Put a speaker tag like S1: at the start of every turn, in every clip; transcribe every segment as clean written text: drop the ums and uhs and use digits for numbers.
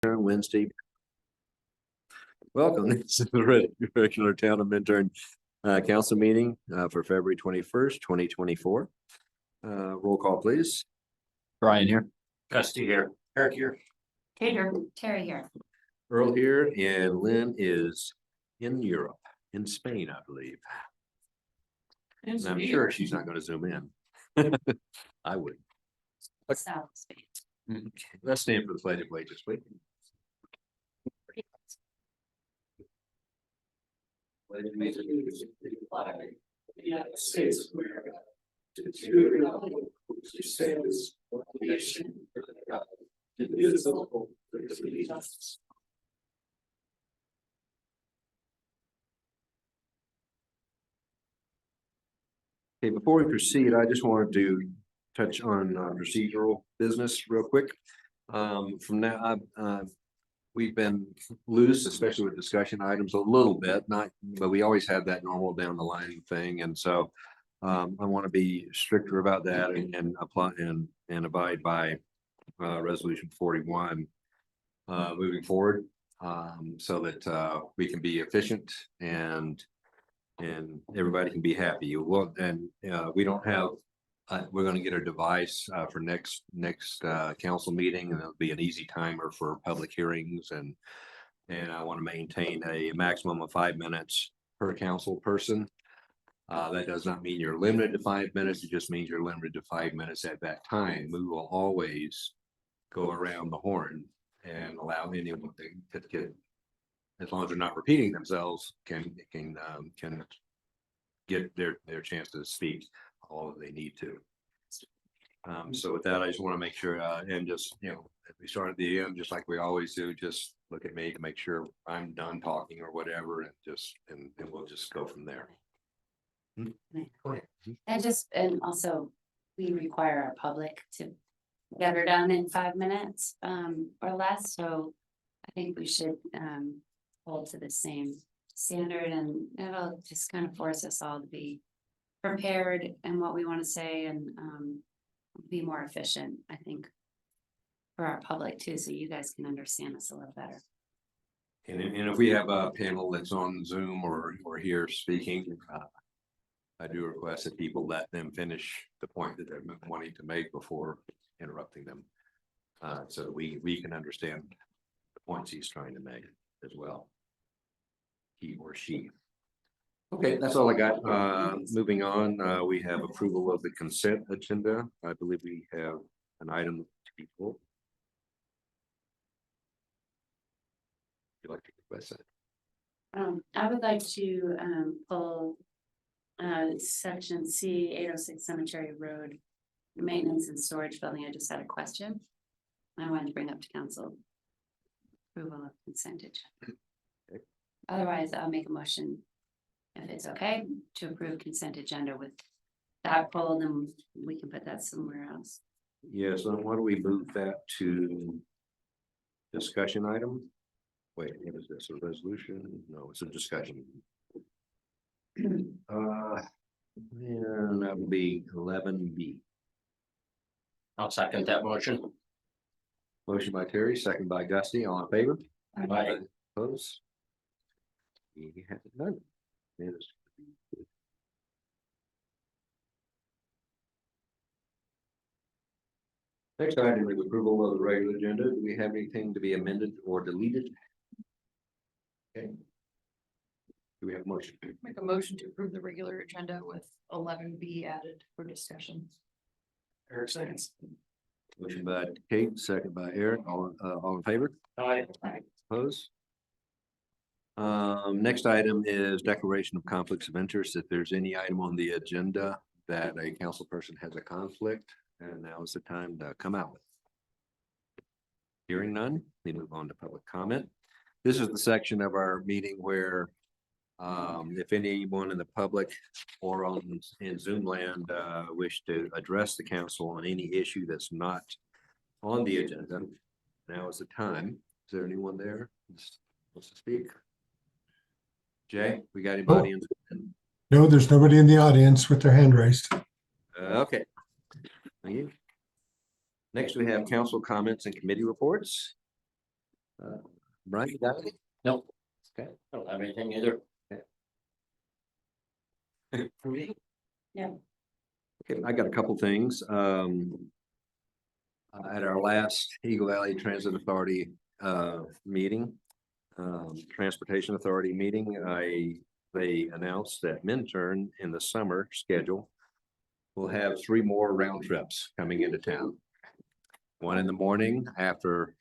S1: Wednesday. Welcome. This is the regular Town of Minturn council meeting for February 21st, 2024. Roll call, please.
S2: Brian here.
S3: Custody here. Eric here.
S4: Tater, Terry here.
S1: Earl here, and Lynn is in Europe, in Spain, I believe. And I'm sure she's not going to zoom in. I would.
S4: South Spain.
S1: Let's stand for the pledge of allegiance, please.
S3: United States of America. To the republic which stands one nation under God, indivisible, with liberty and justice.
S1: Okay, before we proceed, I just wanted to touch on procedural business real quick. From now, we've been loose, especially with discussion items a little bit, but we always have that normal down the line thing. And so I want to be stricter about that and apply and abide by resolution 41 moving forward, so that we can be efficient and everybody can be happy. Well, and we don't have, we're going to get a device for next council meeting, and it'll be an easy timer for public hearings, and I want to maintain a maximum of 5 minutes per council person. That does not mean you're limited to 5 minutes. It just means you're limited to 5 minutes at that time. We will always go around the horn and allow anyone to get, as long as they're not repeating themselves, can get their chance to speak all that they need to. So with that, I just want to make sure, and just, if we start at the end, just like we always do, just look at me to make sure I'm done talking or whatever, and we'll just go from there. Go ahead.
S4: And also we require our public to get her done in 5 minutes or less. So I think we should hold to the same standard, and it'll just kind of force us all to be prepared and what we want to say, and be more efficient, I think, for our public too, so you guys can understand us a little better.
S1: And if we have a panel that's on Zoom or here speaking, I do request that people let them finish the point that they're wanting to make before interrupting them, so that we can understand the points he's trying to make as well. He or she. Okay, that's all I got. Moving on, we have approval of the consent agenda. I believe we have an item to be pulled. Would you like to request that?
S4: I would like to pull section C 806 Cemetery Road maintenance and storage building. I just had a question I wanted to bring up to council. Approval of consent agenda.
S1: Okay.
S4: Otherwise, I'll make a motion, if it's okay, to approve consent agenda with that pulled, and we can put that somewhere else.
S1: Yes, so why don't we move that to discussion item? Wait, what is this, a resolution? No, it's a discussion. And that would be 11B.
S3: I'll second that motion.
S1: Motion by Terry, second by Gusty, all in favor?
S3: Aye.
S1: Opposed? We have it done. It is. Next item is approval of the regular agenda. Do we have anything to be amended or deleted? Okay. Do we have a motion?
S5: Make a motion to approve the regular agenda with 11B added for discussion.
S3: Eric seconds.
S1: Motion by Kate, second by Eric, all in favor?
S3: Aye.
S1: Opposed? Next item is declaration of conflicts of interest. If there's any item on the agenda that a council person has a conflict, and now is the time to come out with. Hearing none, we move on to public comment. This is the section of our meeting where if anyone in the public or in Zoom land wish to address the council on any issue that's not on the agenda, now is the time. Is there anyone there who wants to speak? Jay, we got anybody in?
S6: No, there's nobody in the audience with their hand raised.
S1: Okay. Thank you. Next, we have council comments and committee reports. Brian, you got anything?
S2: Nope.
S1: Okay.
S2: I don't have anything either.
S1: For me?
S4: Yeah.
S1: Okay, I got a couple things. At our last Eagle Valley Transit Authority meeting, Transportation Authority meeting, they announced that Minturn in the summer schedule will have 3 more round trips coming into town. One in the morning after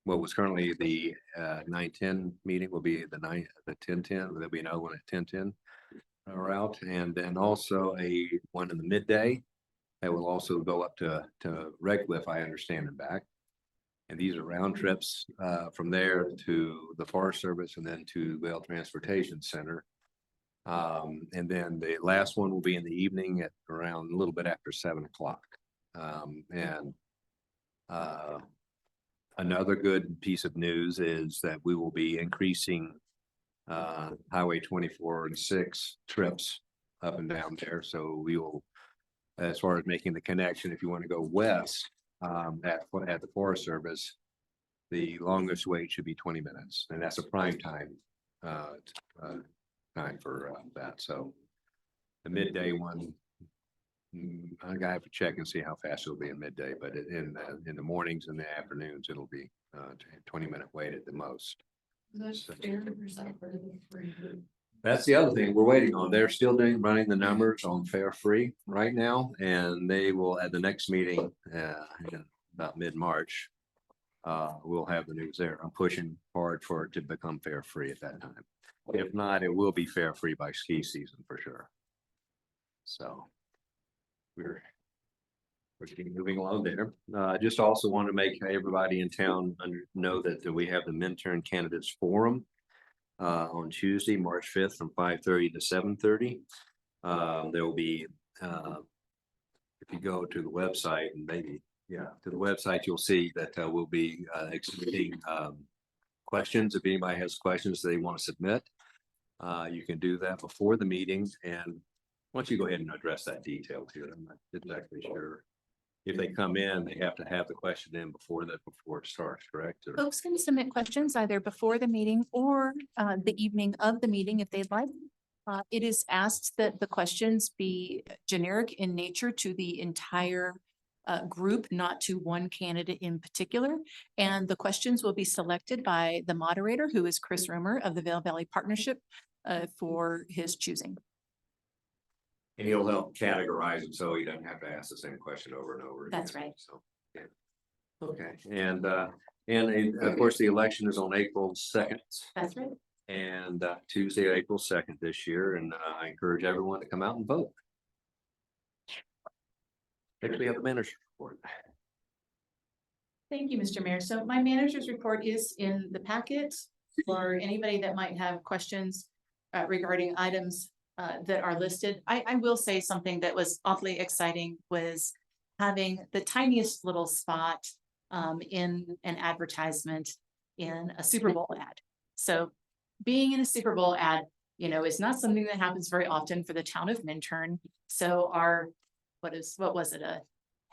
S1: what was currently the 9:10 meeting will be the 10:10. There'll be another one at 10:10 route, and then also one in the midday that will also go up to Redcliffe, I understand, and back. And these are round trips from there to the Forest Service and then to Vail Transportation Center. And then the last one will be in the evening at around a little bit after 7 o'clock. Another good piece of news is that we will be increasing Highway 24 and 6 trips up and down there. So we will, as far as making the connection, if you want to go west at the Forest Service, the longest wait should be 20 minutes, and that's a prime time time for that. So the midday one, I gotta have to check and see how fast it'll be in midday, but in the mornings and the afternoons, it'll be 20-minute wait at the most. That's the other thing we're waiting on. They're still running the numbers on fare free right now, and they will at the next meeting in about mid-March. We'll have the news there. I'm pushing hard for it to become fare free at that time. If not, it will be fare free by ski season for sure. So we're keep moving along there. Just also want to make everybody in town know that we have the Minturn Candidates Forum on Tuesday, March 5th from 5:30 to 7:30. There will be, if you go to the website and maybe, to the website, you'll see that we'll be accepting questions. If anybody has questions they want to submit, you can do that before the meeting. And why don't you go ahead and address that detail too? I'm not exactly sure. If they come in, they have to have the question in before it starts, correct? Or-
S5: Folks can submit questions either before the meeting or the evening of the meeting if they'd like. It is asked that the questions be generic in nature to the entire group, not to one candidate in particular. And the questions will be selected by the moderator, who is Chris Romer of the Vail Valley Partnership, for his choosing.
S1: And he'll help categorize them so he doesn't have to ask the same question over and over.
S4: That's
S1: again.
S4: right.
S1: So, yeah. Okay, and of course, the election is on April 2nd.
S4: That's right.
S1: And Tuesday, April 2nd this year, and I encourage everyone to come out and vote. Next, we have the manager's report.
S5: Thank you, Mr. Mayor. So my manager's report is in the packet for anybody that might have questions regarding items that are listed. I will say something that was awfully exciting was having the tiniest little spot in an advertisement in a Super Bowl ad. So being in a Super Bowl ad, is not something that happens very often for the town of Minturn. So our, what was it, a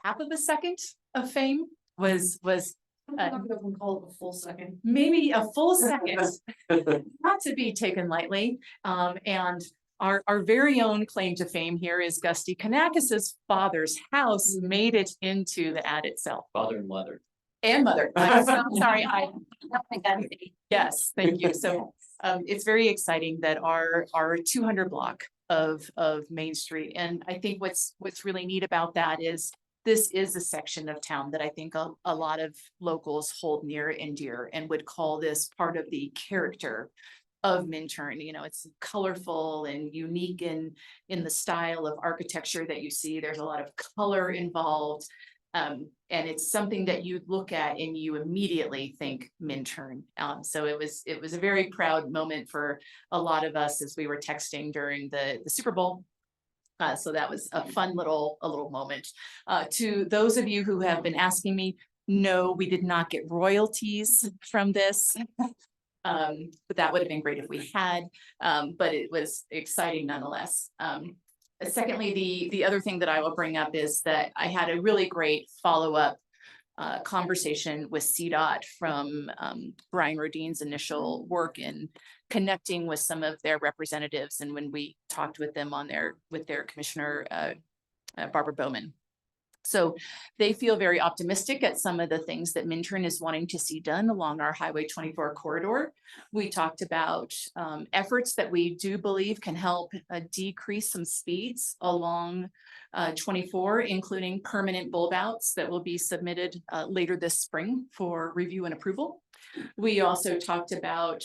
S5: half of a second of fame was
S3: Call it a full second.
S5: maybe a full second, not to be taken lightly. And our very own claim to fame here is Gusty Kanakis's father's house made it into the ad itself.
S2: Father and mother.
S5: And mother. I'm so sorry. Yes, thank you. So it's very exciting that our 200 block of Main Street. And I think what's really neat about that is this is a section of town that I think a lot of locals hold near and dear and would call this part of the character of Minturn. It's colorful and unique in the style of architecture that you see. There's a lot of color involved. And it's something that you look at and you immediately think Minturn. So it was a very proud moment for a lot of us as we were texting during the Super Bowl. So that was a fun little moment. To those of you who have been asking me, no, we did not get royalties from this. But that would have been great if we had, but it was exciting nonetheless. Secondly, the other thing that I will bring up is that I had a really great follow-up conversation with CDOT from Brian Rodine's initial work in connecting with some of their representatives, and when we talked with them with their commissioner, Barbara Bowman. So they feel very optimistic at some of the things that Minturn is wanting to see done along our Highway 24 corridor. We talked about efforts that we do believe can help decrease some speeds along 24, including permanent bulb outs that will be submitted later this spring for review and approval. We also talked about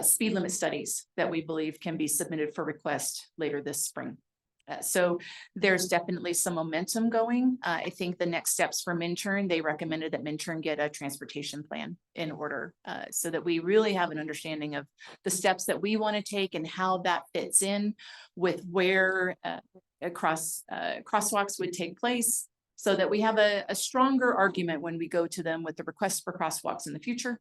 S5: speed limit studies that we believe can be submitted for request later this spring. So there's definitely some momentum going. I think the next steps for Minturn, they recommended that Minturn get a transportation plan in order so that we really have an understanding of the steps that we want to take and how that fits in with where crosswalks would take place, so that we have a stronger argument when we go to them with the request for crosswalks in the future.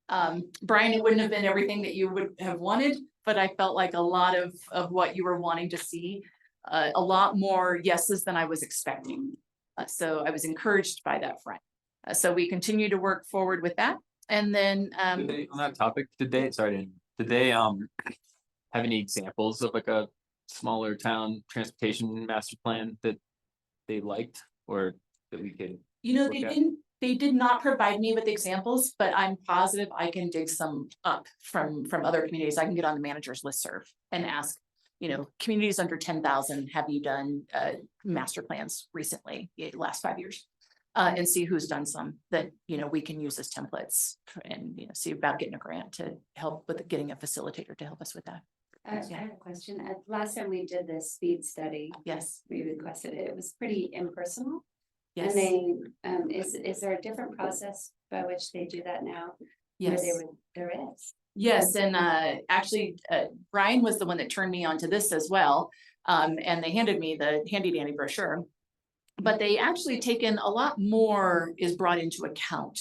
S5: Brian, it wouldn't have been everything that you would have wanted, but I felt like a lot of what you were wanting to see, a lot more yeses than I was expecting. So I was encouraged by that front. So we continue to work forward with that. And then
S2: on that topic, did they have any examples of like a smaller town transportation master plan that they liked, or that we could?
S5: You know,
S2: look at?
S5: they did not provide me with examples, but I'm positive I can dig some up from other communities. I can get on the manager's listserv and ask, you know, communities under 10,000, have you done master plans recently, last 5 years? And see who's done some that, you know, we can use as templates, and, you know, see about getting a grant to help with getting a facilitator to help us with that.
S4: I have a question. Last time we did this speed study,
S5: Yes.
S4: we requested it. It was pretty impersonal.
S5: Yes.
S4: And they, is there a different process by which they do that now?
S5: Yes.
S4: There is.
S5: Yes, and actually, Brian was the one that turned me on to this as well. And they handed me the handy dandy brochure. But they actually taken a lot more is brought into account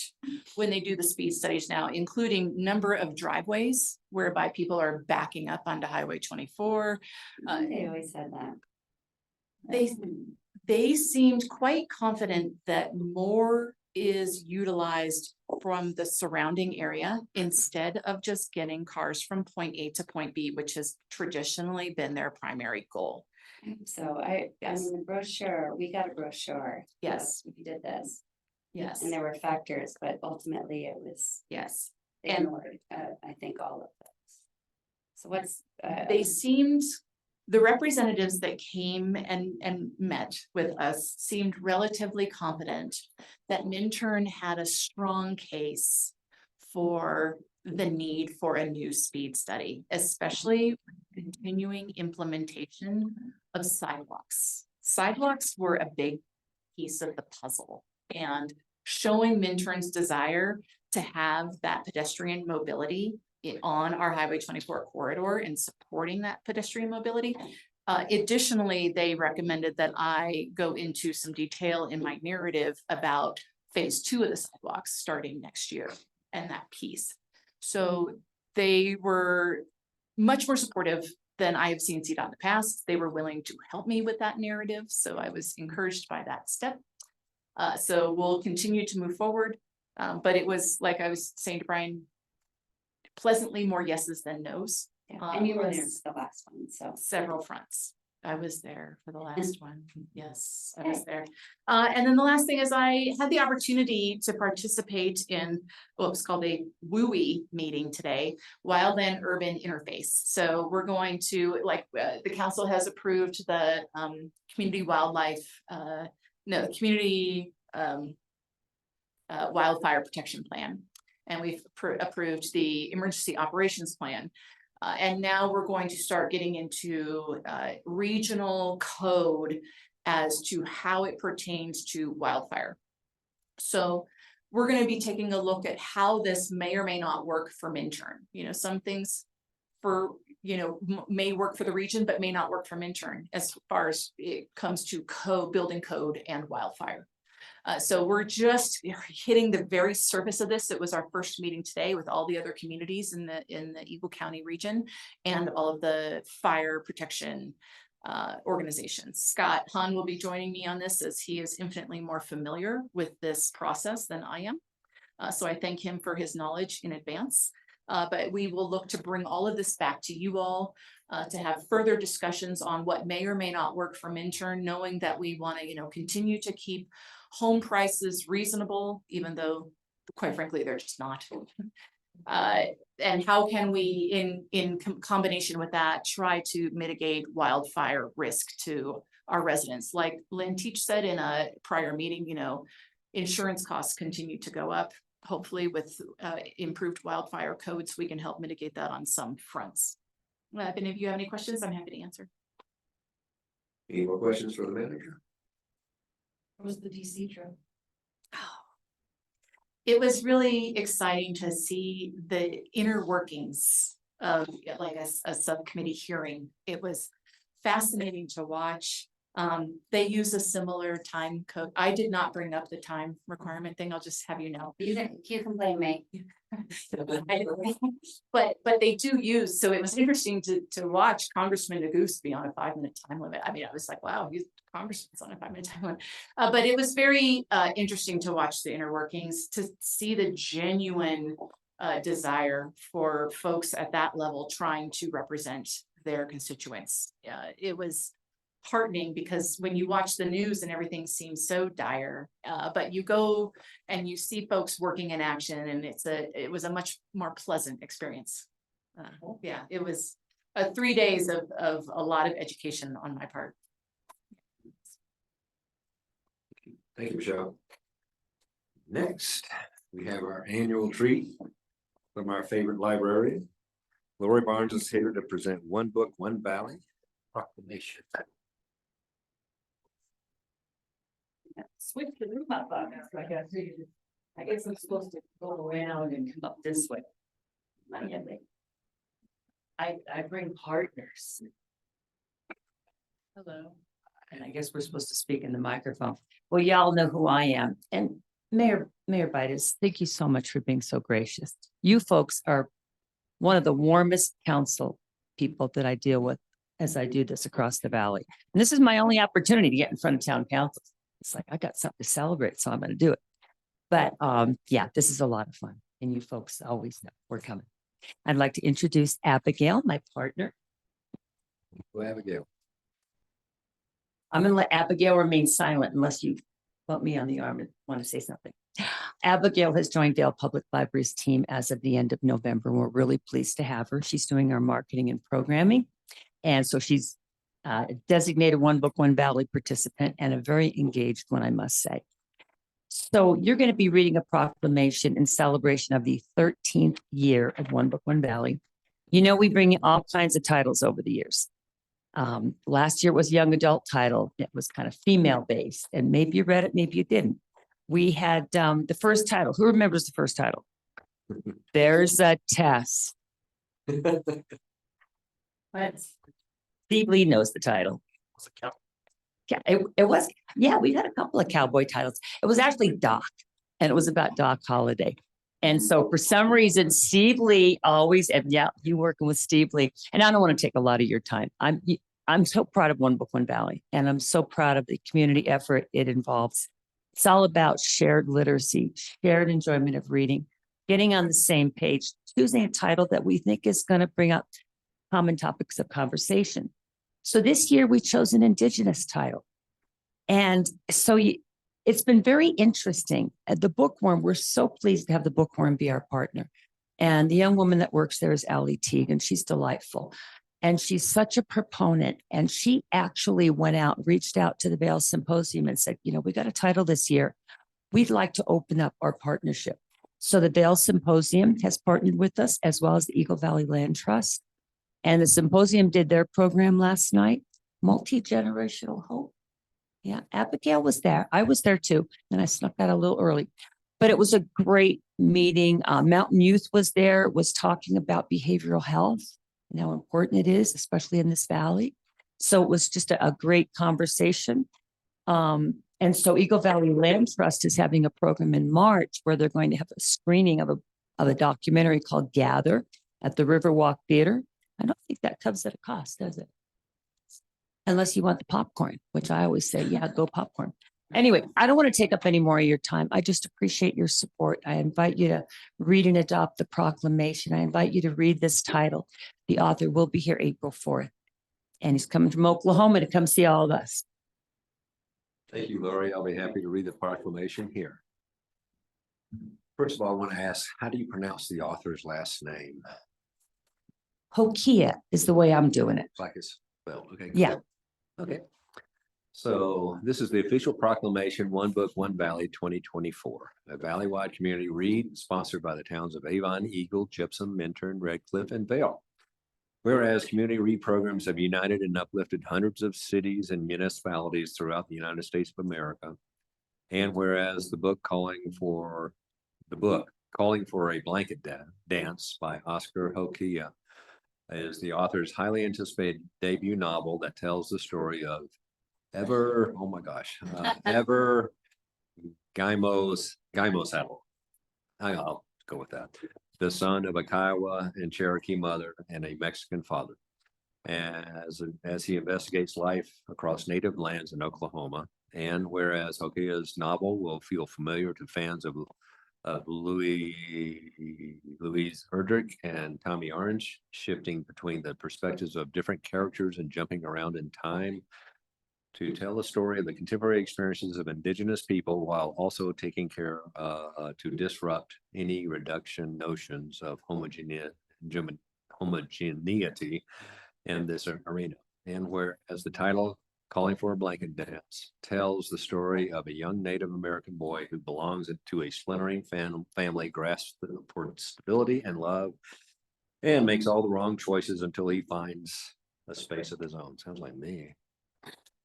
S5: when they do the speed studies now, including number of driveways whereby people are backing up onto Highway 24.
S4: They always said that.
S5: They seemed quite confident that more is utilized from the surrounding area instead of just getting cars from point A to point B, which has traditionally been their primary goal.
S4: So I mean, the brochure, we got a brochure.
S5: Yes.
S4: We did this.
S5: Yes.
S4: And there were factors, but ultimately it was
S5: Yes.
S4: ignored, I think all of those. So what's,
S5: They seemed, the representatives that came and met with us seemed relatively confident that Minturn had a strong case for the need for a new speed study, especially continuing implementation of sidewalks. Sidewalks were a big piece of the puzzle, and showing Minturn's desire to have that pedestrian mobility on our Highway 24 corridor and supporting that pedestrian mobility. Additionally, they recommended that I go into some detail in my narrative about phase 2 of the sidewalks starting next year and that piece. So they were much more supportive than I have seen CDOT in the past. They were willing to help me with that narrative, so I was encouraged by that step. So we'll continue to move forward. But it was, like I was saying to Brian, pleasantly more yeses than nos.
S4: and you were there for the last one, so.
S5: Several fronts. I was there for the last one. Yes, I was there. And then the last thing is I had the opportunity to participate in what's called a WUI meeting today, Wildland Urban Interface. So we're going to, like, the council has approved the community wildlife, community wildfire protection plan. And we've approved the emergency operations plan. And now we're going to start getting into regional code as to how it pertains to wildfire. So we're going to be taking a look at how this may or may not work for Minturn. You know, some things for, you know, may work for the region, but may not work for Minturn as far as it comes to building code and wildfire. So we're just hitting the very surface of this. It was our first meeting today with all the other communities in the Eagle County region and all of the fire protection organizations. Scott Hahn will be joining me on this as he is infinitely more familiar with this process than I am. So I thank him for his knowledge in advance. But we will look to bring all of this back to you all to have further discussions on what may or may not work for Minturn, knowing that we want to, continue to keep home prices reasonable, even though quite frankly, they're just not. And how can we, in combination with that, try to mitigate wildfire risk to our residents? Like Lynn Teach said in a prior meeting, insurance costs continue to go up. Hopefully with improved wildfire codes, we can help mitigate that on some fronts. If any of you have any questions, I'm happy to answer.
S1: Any more questions for the manager?
S4: What was the DC trip?
S5: It was really exciting to see the inner workings of like a subcommittee hearing. It was fascinating to watch. They use a similar time code. I did not bring up the time requirement thing. I'll just have you know.
S4: You can blame me.
S5: But they do use, so it was interesting to watch Congressman Neguse be on a 5-minute time limit. I mean, I was like, wow, Congressman's on a 5-minute time limit. But it was very interesting to watch the inner workings, to see the genuine desire for folks at that level trying to represent their constituents. It was heartening because when you watch the news and everything seems so dire, but you go and you see folks working in action, and it was a much more pleasant experience. Yeah, it was 3 days of a lot of education on my part.
S1: Thank you, Michelle. Next, we have our annual treat from our favorite librarian. Lori Barnes is here to present One Book, One Valley proclamation.
S7: Switch the room up on us, like I guess I'm supposed to go around and come up this way. I bring partners. Hello. And I guess we're supposed to speak in the microphone. Well, y'all know who I am. And Mayor Bidas, thank you so much for being so gracious. You folks are one of the warmest council people that I deal with as I do this across the valley. And this is my only opportunity to get in front of town council. It's like, I got something to celebrate, so I'm going to do it. But yeah, this is a lot of fun. And you folks always know we're coming. I'd like to introduce Abigail, my partner.
S1: Well, Abigail.
S7: I'm going to let Abigail remain silent unless you bump me on the arm and want to say something. Abigail has joined Vail Public Library's team as of the end of November. We're really pleased to have her. She's doing our marketing and programming. And so she's designated One Book, One Valley participant and a very engaged one, I must say. So you're going to be reading a proclamation in celebration of the 13th year of One Book, One Valley. You know, we bring all kinds of titles over the years. Last year was young adult title. It was kind of female based, and maybe you read it, maybe you didn't. We had the first title. Who remembers the first title? There's a Tess. Steve Lee knows the title. Yeah, it was. Yeah, we had a couple of cowboy titles. It was actually Doc, and it was about Doc Holliday. And so for some reason, Steve Lee always, and yeah, you working with Steve Lee, and I don't want to take a lot of your time. I'm so proud of One Book, One Valley, and I'm so proud of the community effort it involves. It's all about shared literacy, shared enjoyment of reading, getting on the same page, choosing a title that we think is going to bring up common topics of conversation. So this year we chose an Indigenous title. And so it's been very interesting. At the Bookworm, we're so pleased to have the Bookworm be our partner. And the young woman that works there is Allie Teague, and she's delightful. And she's such a proponent. And she actually went out, reached out to the Vail Symposium and said, you know, we got a title this year. We'd like to open up our partnership. So the Vail Symposium has partnered with us, as well as the Eagle Valley Land Trust. And the symposium did their program last night, Multi-Generational Hope. Yeah, Abigail was there. I was there too. And I snuck out a little early. But it was a great meeting. Mountain Youth was there, was talking about behavioral health and how important it is, especially in this valley. So it was just a great conversation. And so Eagle Valley Land Trust is having a program in March where they're going to have a screening of a documentary called Gather at the Riverwalk Theater. I don't think that comes at a cost, does it? Unless you want the popcorn, which I always say, yeah, go popcorn. Anyway, I don't want to take up any more of your time. I just appreciate your support. I invite you to read and adopt the proclamation. I invite you to read this title. The author will be here April 4th. And he's coming from Oklahoma to come see all of us.
S1: Thank you, Lori. I'll be happy to read the proclamation here. First of all, I want to ask, how do you pronounce the author's last name?
S7: Hokia is the way I'm doing it.
S1: It's like it's spelled, okay. good.
S7: Yeah.
S1: Okay. So this is the official proclamation, One Book, One Valley 2024, a valley-wide community read sponsored by the towns of Avon, Eagle, Gypsum, Minturn, Red Cliff, and Vale. Whereas community read programs have united and uplifted hundreds of cities and municipalities throughout the United States of America. And whereas the book calling for a blanket dance by Oscar Hokia is the author's highly anticipated debut novel that tells the story of Ever Gaimo Saddle. I'll go with that. The son of a Kiowa and Cherokee mother and a Mexican father. As he investigates life across native lands in Oklahoma, and whereas Hokia's novel will feel familiar to fans of Louise Erdrich and Tommy Orange, shifting between the perspectives of different characters and jumping around in time to tell the story of the contemporary experiences of Indigenous people while also taking care to disrupt any reduction notions of homogeneity in this arena. And whereas the title, Calling for a Blanket Dance, tells the story of a young Native American boy who belongs to a splintering family, grasps for stability and love, and makes all the wrong choices until he finds a space of his own. Sounds like me.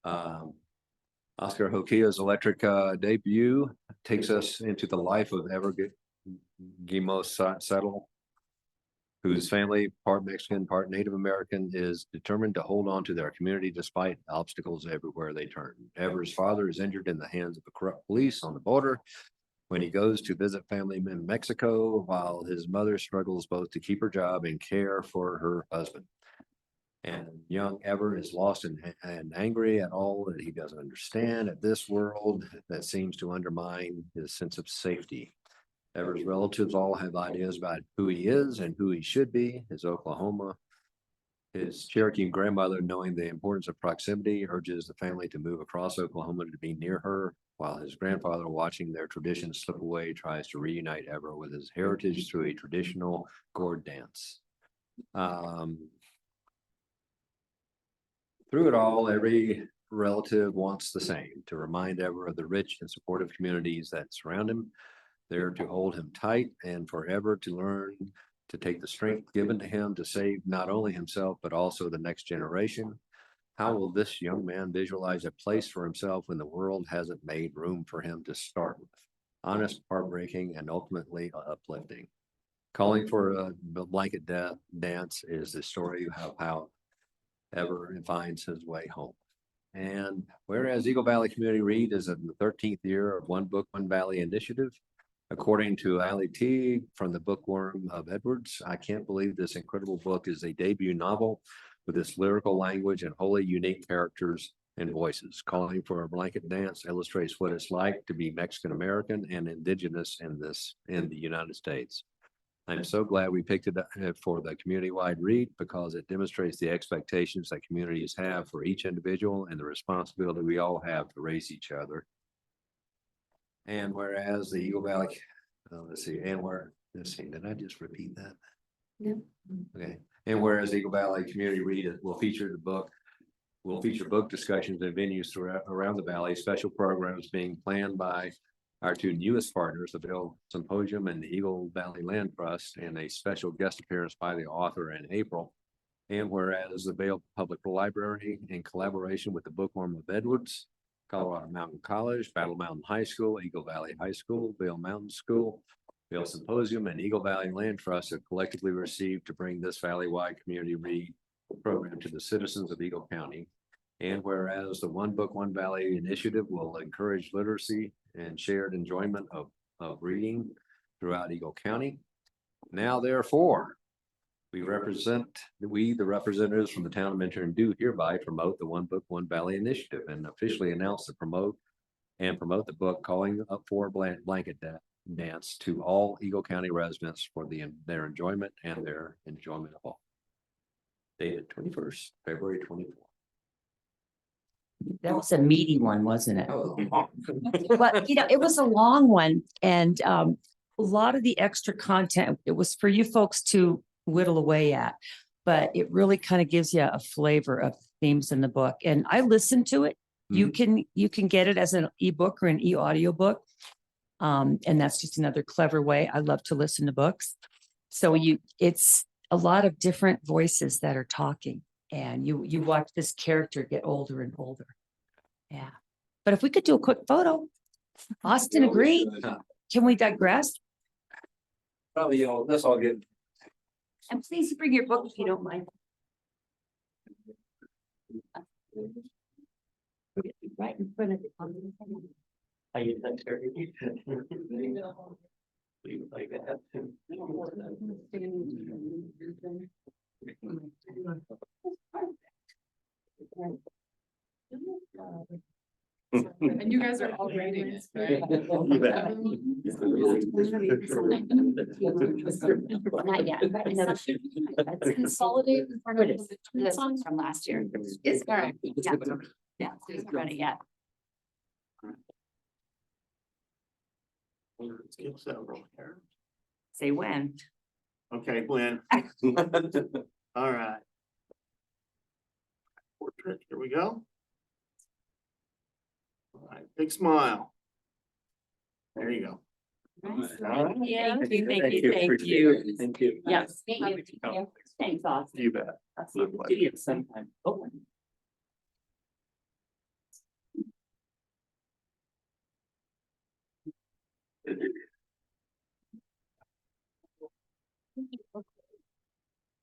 S1: Oscar Hokia's electric debut takes us into the life of Ever Gaimo Saddle, whose family, part Mexican, part Native American, is determined to hold on to their community despite obstacles everywhere they turn. Ever's father is injured in the hands of the corrupt police on the border when he goes to visit family in Mexico, while his mother struggles both to keep her job and care for her husband. And young Ever is lost and angry at all that he doesn't understand at this world that seems to undermine his sense of safety. Ever's relatives all have ideas about who he is and who he should be. His Cherokee grandmother, knowing the importance of proximity, urges the family to move across Oklahoma to be near her, while his grandfather, watching their traditions slip away, tries to reunite Ever with his heritage through a traditional gourd dance. Through it all, every relative wants the same, to remind Ever of the rich and supportive communities that surround him, there to hold him tight and forever to learn to take the strength given to him to save not only himself, but also the next generation. How will this young man visualize a place for himself when the world hasn't made room for him to start with? Honest, heartbreaking, and ultimately uplifting. Calling for a Blanket Dance is the story of how Ever finds his way home. And whereas Eagle Valley Community Read is in the 13th year of One Book, One Valley initiative, according to Ali T from the Bookworm of Edwards, I can't believe this incredible book is a debut novel with its lyrical language and wholly unique characters and voices. Calling for a Blanket Dance illustrates what it's like to be Mexican American and Indigenous in the United States. I'm so glad we picked it up for the community-wide read because it demonstrates the expectations that communities have for each individual and the responsibility we all have to raise each other. And whereas the Eagle Valley, did I just repeat that?
S4: No.
S1: Okay. And whereas Eagle Valley Community Read will feature book discussions and venues around the valley, special programs being planned by our two newest partners, the Vail Symposium and the Eagle Valley Land Trust, and a special guest appearance by the author in April. And whereas the Vail Public Library, in collaboration with the Bookworm of Edwards, Colorado Mountain College, Battle Mountain High School, Eagle Valley High School, Vail Mountain School, Vail Symposium, and Eagle Valley Land Trust have collectively received to bring this valley-wide community read program to the citizens of Eagle County. And whereas the One Book, One Valley initiative will encourage literacy and shared enjoyment of reading throughout Eagle County. Now, therefore, We, the representatives from the town of Minturn, do hereby promote the One Book, One Valley initiative and officially announce the promote the book calling up for blanket dance to all Eagle County residents for their enjoyment and their enjoyment of all. Dated 21st February 24th.
S7: That was a meaty one, wasn't it? But, it was a long one and a lot of the extra content, it was for you folks to whittle away at. But it really kind of gives you a flavor of themes in the book. And I listened to it. You can get it as an ebook or an e-audio book. And that's just another clever way. I love to listen to books. So it's a lot of different voices that are talking. And you watch this character get older and older. Yeah. But if we could do a quick photo. Austin agreed. Can we digress?
S1: Probably that's all good.
S7: And please bring your book if you don't mind. Right in front of the.
S3: Like that.
S5: And you guys are all reading.
S4: Not yet. It's consolidated in front of the songs from last year. It's correct. Yeah. Yeah, it's not ready yet.
S7: Say when.
S3: Okay, Glenn. All right. Portrait, here we go. All right, big smile. There you go.
S7: Yeah. Thank you.
S3: Thank you.
S7: Yes. Thanks, Austin.
S3: You bet.
S7: I'll see you sometime. Oh.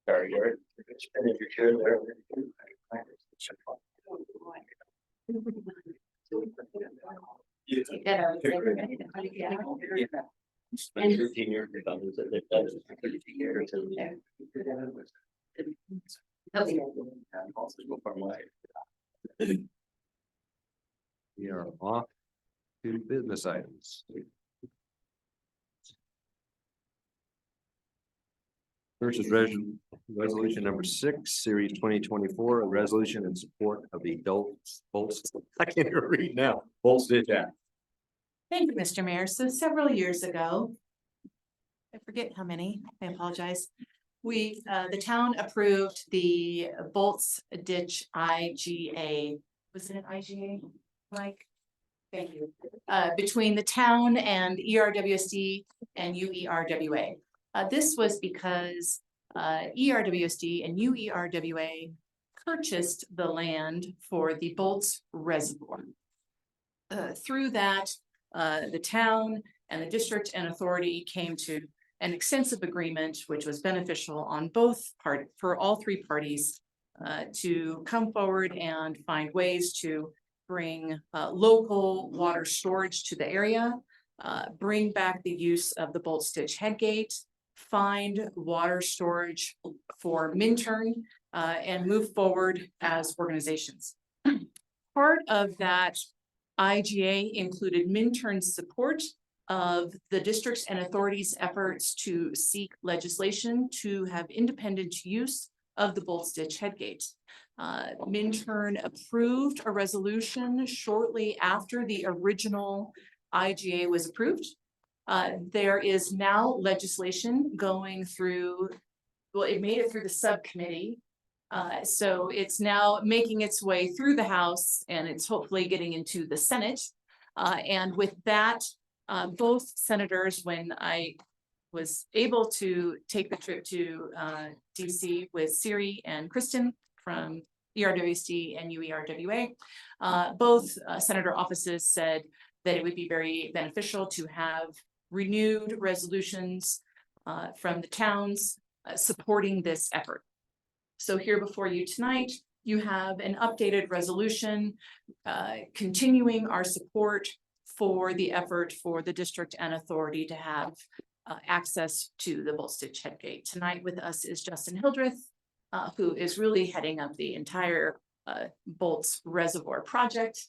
S3: Sorry, Gary. If your chair there.
S4: And-
S3: 13 years.
S1: We are off to business items. First is resolution number 6, series 2024, a resolution in support of the Bolts. I can't even read now. Bolts Ditch Act.
S5: Thank you, Mr. Mayor. So several years ago, I forget how many, I apologize. The town approved the Bolts Ditch IGA. Was it an IGA, Mike? Thank you. Between the town and ERWSD and UERWA. This was because ERWSD and UERWA purchased the land for the Bolts Reservoir. Through that, the town and the district and authority came to an extensive agreement, which was beneficial on for all three parties, to come forward and find ways to bring local water storage to the area, bring back the use of the Bolts Ditch Headgate, find water storage for Minturn, and move forward as organizations. Part of that IGA included Minturn's support of the districts and authorities' efforts to seek legislation to have independent use of the Bolts Ditch Headgate. Minturn approved a resolution shortly after the original IGA was approved. There is now legislation going through, well, it made it through the subcommittee. So it's now making its way through the House and it's hopefully getting into the Senate. And with that, both senators, when I was able to take the trip to DC with Siri and Kristen from ERWSD and UERWA, both senator offices said that it would be very beneficial to have renewed resolutions from the towns supporting this effort. So here before you tonight, you have an updated resolution continuing our support for the effort for the district and authority to have access to the Bolstitch Head Gate. Tonight with us is Justin Hildreth, who is really heading up the entire Bolts Reservoir project,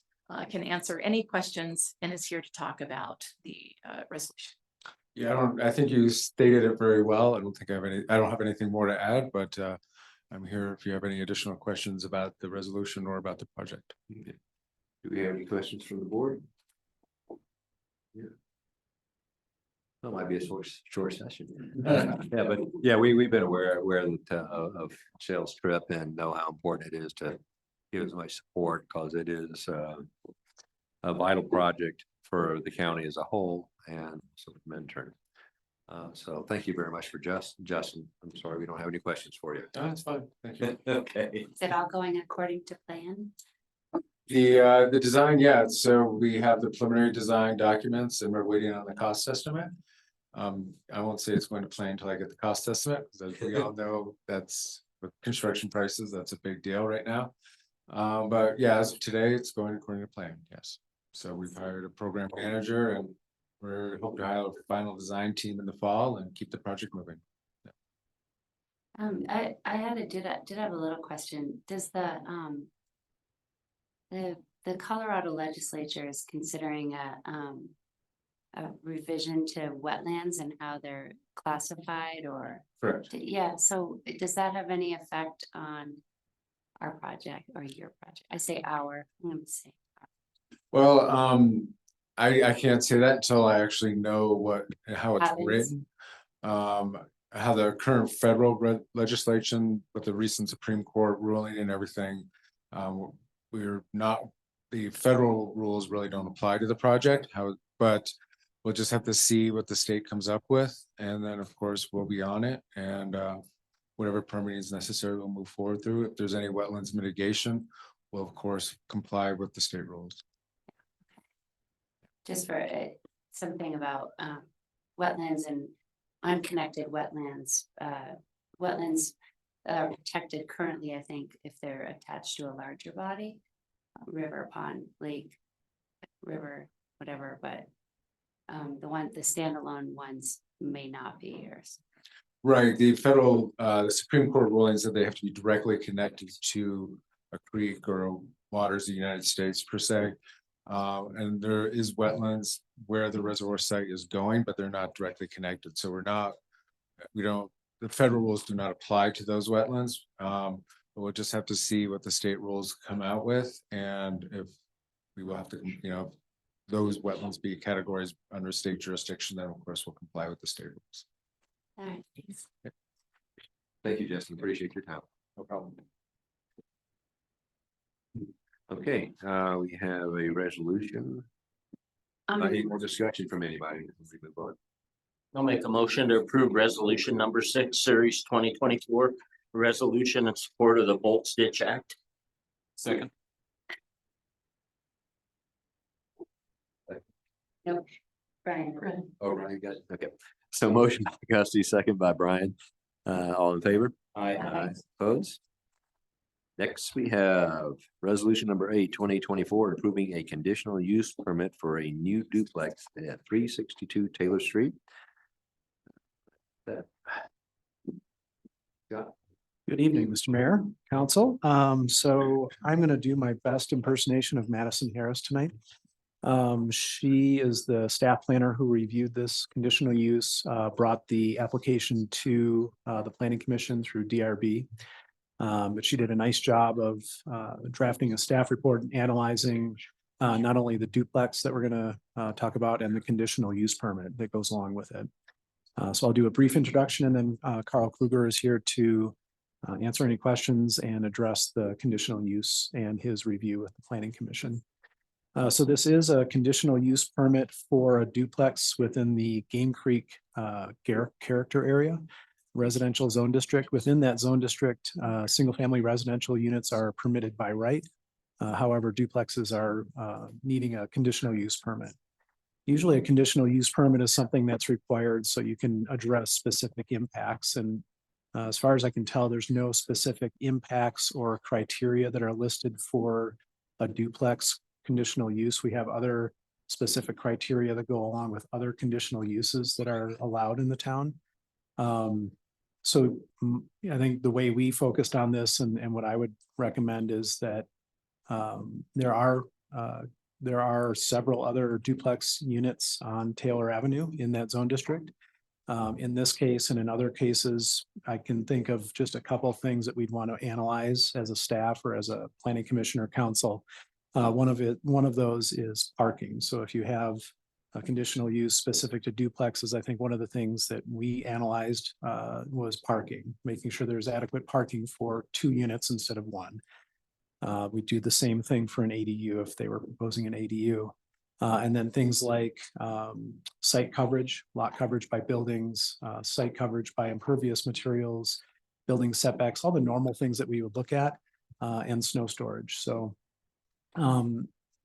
S5: can answer any questions and is here to talk about the resolution.
S8: Yeah, I think you stated it very well. I don't have anything more to add, but I'm here if you have any additional questions about the resolution or about the project.
S1: Do we have any questions from the board? Yeah. That might be a short session. Yeah, but yeah, we've been aware that of sales trip and know how important it is to give as much support, because it is a vital project for the county as a whole and so from Minturn. So thank you very much for Justin. I'm sorry, we don't have any questions for you.
S8: That's fine. Thank you.
S1: Okay.
S4: Is it all going according to plan?
S8: The design, yeah, so we have the preliminary design documents and we're waiting on the cost estimate. I won't say it's going to plan until I get the cost estimate, because as we all know, that's with construction prices, that's a big deal right now. But yeah, as of today, it's going according to plan, yes. So we've hired a program manager and we're hoping to hire a final design team in the fall and keep the project moving.
S4: I did have a little question. Does the Colorado legislature is considering a revision to wetlands and how they're classified, or?
S8: Correct.
S4: Yeah, so does that have any effect on our project or your project? I say our, let me see.
S8: Well, I can't say that until I actually know how it's
S4: Happens.
S8: written. How the current federal legislation with the recent Supreme Court ruling and everything. The federal rules really don't apply to the project, but we'll just have to see what the state comes up with. And then of course we'll be on it, and whatever permitting is necessary, we'll move forward through. If there's any wetlands mitigation, we'll of course comply with the state rules.
S4: Just for something about wetlands and unconnected wetlands. Wetlands are protected currently, I think, if they're attached to a larger body, river, pond, lake, river, whatever, but the standalone ones may not be yours.
S8: Right, the Supreme Court rulings that they have to be directly connected to a creek or waters of the United States per se. And there is wetlands where the reservoir site is going, but they're not directly connected. So the federal rules do not apply to those wetlands. But we'll just have to see what the state rules come out with, and if we will have to, those wetlands be categories under state jurisdiction, then of course we'll comply with the state rules.
S4: All right, thanks.
S1: Thank you, Justin. Appreciate your time.
S8: No problem.
S1: Okay, we have a resolution. Any more discussion from anybody? as we move on?
S9: I'll make a motion to approve resolution number 6, series 2024, resolution in support of the Bolstitch Act.
S2: Second.
S4: Nope. Brian.
S1: Oh, Ryan got it. Okay. So motion by Gusty, second by Brian. All in favor?
S4: Aye.
S1: Opposed? Next, we have resolution number 8, 2024, approving a conditional use permit for a new duplex at 362 Taylor Street.
S10: Good evening, Mr. Mayor, Council. So I'm going to do my best impersonation of Madison Harris tonight. She is the staff planner who reviewed this conditional use, brought the application to the Planning Commission through DRB. But she did a nice job of drafting a staff report and analyzing not only the duplex that we're going to talk about and the conditional use permit that goes along with it. So I'll do a brief introduction, and then Carl Kluger is here to answer any questions and address the conditional use and his review with the Planning Commission. So this is a conditional use permit for a duplex within the Game Creek character area residential zone district. Within that zone district, single-family residential units are permitted by right. However, duplexes are needing a conditional use permit. Usually a conditional use permit is something that's required so you can address specific impacts. And as far as I can tell, there's no specific impacts or criteria that are listed for a duplex conditional use. We have other specific criteria that go along with other conditional uses that are allowed in the town. So I think the way we focused on this and what I would recommend is that there are several other duplex units on Taylor Avenue in that zone district. In this case and in other cases, I can think of just a couple of things that we'd want to analyze as a staff or as a planning commission or council. One of those is parking. So if you have a conditional use specific to duplexes, I think one of the things that we analyzed was parking, making sure there's adequate parking for 2 units instead of 1. We do the same thing for an ADU if they were proposing an ADU. And then things like site coverage, lot coverage by buildings, site coverage by impervious materials, building setbacks, all the normal things that we would look at, and snow storage. So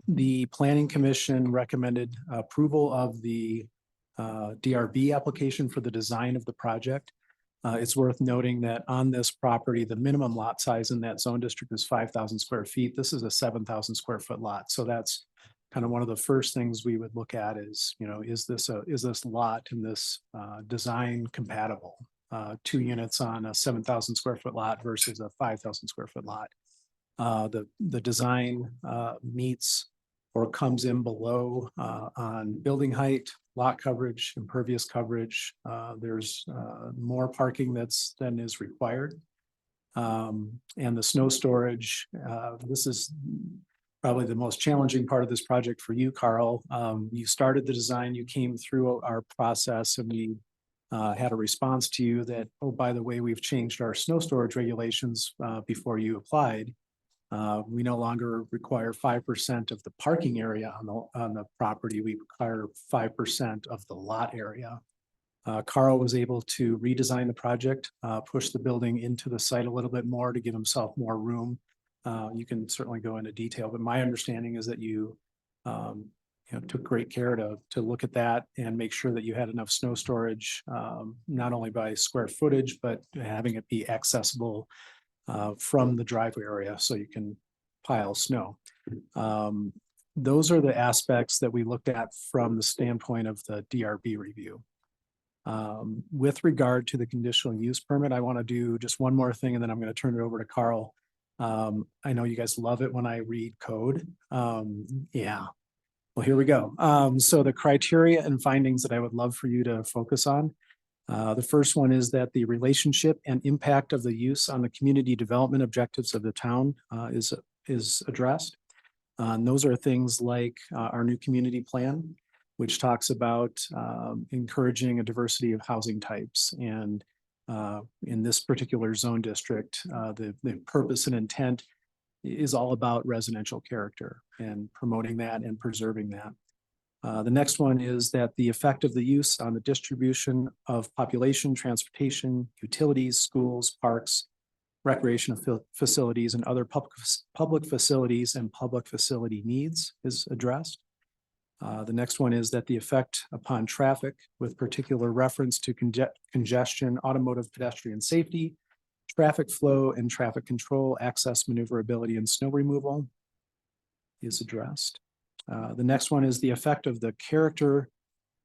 S10: the Planning Commission recommended approval of the DRB application for the design of the project. It's worth noting that on this property, the minimum lot size in that zone district is 5,000 square feet. This is a 7,000 square foot lot. So that's kind of one of the first things we would look at is, you know, is this lot and this design compatible? 2 units on a 7,000 square foot lot versus a 5,000 square foot lot. The design meets or comes in below on building height, lot coverage, impervious coverage. There's more parking than is required. And the snow storage, this is probably the most challenging part of this project for you, Carl. You started the design, you came through our process, and we had a response to you that, oh, by the way, we've changed our snow storage regulations before you applied. We no longer require 5% of the parking area on the property. We require 5% of the lot area. Carl was able to redesign the project, push the building into the site a little bit more to give himself more room. You can certainly go into detail, but my understanding is that you took great care to look at that and make sure that you had enough snow storage, not only by square footage, but having it be accessible from the driveway area so you can pile snow. Those are the aspects that we looked at from the standpoint of the DRB review. With regard to the conditional use permit, I want to do just one more thing and then I'm going to turn it over to Carl. I know you guys love it when I read code. Yeah, well, here we go. So the criteria and findings that I would love for you to focus on. The first one is that the relationship and impact of the use on the community development objectives of the town is addressed. And those are things like our new community plan, which talks about encouraging a diversity of housing types. And in this particular zone district, the purpose and intent is all about residential character and promoting that and preserving that. The next one is that the effect of the use on the distribution of population, transportation, utilities, schools, parks, recreational facilities, and other public facilities and public facility needs is addressed. The next one is that the effect upon traffic with particular reference to congestion, automotive pedestrian safety, traffic flow and traffic control, access maneuverability, and snow removal is addressed. The next one is the effect of the character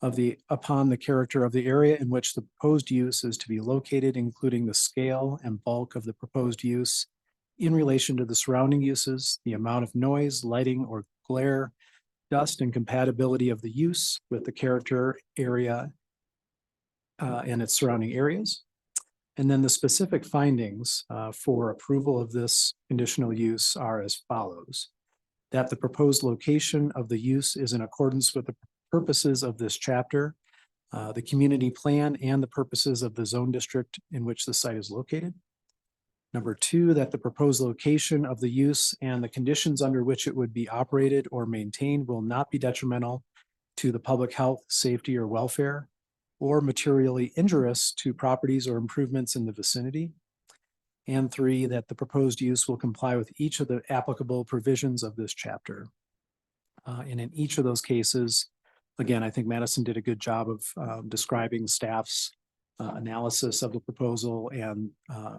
S10: upon the character of the area in which the proposed use is to be located, including the scale and bulk of the proposed use in relation to the surrounding uses, the amount of noise, lighting, or glare, dust, and compatibility of the use with the character area and its surrounding areas. And then the specific findings for approval of this conditional use are as follows. That the proposed location of the use is in accordance with the purposes of this chapter, the community plan, and the purposes of the zone district in which the site is located. Number 2, that the proposed location of the use and the conditions under which it would be operated or maintained will not be detrimental to the public health, safety, or welfare, or materially injurious to properties or improvements in the vicinity. And 3, that the proposed use will comply with each of the applicable provisions of this chapter. And in each of those cases, again, I think Madison did a good job of describing staff's analysis of the proposal and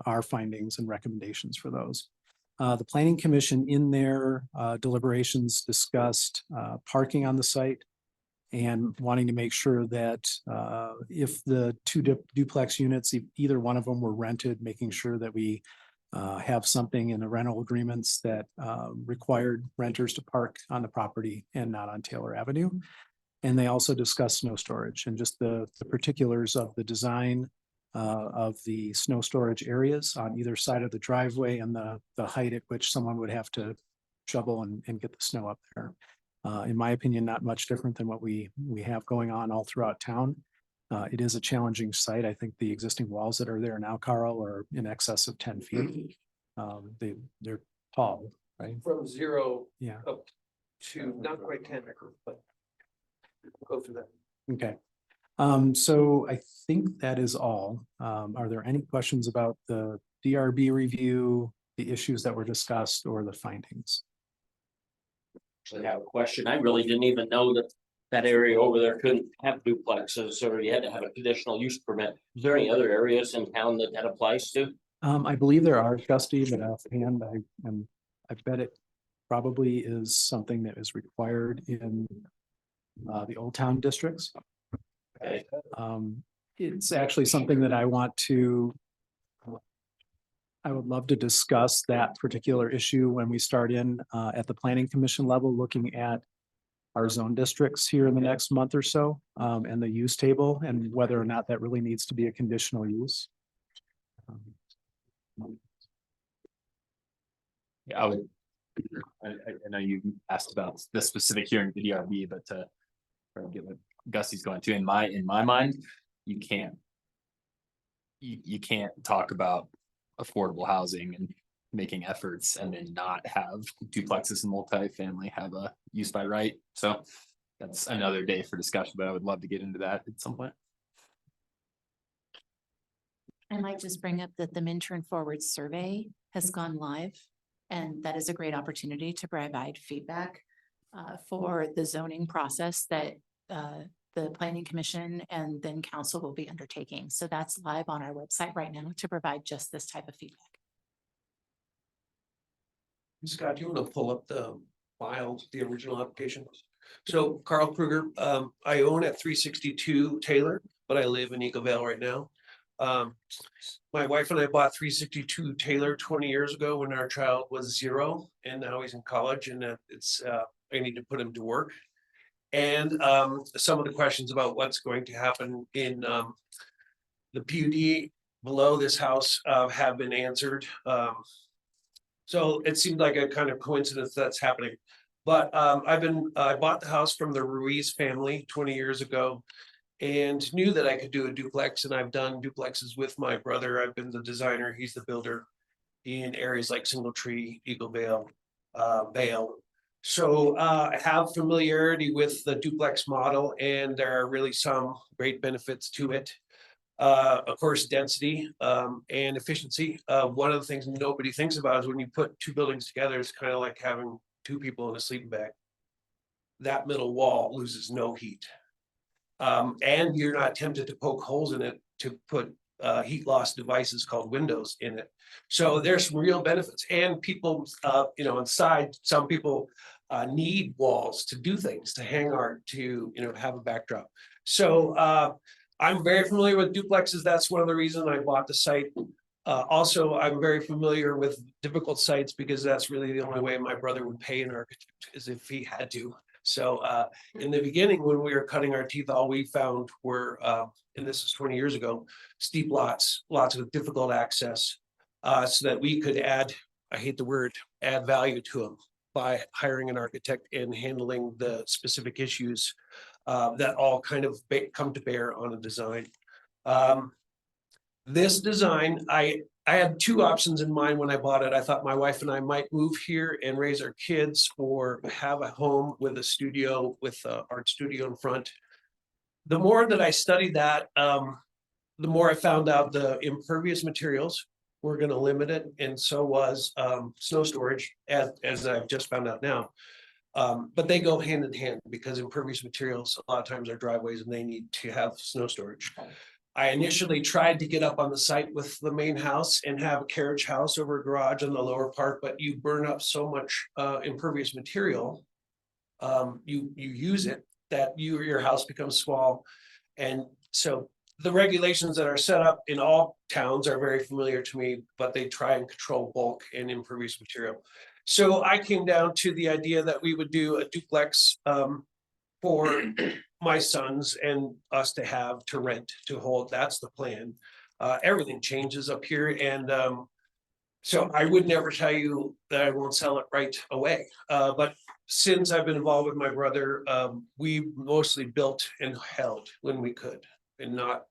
S10: our findings and recommendations for those. The planning commission in their deliberations discussed parking on the site and wanting to make sure that if the two duplex units, either one of them were rented, making sure that we have something in the rental agreements that required renters to park on the property and not on Taylor Avenue. And they also discussed snow storage and just the particulars of the design of the snow storage areas on either side of the driveway and the height at which someone would have to shovel and get the snow up there. In my opinion, not much different than what we have going on all throughout town. It is a challenging site. I think the existing walls that are there now, Carl, are in excess of 10 feet. They're tall, right?
S3: From 0
S10: Yeah.
S3: up to not quite 10, but we'll go through that.
S10: Okay. So I think that is all. Are there any questions about the DRB review, the issues that were discussed, or the findings?
S9: Actually have a question. I really didn't even know that that area over there couldn't have duplexes, or you had to have a conditional use permit. Is there any other areas in town that that applies to?
S10: I believe there are, Gusty, but offhand, I bet it probably is something that is required in the Old Town districts.
S9: Okay.
S10: It's actually something that I would love to discuss that particular issue when we start in at the planning commission level, looking at our zone districts here in the next month or so, and the use table and whether or not that really needs to be a conditional use.
S2: Yeah, I know you asked about the specific hearing for DRB, but to get what Gusty's going to, in my mind, you can't talk about affordable housing and making efforts and then not have duplexes and multifamily have a use by right. So that's another day for discussion, but I would love to get into that at some point.
S5: I might just bring up that the Minturn Forward survey has gone live. And that is a great opportunity to provide feedback for the zoning process that the planning commission and then council will be undertaking. So that's live on our website right now to provide just this type of feedback.
S3: Scott, do you want to pull up the file, the original application? So Carl Kruger, I own at 362 Taylor, but I live in Eagle Vale right now. My wife and I bought 362 Taylor 20 years ago when our child was 0, and now he's in college, and I need to put him to work. And some of the questions about what's going to happen in the PUD below this house have been answered. So it seemed like a kind of coincidence that's happening. But I bought the house from the Ruiz family 20 years ago and knew that I could do a duplex, and I've done duplexes with my brother. I've been the designer, he's the builder in areas like Singletree, Eagle Vale, Vale. So I have familiarity with the duplex model, and there are really some great benefits to it. Of course, density and efficiency. One of the things nobody thinks about is when you put two buildings together, it's kind of like having two people in a sleeping bag. That middle wall loses no heat. And you're not tempted to poke holes in it to put heat loss devices called windows in it. So there's some real benefits, and people, inside, some people need walls to do things, to hang art, to, have a backdrop. So I'm very familiar with duplexes. That's one of the reasons I bought the site. Also, I'm very familiar with difficult sites because that's really the only way my brother would pay an architect, is if he had to. So in the beginning, when we were cutting our teeth, all we found were, and this is 20 years ago, steep lots of difficult access, so that we could add, I hate the word, add value to them by hiring an architect and handling the specific issues that all kind of come to bear on a design. This design, I had two options in mind when I bought it. I thought my wife and I might move here and raise our kids, or have a home with a studio, with an art studio in front. The more that I studied that, the more I found out the impervious materials were going to limit it, and so was snow storage, as I've just found out now. But they go hand in hand, because impervious materials a lot of times are driveways and they need to have snow storage. I initially tried to get up on the site with the main house and have a carriage house over a garage on the lower part, but you burn up so much impervious material. You use it that your house becomes small. And so the regulations that are set up in all towns are very familiar to me, but they try and control bulk and impervious material. So I came down to the idea that we would do a duplex for my sons and us to have to rent, to hold. That's the plan. Everything changes up here, and so I would never tell you that I won't sell it right away. But since I've been involved with my brother, we mostly built and held when we could and not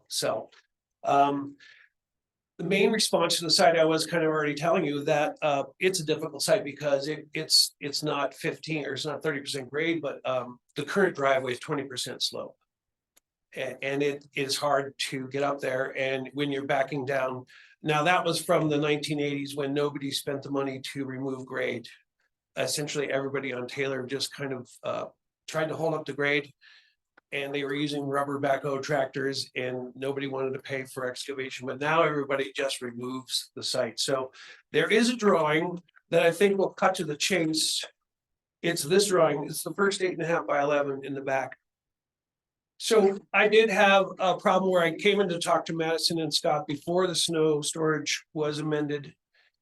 S3: sell. The main response to the site, I was kind of already telling you that it's a difficult site because it's not 15 or it's not 30% grade, but the current driveway is 20% slope. And it is hard to get up there. And when you're backing down, now that was from the 1980s when nobody spent the money to remove grade. Essentially, everybody on Taylor just kind of tried to hold up the grade. And they were using rubber backhoe tractors and nobody wanted to pay for excavation, but now everybody just removes the site. So there is a drawing that I think will cut to the chase. It's this drawing. It's the first 8.5 by 11 in the back. So I did have a problem where I came in to talk to Madison and Scott before the snow storage was amended.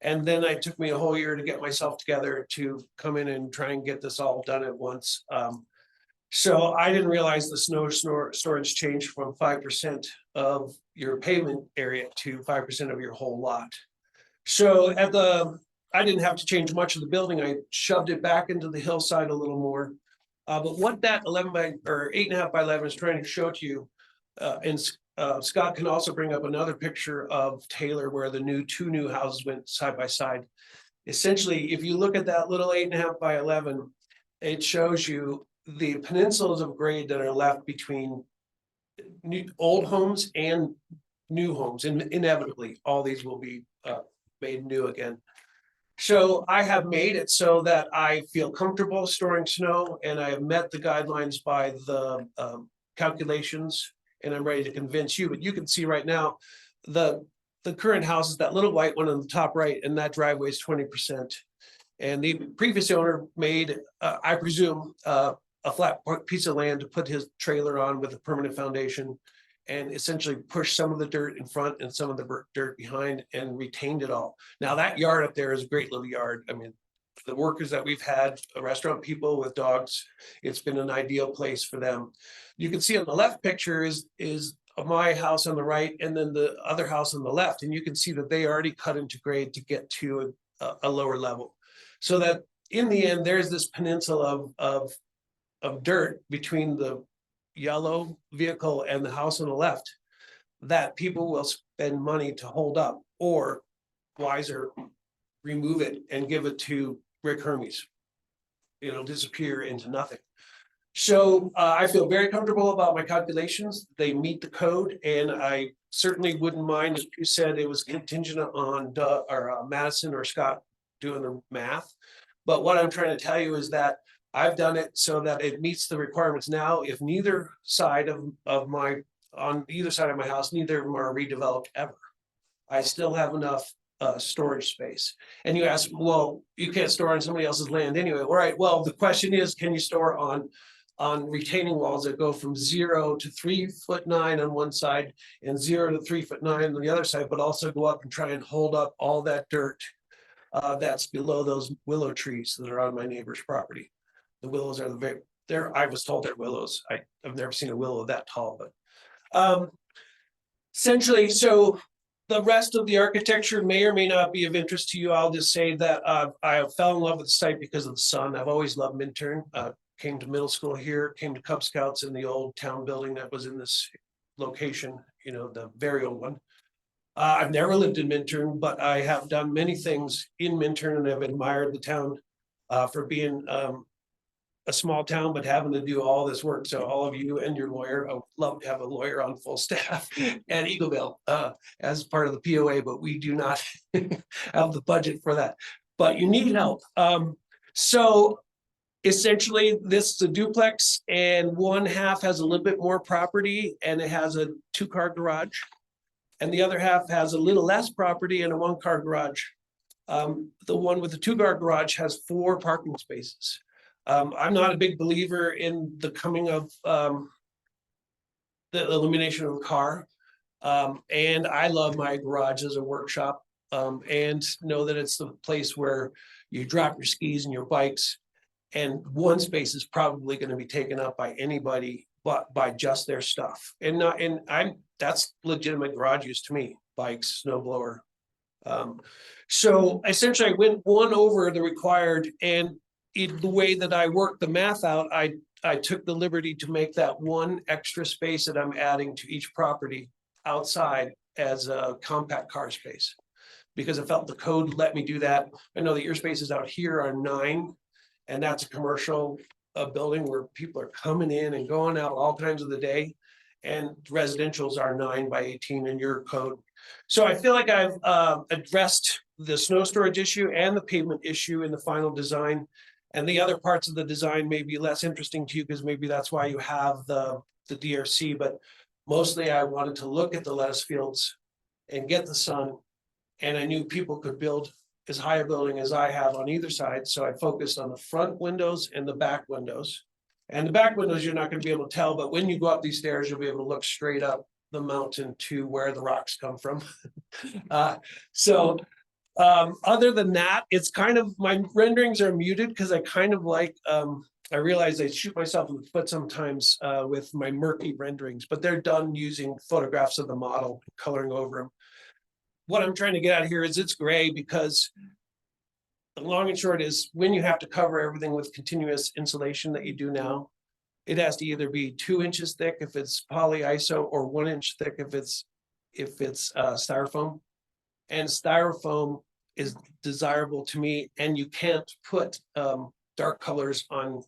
S3: And then it took me a whole year to get myself together to come in and try and get this all done at once. So I didn't realize the snow storage changed from 5% of your pavement area to 5% of your whole lot. So I didn't have to change much of the building. I shoved it back into the hillside a little more. But what that 8.5 by 11 is trying to show to you, and Scott can also bring up another picture of Taylor where the two new houses went side by side. Essentially, if you look at that little 8.5 by 11, it shows you the peninsulas of grade that are left between old homes and new homes, and inevitably all these will be made new again. So I have made it so that I feel comfortable storing snow, and I have met the guidelines by the calculations, and I'm ready to convince you. But you can see right now the current house is that little white one on the top right, and that driveway is 20%. And the previous owner made, I presume, a flat piece of land to put his trailer on with a permanent foundation, and essentially push some of the dirt in front and some of the dirt behind and retained it all. Now that yard up there is a great little yard. I mean, the workers that we've had, restaurant people with dogs, it's been an ideal place for them. You can see on the left picture is my house on the right, and then the other house on the left. And you can see that they already cut into grade to get to a lower level. So that in the end, there's this peninsula of dirt between the yellow vehicle and the house on the left that people will spend money to hold up, or wiser, remove it and give it to Rick Hermes. It'll disappear into nothing. So I feel very comfortable about my calculations. They meet the code, and I certainly wouldn't mind if you said it was contingent on Madison or Scott doing the math. But what I'm trying to tell you is that I've done it so that it meets the requirements now. If neither side on either side of my house, neither of them are redeveloped ever, I still have enough storage space. And you ask, well, you can't store on somebody else's land anyway. All right, well, the question is, can you store on retaining walls that go from 0 to 3'9" on one side and 0 to 3'9" on the other side, but also go up and try and hold up all that dirt that's below those willow trees that are on my neighbor's property. The willows are I was told they're willows. I've never seen a willow that tall, but essentially, so the rest of the architecture may or may not be of interest to you. I'll just say that I fell in love with the site because of the sun. I've always loved Minturn. Came to middle school here, came to Cub Scouts in the old town building that was in this location, the very old one. I've never lived in Minturn, but I have done many things in Minturn, and I've admired the town for being a small town, but having to do all this work. So all of you and your lawyer, I would love to have a lawyer on full staff at Eagleville as part of the POA, but we do not have the budget for that. But you need help. So essentially, this is a duplex and one half has a little bit more property and it has a 2-car garage. And the other half has a little less property and a 1-car garage. The one with the 2-car garage has 4 parking spaces. I'm not a big believer in the coming of the elimination of a car. And I love my garage as a workshop, and know that it's the place where you drop your skis and your bikes. And one space is probably going to be taken up by anybody but by just their stuff. And that's legitimate garage use to me, bikes, snow blower. So essentially I went one over the required, and the way that I worked the math out, I took the liberty to make that one extra space that I'm adding to each property outside as a compact car space. Because I felt the code let me do that. I know that your spaces out here are 9, and that's a commercial building where people are coming in and going out all times of the day. And residentials are 9 by 18 in your code. So I feel like I've addressed the snow storage issue and the pavement issue in the final design. And the other parts of the design may be less interesting to you because maybe that's why you have the DRC. But mostly I wanted to look at the lettuce fields and get the sun. And I knew people could build as high a building as I have on either side. So I focused on the front windows and the back windows. And the back windows, you're not going to be able to tell, but when you go up these stairs, you'll be able to look straight up the mountain to where the rocks come from. Other than that, it's kind of, my renderings are muted because I kind of like, I realize I shoot myself in the foot sometimes with my murky renderings, but they're done using photographs of the model, coloring over them. What I'm trying to get at here is it's gray because the long and short is when you have to cover everything with continuous insulation that you do now, it has to either be 2 inches thick if it's polyiso or 1 inch thick if it's styrofoam. And styrofoam is desirable to me, and you can't put dark colors on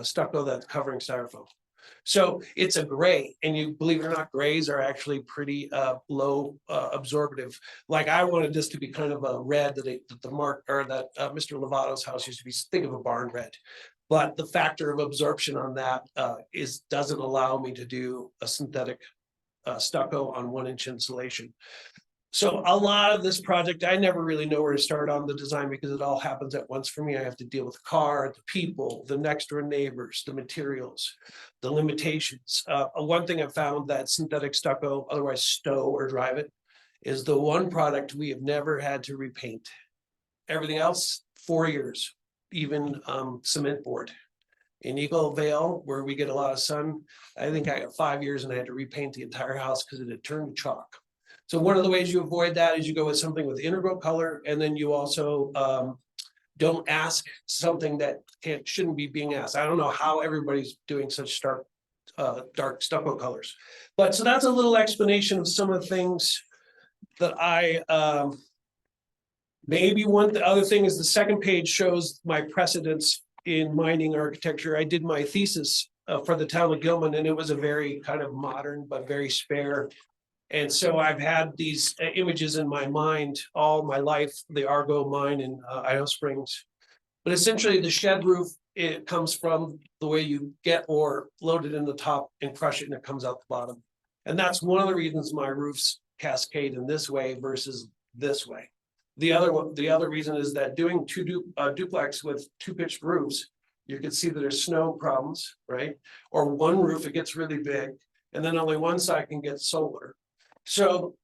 S3: stucco that's covering styrofoam. So it's a gray, and you believe it or not, grays are actually pretty low absorptive. Like I wanted this to be kind of a red that Mr. Lovato's house used to be. Think of a barn red, but the factor of absorption on that doesn't allow me to do a synthetic stucco on 1 inch insulation. So a lot of this project, I never really know where to start on the design because it all happens at once for me. I have to deal with the car, the people, the next door neighbors, the materials, the limitations. One thing I found that synthetic stucco, otherwise stow or drive it, is the one product we have never had to repaint. Everything else, 4 years, even cement board. In Eagle Vale, where we get a lot of sun, I think I got 5 years and I had to repaint the entire house because it had turned to chalk. So one of the ways you avoid that is you go with something with integral color, and then you also don't ask something that shouldn't be being asked. I don't know how everybody's doing such stark, dark stucco colors. But so that's a little explanation of some of the things that I maybe the other thing is the second page shows my precedents in mining architecture. I did my thesis for the town of Gilman, and it was a very kind of modern but very spare. And so I've had these images in my mind all my life, the Argo mine in Idaho Springs. But essentially the shed roof, it comes from the way you get ore loaded in the top and crush it and it comes out the bottom. And that's one of the reasons my roofs cascade in this way versus this way. The other reason is that doing duplex with 2 pitched roofs, you can see that there's snow problems, right? Or one roof, it gets really big, and then only one side can get solar. So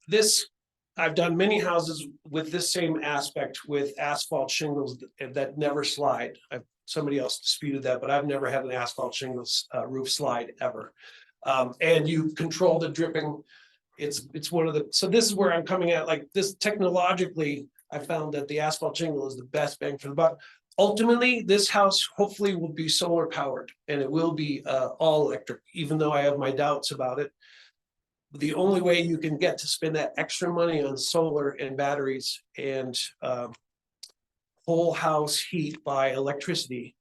S3: I've done many houses with this same aspect with asphalt shingles that never slide. Somebody else disputed that, but I've never had an asphalt shingles roof slide ever. And you control the dripping. It's one of the, so this is where I'm coming at, like this technologically, I found that the asphalt shingle is the best bang for the buck. Ultimately, this house hopefully will be solar powered and it will be all electric, even though I have my doubts about it. The only way you can get to spend that extra money on solar and batteries and whole house heat by electricity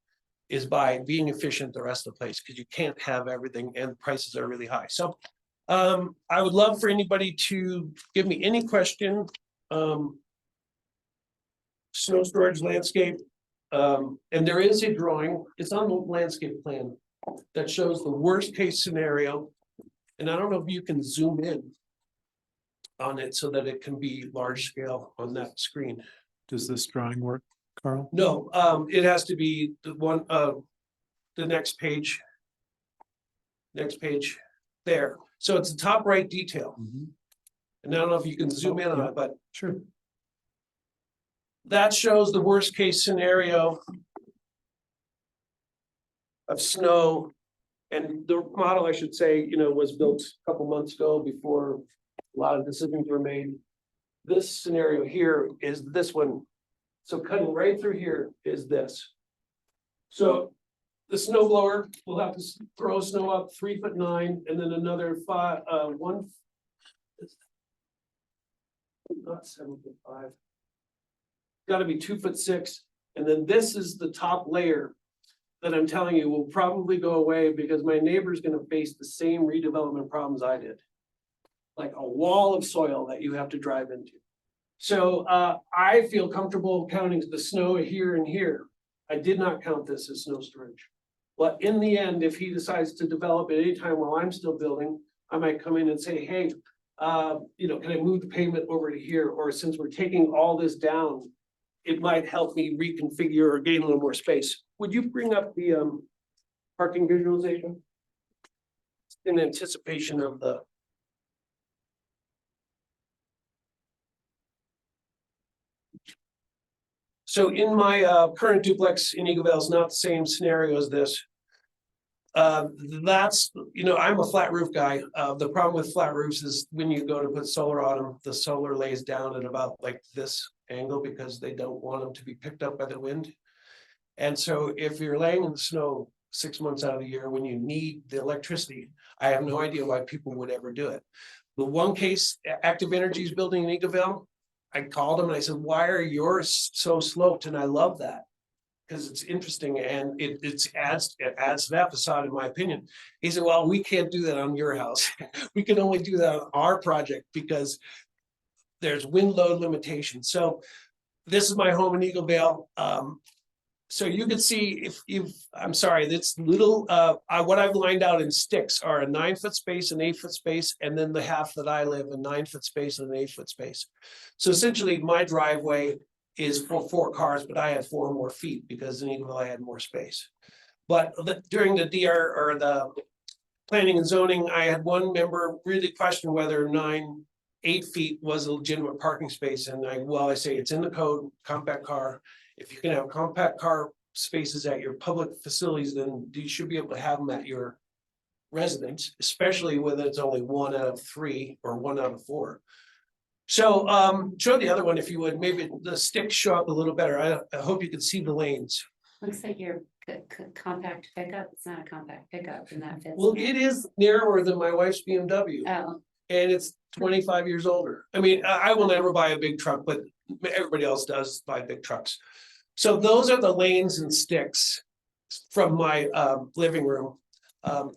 S3: is by being efficient the rest of the place, because you can't have everything and prices are really high. So I would love for anybody to give me any question. Snow storage landscape. And there is a drawing, it's on the landscape plan that shows the worst case scenario. And I don't know if you can zoom in on it so that it can be large scale on that screen.
S10: Does this drawing work, Carl?
S3: No, it has to be the one, the next page. Next page, there. So it's the top right detail. And I don't know if you can zoom in on it, but
S10: Sure.
S3: that shows the worst case scenario of snow. And the model, I should say, was built a couple months ago before a lot of decisions were made. This scenario here is this one. So cutting right through here is this. So the snow blower will have to throw snow up 3'9" and then another 1. Not 7'5". Got to be 2'6", and then this is the top layer that I'm telling you will probably go away because my neighbor's going to face the same redevelopment problems I did, like a wall of soil that you have to drive into. So I feel comfortable counting the snow here and here. I did not count this as snow storage. But in the end, if he decides to develop at any time while I'm still building, I might come in and say, hey, can I move the pavement over to here? Or since we're taking all this down, it might help me reconfigure or gain a little more space. Would you bring up the parking visualization? In anticipation of the. So in my current duplex in Eagle Vale is not the same scenario as this. That's, I'm a flat roof guy. The problem with flat roofs is when you go to put solar on them, the solar lays down at about like this angle because they don't want them to be picked up by the wind. And so if you're laying in the snow 6 months out of the year when you need the electricity, I have no idea why people would ever do it. The one case Active Energy is building in Eagle Vale, I called him and I said, why are yours so sloped? And I love that because it's interesting and it adds to that facade, in my opinion. He said, well, we can't do that on your house. We can only do that on our project because there's wind load limitations. So this is my home in Eagle Vale. So you can see I'm sorry, that's little, what I've lined out in sticks are a 9-foot space, an 8-foot space, and then the half that I live, a 9-foot space and an 8-foot space. So essentially my driveway is for 4 cars, but I had 4 more feet because in Eagle Vale I had more space. But during the DR or the planning and zoning, I had one member really question whether 8 feet was a legitimate parking space. And I say it's in the code, compact car. If you can have compact car spaces at your public facilities, then you should be able to have them at your residence, especially when it's only 1 out of 3 or 1 out of 4. So show the other one if you would. Maybe the sticks show up a little better. I hope you can see the lanes.
S4: Looks like your compact pickup. It's not a compact pickup and that fits.
S3: Well, it is narrower than my wife's BMW.
S4: Oh,
S3: And it's 25 years older. I mean, I will never buy a big truck, but everybody else does buy big trucks. So those are the lanes and sticks from my living room.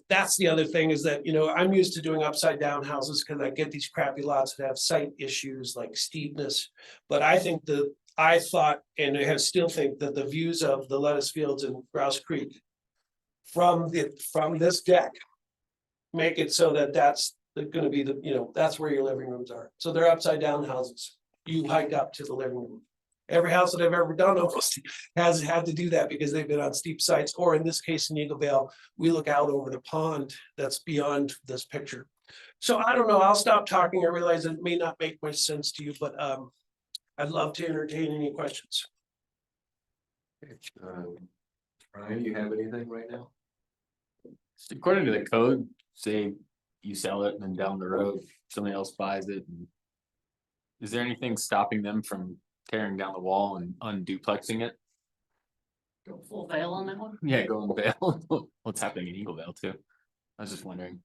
S3: That's the other thing is that, I'm used to doing upside down houses because I get these crappy lots that have site issues like steepness. But I thought, and I still think that the views of the lettuce fields in Grouse Creek from this deck make it so that that's going to be that's where your living rooms are. So they're upside down houses. You hike up to the living room. Every house that I've ever done almost has had to do that because they've been on steep sites, or in this case in Eagle Vale, we look out over the pond that's beyond this picture. So I don't know, I'll stop talking. I realize it may not make much sense to you, but I'd love to entertain any questions.
S1: Ryan, you have anything right now?
S2: According to the code, say you sell it and then down the road, somebody else buys it. Is there anything stopping them from tearing down the wall and unduplexing it?
S4: go full veil on that one.
S2: Yeah, going Vale. What's happening in Eagle Vale too? I was just wondering.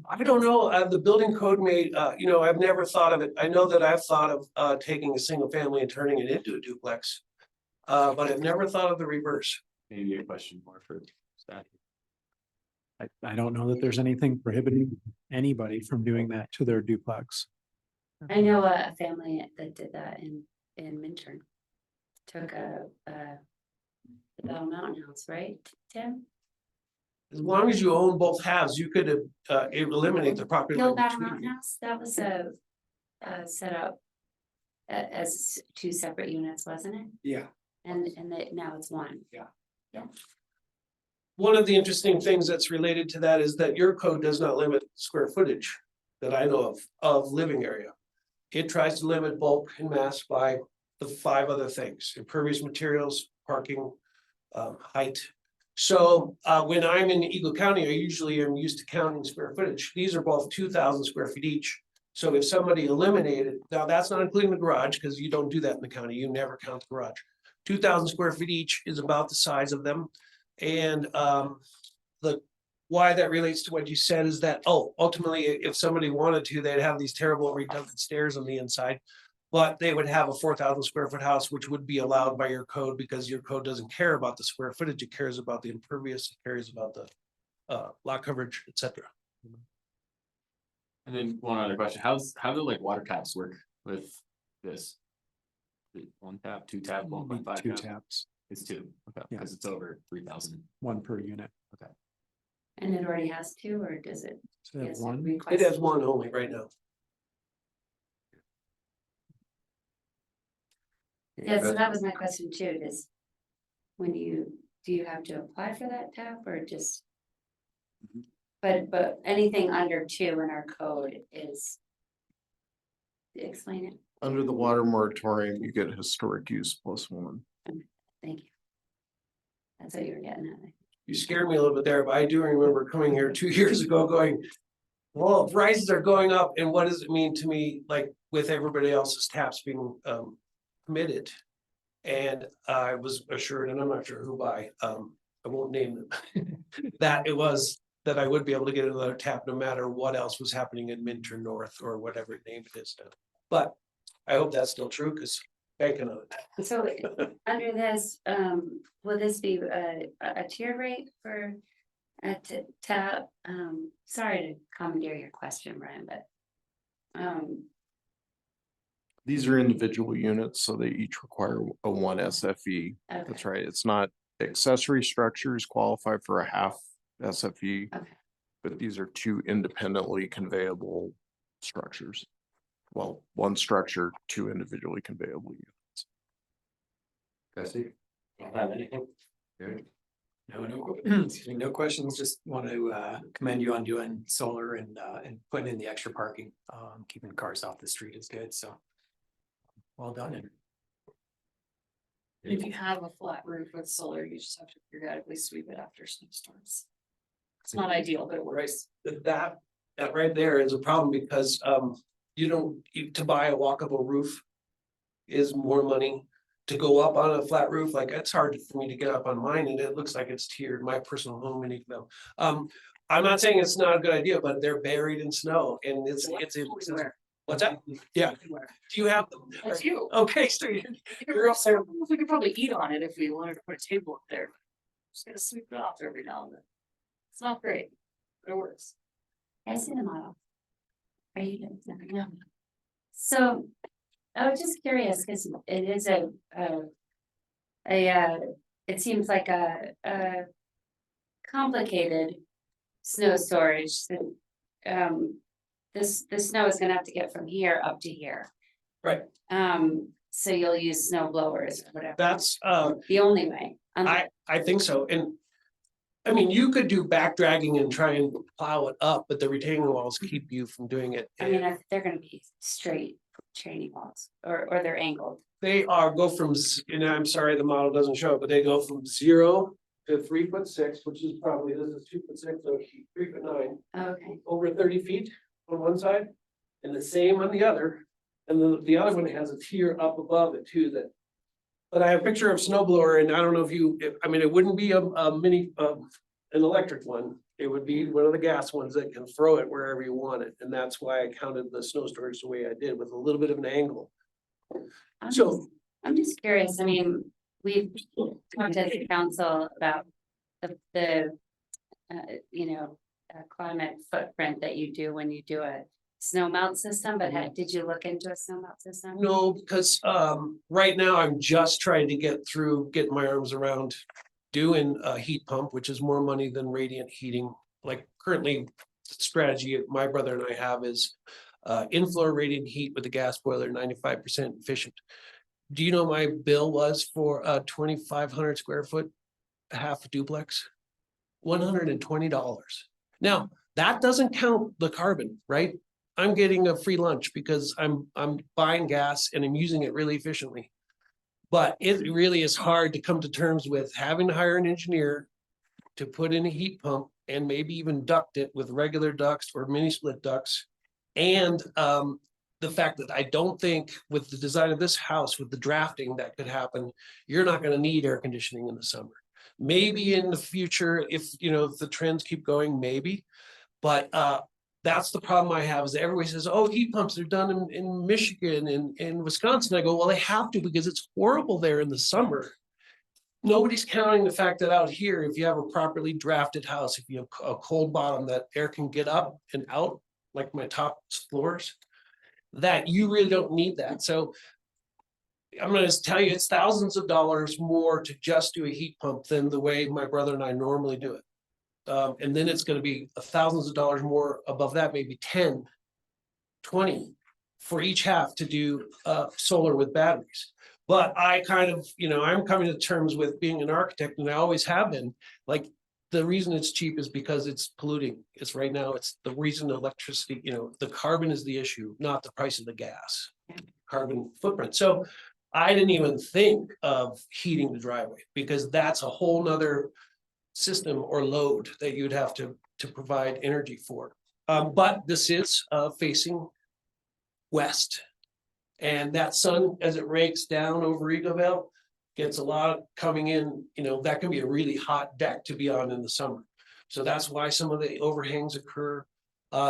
S3: I don't know, the building code made, I've never thought of it. I know that I've thought of taking a single family and turning it into a duplex. But I've never thought of the reverse.
S2: Maybe a question more for staff.
S10: I don't know that there's anything prohibiting anybody from doing that to their duplex.
S4: I know a family that did that in Minturn. Took a the Bell Mountain House, right, Tim?
S3: As long as you own both halves, you could eliminate the property.
S4: No,
S3: line
S4: Bell
S3: between
S4: Mountain
S3: you.
S4: House, that was set up as two separate units, wasn't it?
S10: Yeah.
S4: And that now it's one.
S3: One of the interesting things that's related to that is that your code does not limit square footage that I know of living area. It tries to limit bulk and mass by the 5 other things: impervious materials, parking, height. So when I'm in Eagle County, I usually am used to counting square footage. These are both 2,000 square feet each. So if somebody eliminated, now that's not including the garage, because you don't do that in the county, you never count the garage. 2,000 square feet each is about the size of them. And why that relates to what you said is that, ultimately, if somebody wanted to, they'd have these terrible redundant stairs on the inside. But they would have a 4,000 square foot house, which would be allowed by your code, because your code doesn't care about the square footage, it cares about the impervious, it cares about the lot coverage, et cetera.
S2: And then one other question, how do like water taps work with this? Is it 1 tap, 2 tap, 1.5
S10: 2
S2: tap?
S10: taps,
S2: It's 2, okay,
S10: Yeah.
S2: because it's over 3,000.
S10: 1 per unit.
S4: And it already has 2, or does it?
S10: So
S4: yes,
S10: one,
S3: It
S4: request-
S3: has 1 only right now.
S4: Yeah, so that was my question too, is do you have to apply for that tap or just? But anything under 2 in our code is. Explain it,
S11: Under the water moratorium, you get historic use +1.
S4: thank you. That's what you were getting at.
S3: You scared me a little bit there, but I do remember coming here 2 years ago going, well, prices are going up, and what does it mean to me, like with everybody else's taps being permitted? And I was assured, and I'm not sure who by, I won't name them, that it was, that I would be able to get another tap no matter what else was happening in Minter North or whatever name it is now. But I hope that's still true, because banking on it.
S4: So under this, will this be a tier rate for a tap? Sorry to commandeer your question, Brian, but.
S11: These are individual units, so they each require a 1 SFE. That's
S4: Okay,
S11: right. It's not accessory structures qualify for a half SFE.
S4: Okay.
S11: But these are 2 independently conveyable structures. Well, 1 structure, 2 individually conveyable units.
S1: Bessie?
S9: Don't have anything.
S10: excuse me, no questions, just want to commend you on doing solar and putting in the extra parking. Keeping cars off the street is good, so. Well done. And
S5: If you have a flat roof with solar, you just have to periodically sweep it after snowstorms. It's not ideal, but it works.
S3: That right there is a problem, because to buy a walkable roof is more money. To go up on a flat roof, like it's hard for me to get up on mine, and it looks like it's tiered, my personal home in Eagle. I'm not saying it's not a good idea, but they're buried in snow, and it's. What's that? Yeah. Do you have them?
S5: That's you.
S3: Okay, so you're also.
S5: We could probably eat on it if we wanted to put a table up there. Just gotta sweep it off every now and then. It's not great, but it works.
S4: I see the model. Are you doing?
S5: Yeah.
S4: So, I was just curious, because it is it seems like a complicated snow storage that, the snow is gonna have to get from here up to here.
S3: Right.
S4: So you'll use snow blowers or whatever.
S3: That's
S4: The only way.
S3: I think so, and. I mean, you could do back dragging and try and plow it up, but the retaining walls keep you from doing it.
S4: I mean, they're gonna be straight retaining walls, or they're angled.
S3: They go from, and I'm sorry, the model doesn't show, it, but they go from 0 to 3'6", which is probably, this is 2'6", so 3'9",
S4: Okay,
S3: over 30 feet on one side. And the same on the other, and the other one has a tier up above it too that. But I have a picture of snow blower, and I don't know if it wouldn't be a mini, an electric one. It would be one of the gas ones that can throw it wherever you want it, and that's why I counted the snow storage the way I did, with a little bit of an angle.
S4: I'm just curious, I mean, we've talked as a council about the climate footprint that you do when you do a snow melt system, but did you look into a snow melt system?
S3: No, because right now I'm just trying to get my arms around doing a heat pump, which is more money than radiant heating. Like currently, the strategy my brother and I have is inflow radiant heat with a gas boiler, 95% efficient. Do you know my bill was for a 2,500 square foot half duplex? $120. Now, that doesn't count the carbon, right? I'm getting a free lunch because I'm buying gas and I'm using it really efficiently. But it really is hard to come to terms with having to hire an engineer to put in a heat pump and maybe even duct it with regular ducts or mini split ducts. And the fact that I don't think with the design of this house, with the drafting that could happen, you're not going to need air conditioning in the summer. Maybe in the future, if the trends keep going, maybe. But that's the problem I have is that everybody says, oh, heat pumps are done in Michigan and in Wisconsin. I go, well, they have to because it's horrible there in the summer. Nobody's counting the fact that out here, if you have a properly drafted house, if you have a cold bottom that air can get up and out, like my top floors, that you really don't need that. So I'm going to tell you, it's thousands of dollars more to just do a heat pump than the way my brother and I normally do it. And then it's going to be thousands of dollars more above that, maybe 10, 20 for each half to do solar with batteries. But I kind of, I'm coming to terms with being an architect, and I always have been. Like, the reason it's cheap is because it's polluting. It's right now, it's the reason electricity, the carbon is the issue, not the price of the gas, carbon footprint. So I didn't even think of heating the driveway because that's a whole nother system or load that you'd have to provide energy for. But this is facing west. And that sun, as it rakes down over Eagleville, gets a lot coming in, that can be a really hot deck to be on in the summer. So that's why some of the overhangs occur.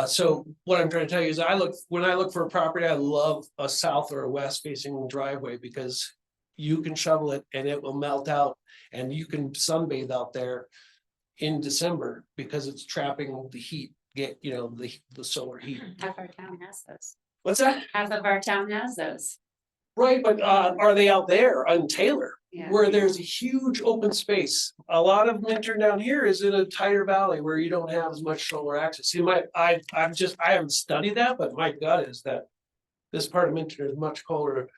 S3: So what I'm trying to tell you is when I look for a property, I love a south or a west facing driveway because you can shovel it and it will melt out and you can sunbathe out there in December because it's trapping the heat, the solar heat.
S4: Half our town has those.
S3: What's that?
S4: Half of our town has those.
S3: Right, but are they out there on Taylor?
S4: Yeah.
S3: Where there's a huge open space. A lot of Minturn down here is in a tighter valley where you don't have as much solar access. See, I haven't studied that, but my gut is that this part of Minturn is much colder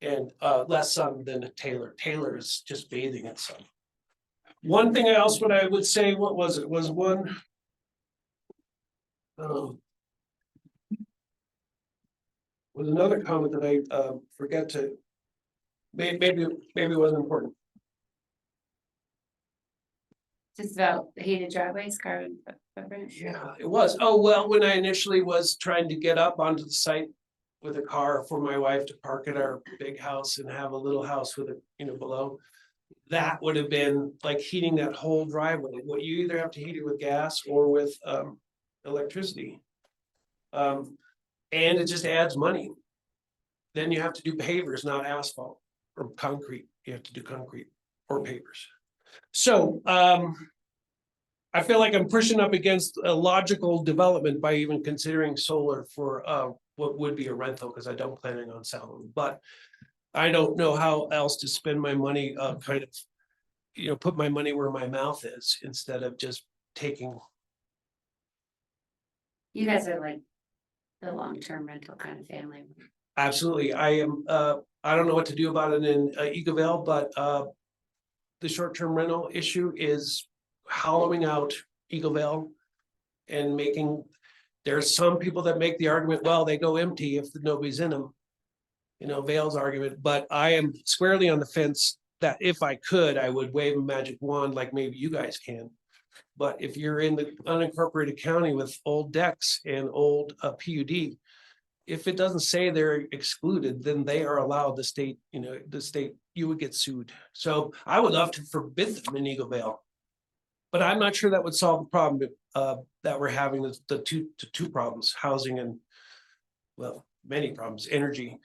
S3: and less sun than Taylor. Taylor is just bathing in sun. One thing else, what I would say, what was it? Was one. Was another comment that I forget to. Maybe it wasn't important.
S4: Just about heated driveways, carbon footprint.
S3: Yeah, it was. Oh, well, when I initially was trying to get up onto the site with a car for my wife to park at our big house and have a little house with it, below. That would have been like heating that whole driveway. What you either have to heat it with gas or with electricity. And it just adds money. Then you have to do pavers, not asphalt or concrete. You have to do concrete or pavers. So I feel like I'm pushing up against a logical development by even considering solar for what would be a rental because I don't planning on selling. But I don't know how else to spend my money, put my money where my mouth is instead of just taking.
S4: You guys are like the long-term rental kind of family.
S3: Absolutely. I am, I don't know what to do about it in Eagleville, but the short-term rental issue is hollowing out Eagleville and there's some people that make the argument, well, they go empty if nobody's in them. Vail's argument, but I am squarely on the fence that if I could, I would wave a magic wand like maybe you guys can. But if you're in the unincorporated county with old decks and old PUD, if it doesn't say they're excluded, then they are allowed. The state, you would get sued. So I would love to forbid them in Eagleville. But I'm not sure that would solve the problem that we're having, the two problems, housing and, well, many problems, energy.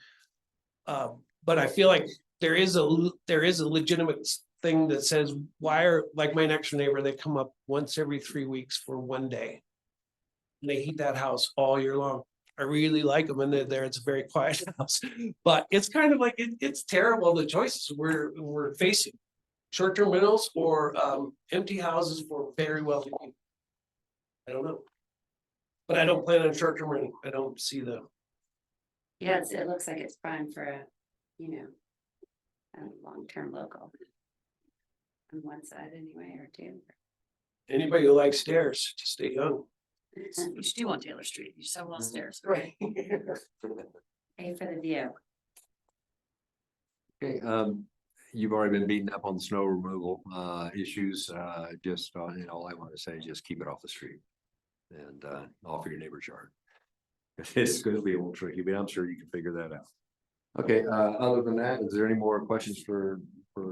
S3: But I feel like there is a legitimate thing that says, why are, like my next door neighbor, they come up once every 3 weeks for one day. And they heat that house all year long. I really like them and they're there. It's a very quiet house, but it's kind of like, it's terrible, the choices we're facing. short-term rentals or empty houses for very wealthy people. I don't know. But I don't plan on short-term renting. I don't see the,
S4: Yes, it looks like it's prime for a, a long-term local. On one side anyway, or two.
S3: anybody who likes stairs, to stay young.
S5: You should do on Taylor Street. You just have all stairs.
S3: Right.
S4: Pay for the view.
S1: Okay, you've already been beaten up on the snow removal, issues, just, all I want to say is just keep it off the street. And, off of your neighbor's yard. It's gonna be a little tricky, but I'm sure you can figure that out. Okay, other than that, is there any more questions for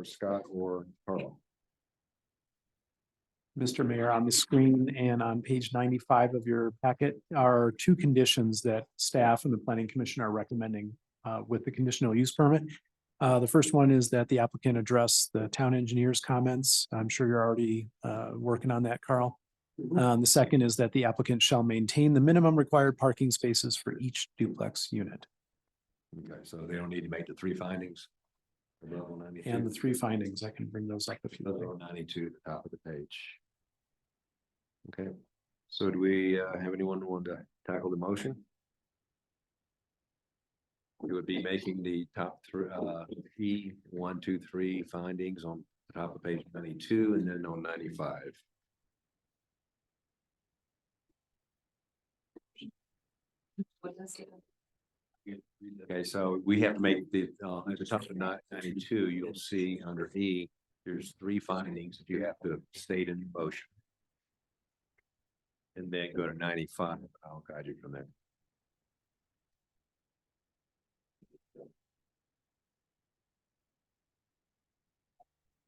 S1: Scott or Carl?
S10: Mr. Mayor, on the screen and on page 95 of your packet are two conditions that staff and the planning commission are recommending with the conditional use permit. The first one is that the applicant address the town engineer's comments. I'm sure you're already working on that, Carl. The second is that the applicant shall maintain the minimum required parking spaces for each duplex unit.
S1: Okay, so they don't need to make the three findings. Above 192.
S10: And the three findings, I can bring those up if you
S1: Those
S10: like.
S1: are 92 at the top of the page. Okay, so do we have anyone who want to tackle the motion? It would be making the top three, E 1, 2, 3 findings on the top of page 92 and then on 95. Okay, so we have to make the, at the top of 92, you'll see under E, there's three findings that you have to state in the motion. And then go to 95, I'll guide you from there.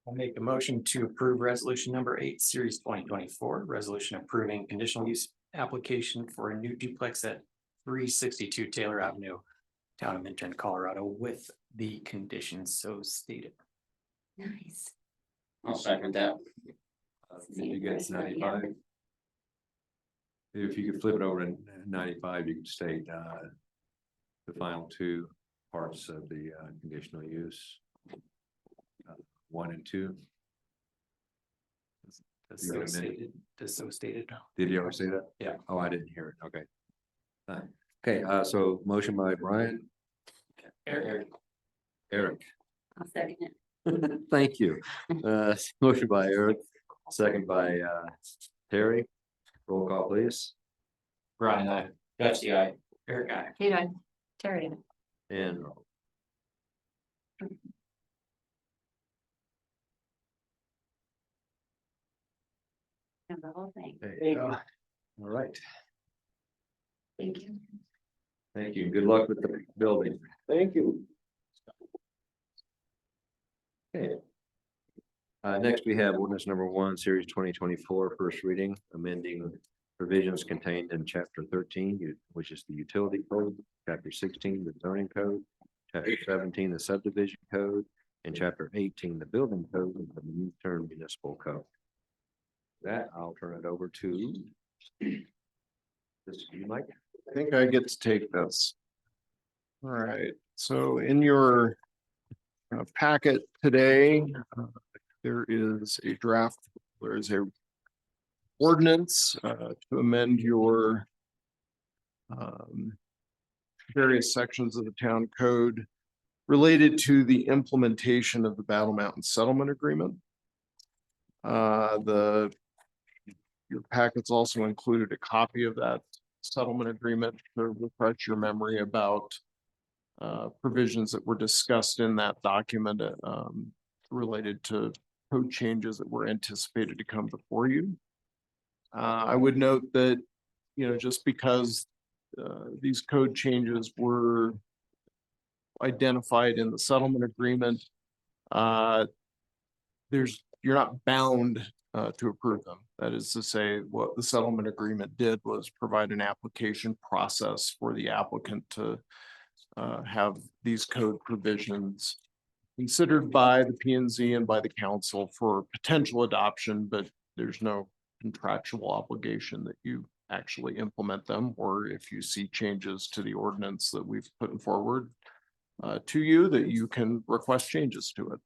S12: I'll make a motion to approve resolution number 8, series 2024, resolution approving conditional use application for a new duplex at 362 Taylor Avenue, town of Minturn, Colorado, with the conditions so stated.
S4: Nice.
S9: I'll second that.
S1: Did you get 95? If you could flip it over to 95, you could state the final two parts of the conditional use. 1 and 2.
S12: As
S1: You got
S12: so
S1: a minute?
S12: stated, as so stated.
S1: Did you ever say that?
S12: Yeah.
S1: Oh, I didn't hear it. Okay. Okay, so motion by Brian,
S12: Eric.
S1: Eric.
S4: I'll second it.
S1: Thank you. Motion by Eric, second by Terry. Roll call, please.
S12: Brian, I.
S9: Betsy, I.
S12: Eric, I.
S5: Kate, I.
S4: Terry.
S1: And
S4: And the whole thing.
S1: all right.
S4: Thank you.
S1: Thank you. Good luck with the building. Thank you. Okay. Next, we have ordinance number 1, series 2024, first reading, amending provisions contained in chapter 13, which is the utility code, chapter 16, the zoning code, chapter 17, the subdivision code, and chapter 18, the building code, and the new term municipal code. That I'll turn it over to this you, Mike.
S11: I think I get to take this. All right, so in your packet today, there is a draft, there is a ordinance to amend your various sections of the town code related to the implementation of the Battle Mountain Settlement Agreement. Your packets also included a copy of that settlement agreement to refresh your memory about provisions that were discussed in that document related to code changes that were anticipated to come before you. I would note that, just because these code changes were identified in the settlement agreement, you're not bound to approve them. That is to say, what the settlement agreement did was provide an application process for the applicant to have these code provisions considered by the P and Z and by the council for potential adoption, but there's no contractual obligation that you actually implement them, or if you see changes to the ordinance that we've put forward to you, that you can request changes to it.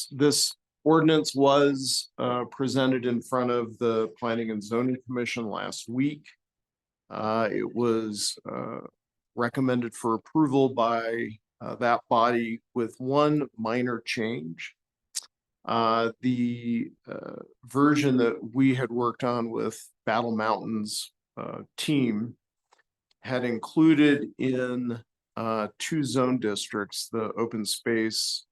S11: This ordinance was presented in front of the Planning and Zoning Commission last week. It was recommended for approval by that body with one minor change. The version that we had worked on with Battle Mountain's team had included in two zone districts, the open space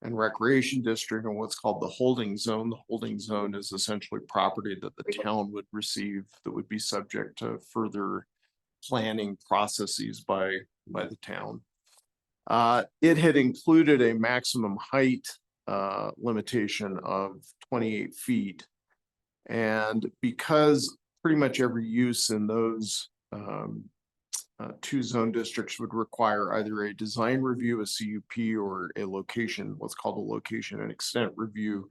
S11: and recreation district and what's called the holding zone. The holding zone is essentially property that the town would receive that would be subject to further planning processes by the town. It had included a maximum height limitation of 28 feet. And because pretty much every use in those two zone districts would require either a design review, a CUP, or a location, what's called a location and extent review,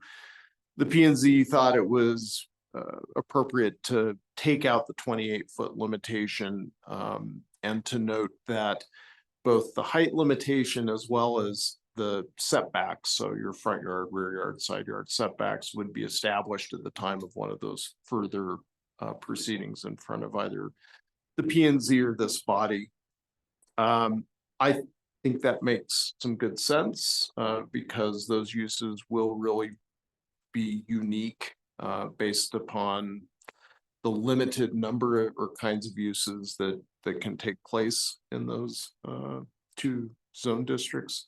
S11: the P&Z thought it was appropriate to take out the 28-foot limitation and to note that both the height limitation as well as the setbacks, so your front yard, rear yard, side yard setbacks would be established at the time of one of those further proceedings in front of either the P&Z or this body. I think that makes some good sense because those uses will really be unique based upon the limited number or kinds of uses that can take place in those two zone districts.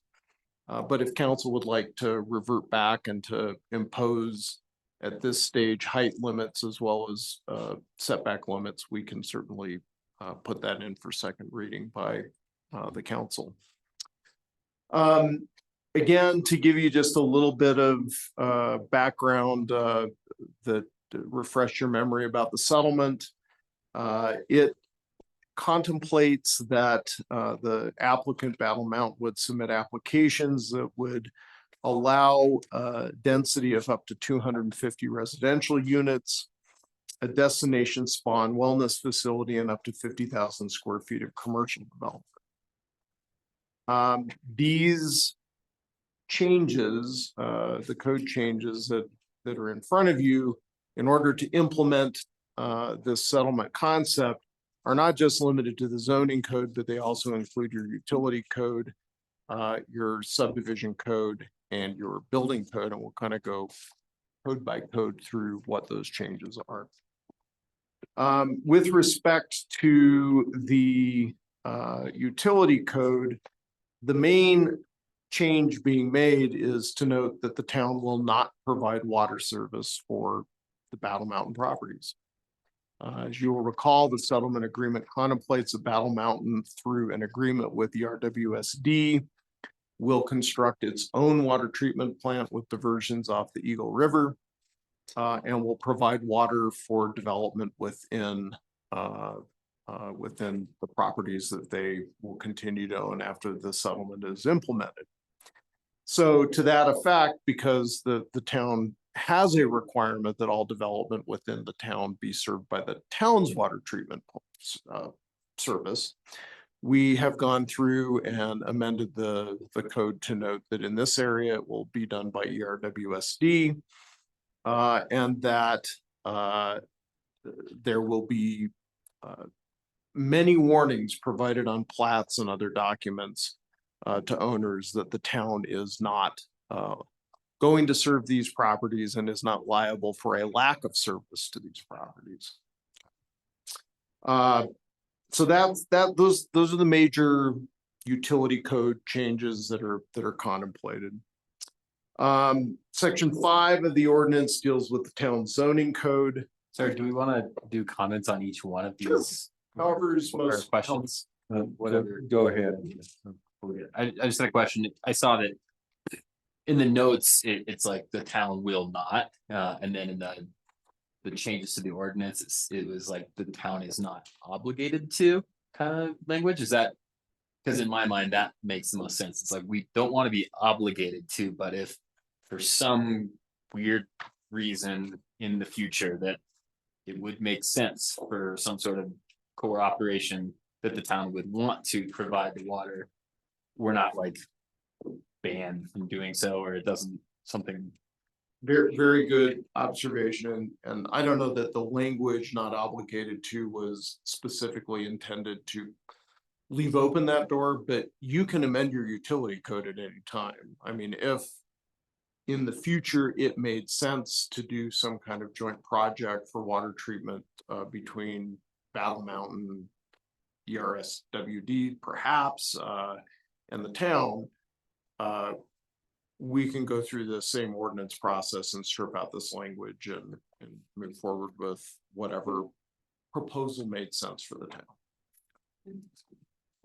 S11: But if council would like to revert back and to impose at this stage height limits as well as setback limits, we can certainly put that in for second reading by the council. Again, to give you just a little bit of background that refresh your memory about the settlement, it contemplates that the applicant Battle Mountain would submit applications that would allow density of up to 250 residential units, a destination spa and wellness facility, and up to 50,000 square feet of commercial development. These changes, the code changes that are in front of you in order to implement this settlement concept are not just limited to the zoning code, but they also include your utility code, your subdivision code, and your building code. And we'll kind of go code by code through what those changes are. With respect to the utility code, the main change being made is to note that the town will not provide water service for the Battle Mountain properties. As you will recall, the settlement agreement contemplates that Battle Mountain, through an agreement with the RWSD, will construct its own water treatment plant with diversions off the Eagle River and will provide water for development within the properties that they will continue to own after the settlement is implemented. So to that effect, because the town has a requirement that all development within the town be served by the town's water treatment service, we have gone through and amended the code to note that in this area it will be done by ERWSD and that there will be many warnings provided on plats and other documents to owners that the town is not going to serve these properties and is not liable for a lack of service to these properties. So those are the major utility code changes that are contemplated. Section 5 of the ordinance deals with the town zoning code.
S2: Sorry, do we want to do comments on each one of these?
S11: However is
S2: Or
S11: most
S2: questions?
S1: Whatever, go ahead.
S2: I just had a question. I saw that in the notes, it's like the town will not, and then in the changes to the ordinance, it was like the town is not obligated to kind of language. Is that? Because in my mind, that makes the most sense. It's like we don't want to be obligated to, but if for some weird reason in the future that it would make sense for some sort of core operation that the town would want to provide the water we're not like banned from doing so, or it doesn't something.
S11: Very, very good observation, and I don't know that the language not obligated to was specifically intended to leave open that door, but you can amend your utility code at any time. I mean, if in the future, it made sense to do some kind of joint project for water treatment between Battle Mountain, ERSWD perhaps, and the town, we can go through the same ordinance process and strip out this language and move forward with whatever proposal made sense for the town.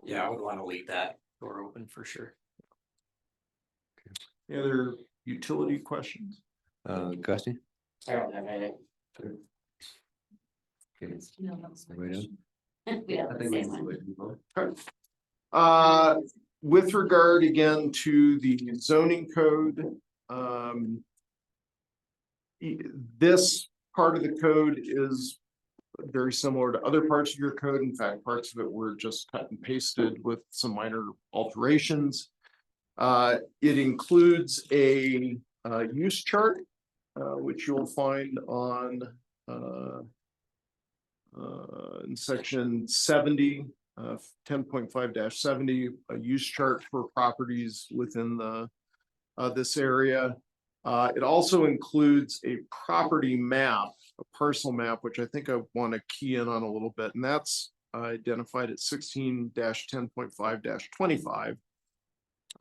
S12: Yeah, I would want to leave that door open for sure.
S11: Any other utility questions?
S1: Gusty?
S9: I don't have anything.
S1: Okay.
S4: No, that was my
S1: Everybody
S4: question. We have the same one.
S11: With regard again to the zoning code, this part of the code is very similar to other parts of your code. In fact, parts of it were just cut and pasted with some minor alterations. It includes a use chart, which you'll find on in section 70, 10.5-70, a use chart for properties within the this area. It also includes a property map, a parcel map, which I think I want to key in on a little bit, and that's identified at 16-10.5-25.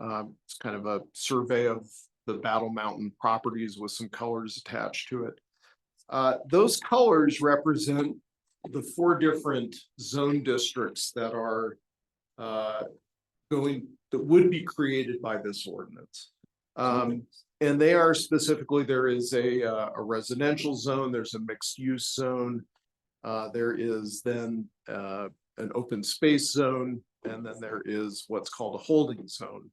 S11: It's kind of a survey of the Battle Mountain properties with some colors attached to it. Those colors represent the 4 different zone districts that are that would be created by this ordinance. And they are specifically, there is a residential zone, there's a mixed use zone. There is then an open space zone, and then there is what's called a holding zone.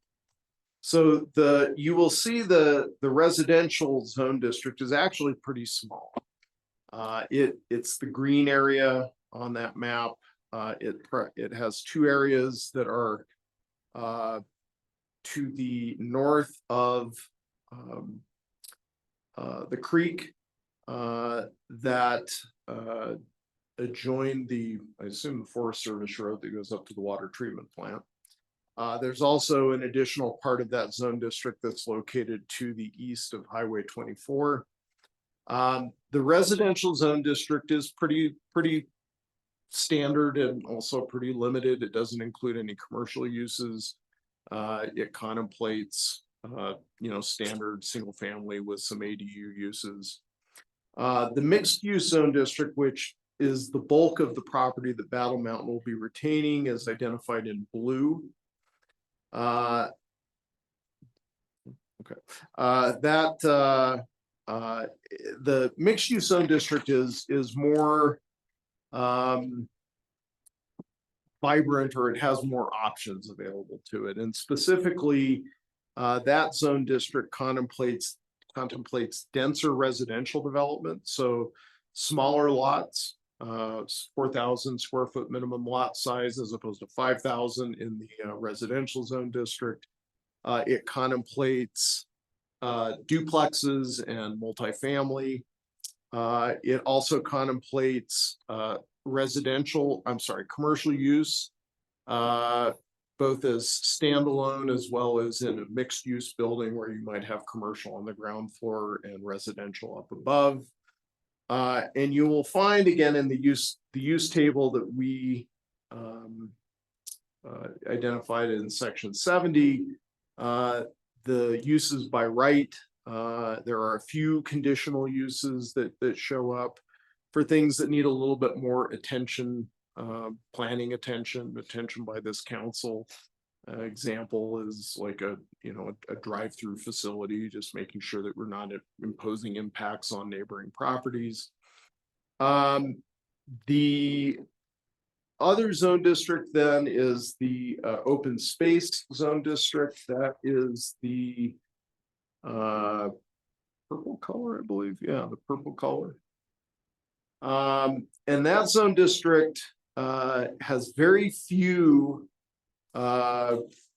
S11: So you will see the residential zone district is actually pretty small. It's the green area on that map. It has 2 areas that are to the north of the creek that adjoin I assume the Forest Service road that goes up to the water treatment plant. There's also an additional part of that zone district that's located to the east of Highway 24. The residential zone district is pretty standard and also pretty limited. It doesn't include any commercial uses. It contemplates standard single family with some ADU uses. The mixed use zone district, which is the bulk of the property that Battle Mountain will be retaining, is identified in blue. The mixed use zone district is more vibrant, or it has more options available to it, and specifically that zone district contemplates denser residential development, so smaller lots, 4,000 square foot minimum lot size as opposed to 5,000 in the residential zone district. It contemplates duplexes and multifamily. It also contemplates commercial use, both as standalone as well as in a mixed use building where you might have commercial on the ground floor and residential up above. And you will find again in the use table that we identified in section 70, the uses by right. There are a few conditional uses that show up for things that need a little bit more attention, planning attention by this council. Example is like a drive-through facility, just making sure that we're not imposing impacts on neighboring properties. The other zone district then is the open space zone district. That is the purple color, I believe. Yeah, the purple color. And that zone district has very few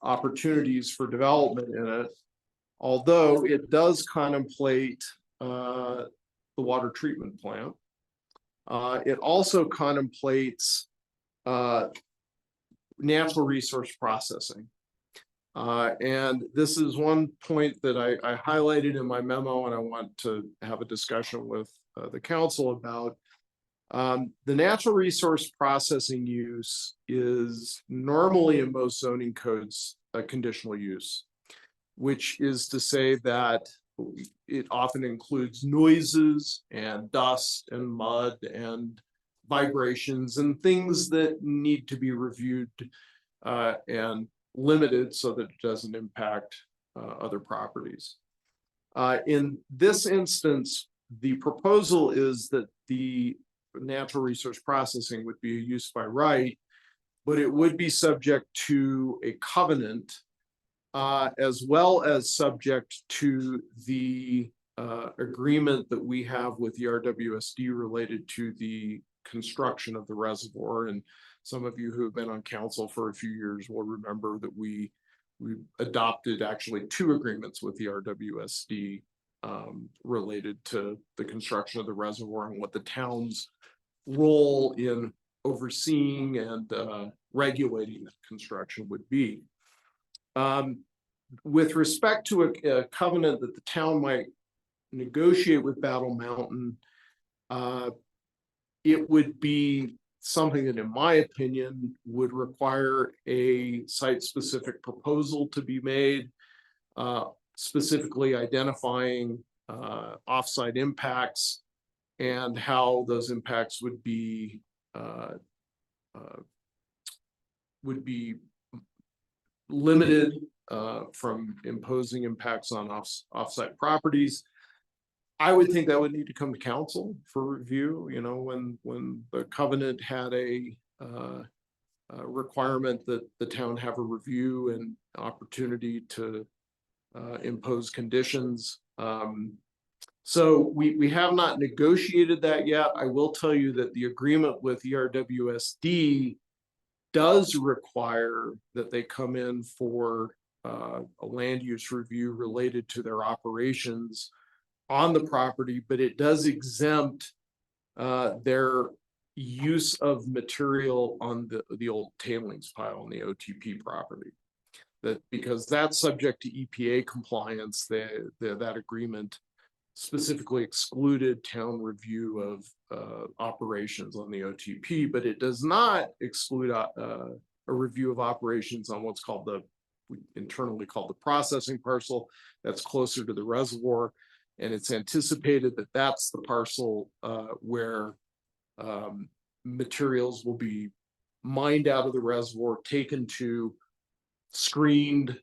S11: opportunities for development in it. Although it does contemplate the water treatment plant. It also contemplates natural resource processing. And this is one point that I highlighted in my memo, and I want to have a discussion with the council about. The natural resource processing use is normally in most zoning codes a conditional use, which is to say that it often includes noises and dust and mud and vibrations and things that need to be reviewed and limited so that it doesn't impact other properties. In this instance, the proposal is that the natural resource processing would be a use by right, but it would be subject to a covenant as well as subject to the agreement that we have with the RWSD related to the construction of the reservoir. And some of you who have been on council for a few years will remember that we adopted actually 2 agreements with the RWSD related to the construction of the reservoir and what the town's role in overseeing and regulating that construction would be. With respect to a covenant that the town might negotiate with Battle Mountain, it would be something that, in my opinion, would require a site-specific proposal to be made, specifically identifying off-site impacts and how those impacts would be limited from imposing impacts on off-site properties. I would think that would need to come to council for review. You know, when the covenant had a requirement that the town have a review and opportunity to impose conditions. So we have not negotiated that yet. I will tell you that the agreement with ERWSD does require that they come in for a land use review related to their operations on the property, but it does exempt their use of material on the old tailings pile on the OTP property. That because that's subject to EPA compliance, that agreement specifically excluded town review of operations on the OTP, but it does not exclude a review of operations on what's called we internally called the processing parcel that's closer to the reservoir. And it's anticipated that that's the parcel where materials will be mined out of the reservoir, taken to, screened,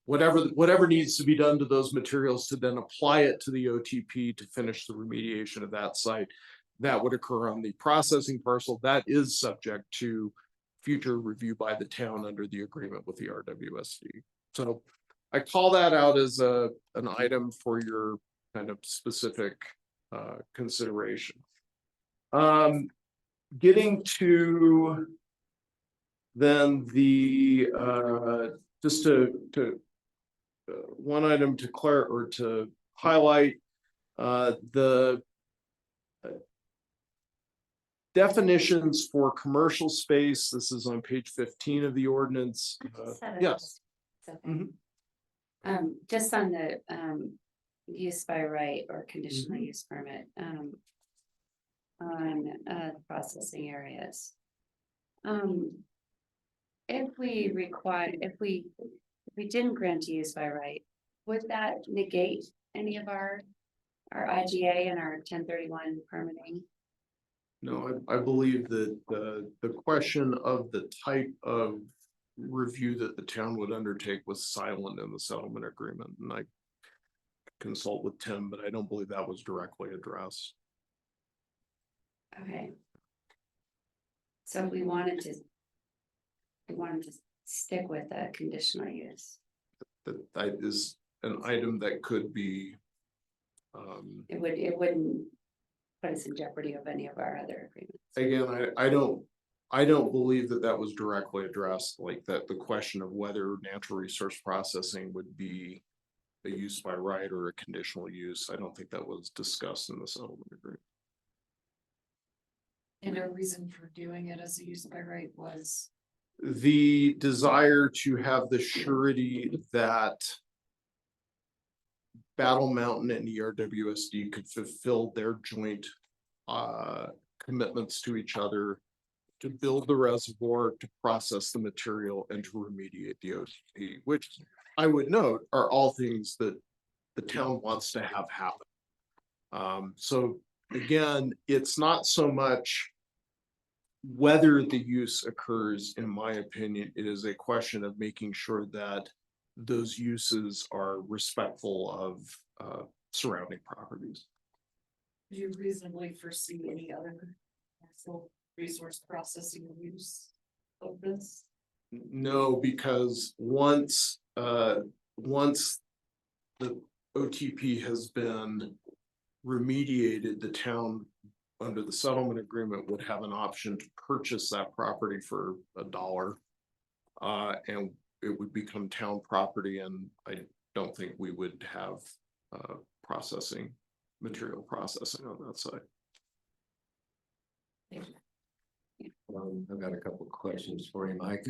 S11: whatever needs to be done to those materials to then apply it to the OTP to finish the remediation of that site. That would occur on the processing parcel. That is subject to future review by the town under the agreement with the RWSD. So I call that out as an item for your kind of specific consideration. Getting to then the just to one item to to highlight the definitions for commercial space. This is on page 15 of the ordinance. Yes.
S4: Okay. Just on the use by right or conditional use permit on processing areas. If we didn't grant use by right, would that negate any of our IGA and our 1031 permitting?
S11: No, I believe that the question of the type of review that the town would undertake was silent in the settlement agreement, and I consult with Tim, but I don't believe that was directly addressed.
S4: Okay. So we wanted to stick with a conditional use.
S11: That is an item that could be.
S4: It wouldn't put us in jeopardy of any of our other agreements.
S11: Again, I don't believe that that was directly addressed, like that the question of whether natural resource processing would be a use by right or a conditional use. I don't think that was discussed in the settlement agreement.
S5: And our reason for doing it as a use by right was.
S11: The desire to have the surety that Battle Mountain and ERWSD could fulfill their joint commitments to each other to build the reservoir, to process the material, and to remediate the OTP, which I would note are all things that the town wants to have happen. So again, it's not so much whether the use occurs, in my opinion, it is a question of making sure that those uses are respectful of surrounding properties.
S5: Do you reasonably foresee any other natural resource processing use of this?
S11: No, because once the OTP has been remediated, the town under the settlement agreement would have an option to purchase that property for $1. And it would become town property, and I don't think we would have material processing on that side.
S1: I've got a couple of questions for you, Mike.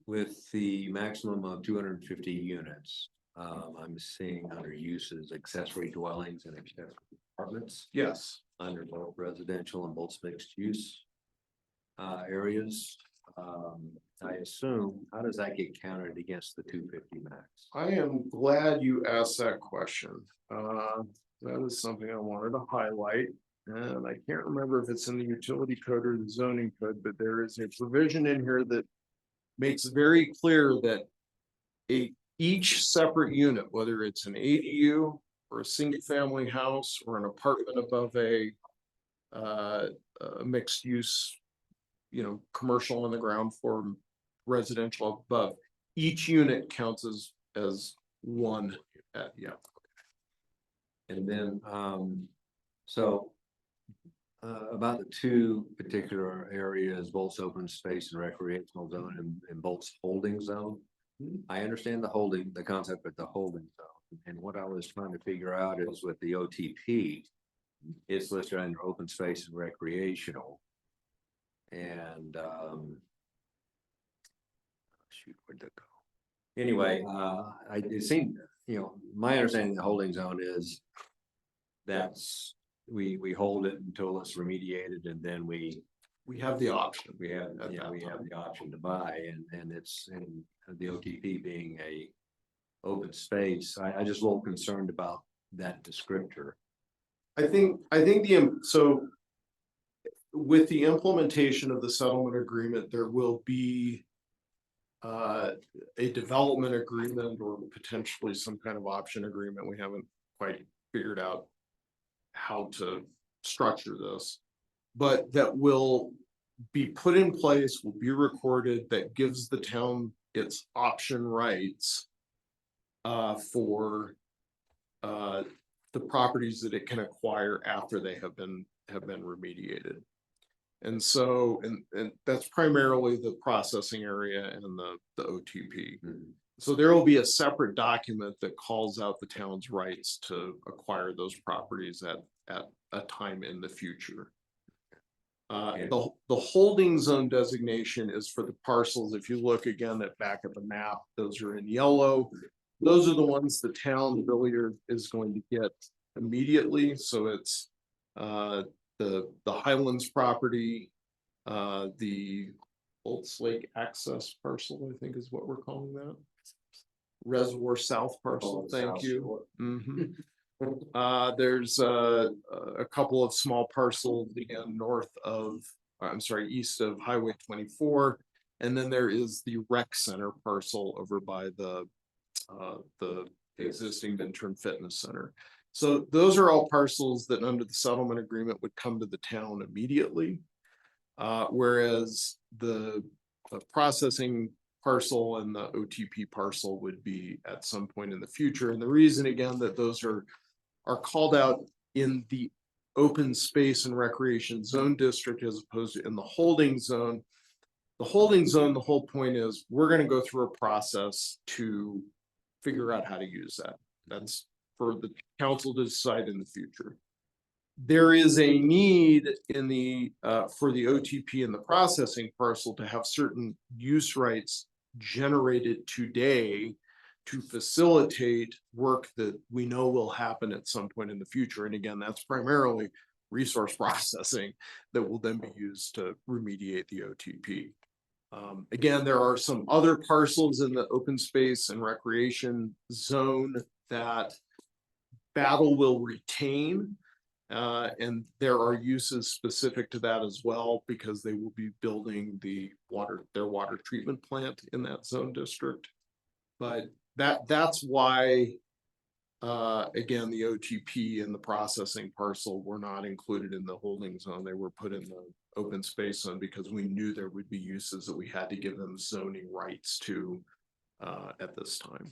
S1: With the maximum of 250 units, I'm seeing under uses accessory dwellings and accessory apartments
S11: Yes.
S1: under both residential and both mixed use areas. I assume, how does that get counted against the 250 max?
S11: I am glad you asked that question. That is something I wanted to highlight. And I can't remember if it's in the utility code or the zoning code, but there is a provision in here that makes very clear that each separate unit, whether it's an ADU or a single family house or an apartment above a mixed use, commercial on the ground floor, residential above, each unit counts as one.
S1: And then, about the two particular areas, Bolt's open space and recreational zone and Bolt's holding zone. I understand the concept of the holding zone. And what I was trying to figure out is with the OTP, it's listed under open space and recreational. And, shoot, where'd that go? Anyway, it seemed, my understanding of the holding zone is that's, we hold it until it's remediated, and then we
S11: have the option.
S1: We have the option to buy, and it's, and the OTP being a open space. I just a little concerned about that descriptor.
S11: I think so with the implementation of the settlement agreement, there will be a development agreement or potentially some kind of option agreement. We haven't quite figured out how to structure this, but that will be put in place, will be recorded, that gives the town its option rights for the properties that it can acquire after they have been remediated. And so, and that's primarily the processing area and the OTP. So there will be a separate document that calls out the town's rights to acquire those properties at a time in the future. The holding zone designation is for the parcels. If you look again back at the map, those are in yellow. Those are the ones the town really is going to get immediately. So it's the Highlands property, the Bolts Lake access parcel, I think is what we're calling that. Reservoir South parcel, thank you. There's a couple of small parcels again east of Highway 24, and then there is the rec center parcel over by the existing Minturn Fitness Center. So those are all parcels that under the settlement agreement would come to the town immediately, whereas the processing parcel and the OTP parcel would be at some point in the future. And the reason again that those are called out in the open space and recreation zone district as opposed to in the holding zone. The holding zone, the whole point is, we're gonna go through a process to figure out how to use that. That's for the council to decide in the future. There is a need in the, for the OTP and the processing parcel to have certain use rights generated today to facilitate work that we know will happen at some point in the future. And again, that's primarily resource processing that will then be used to remediate the OTP. Again, there are some other parcels in the open space and recreation zone that Battle will retain. And there are uses specific to that as well, because they will be building their water treatment plant in that zone district. But that's why, again, the OTP and the processing parcel were not included in the holding zone. They were put in the open space zone because we knew there would be uses that we had to give them zoning rights to at this time.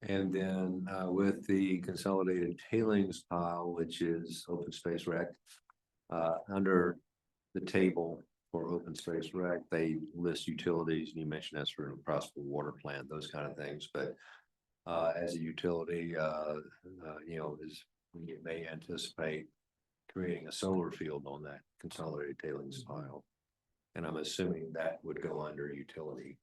S1: And then with the consolidated tailings pile, which is open space rec, under the table for open space rec, they list utilities, and you mentioned that's for a possible water plant, those kind of things, but as a utility, you know, you may anticipate creating a solar field on that consolidated tailings pile. And I'm assuming that would go under utility.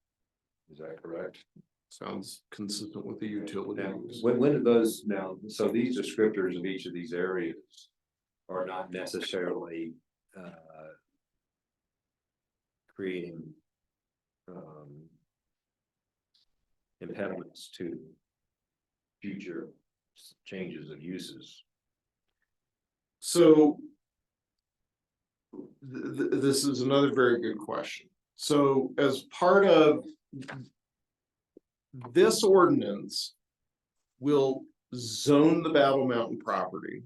S1: Is that correct?
S11: Sounds consistent with the utility.
S1: Now, when do those now, so these descriptors of each of these areas are not necessarily creating impediments to future changes of uses.
S11: So this is another very good question. So as part of this ordinance will zone the Battle Mountain property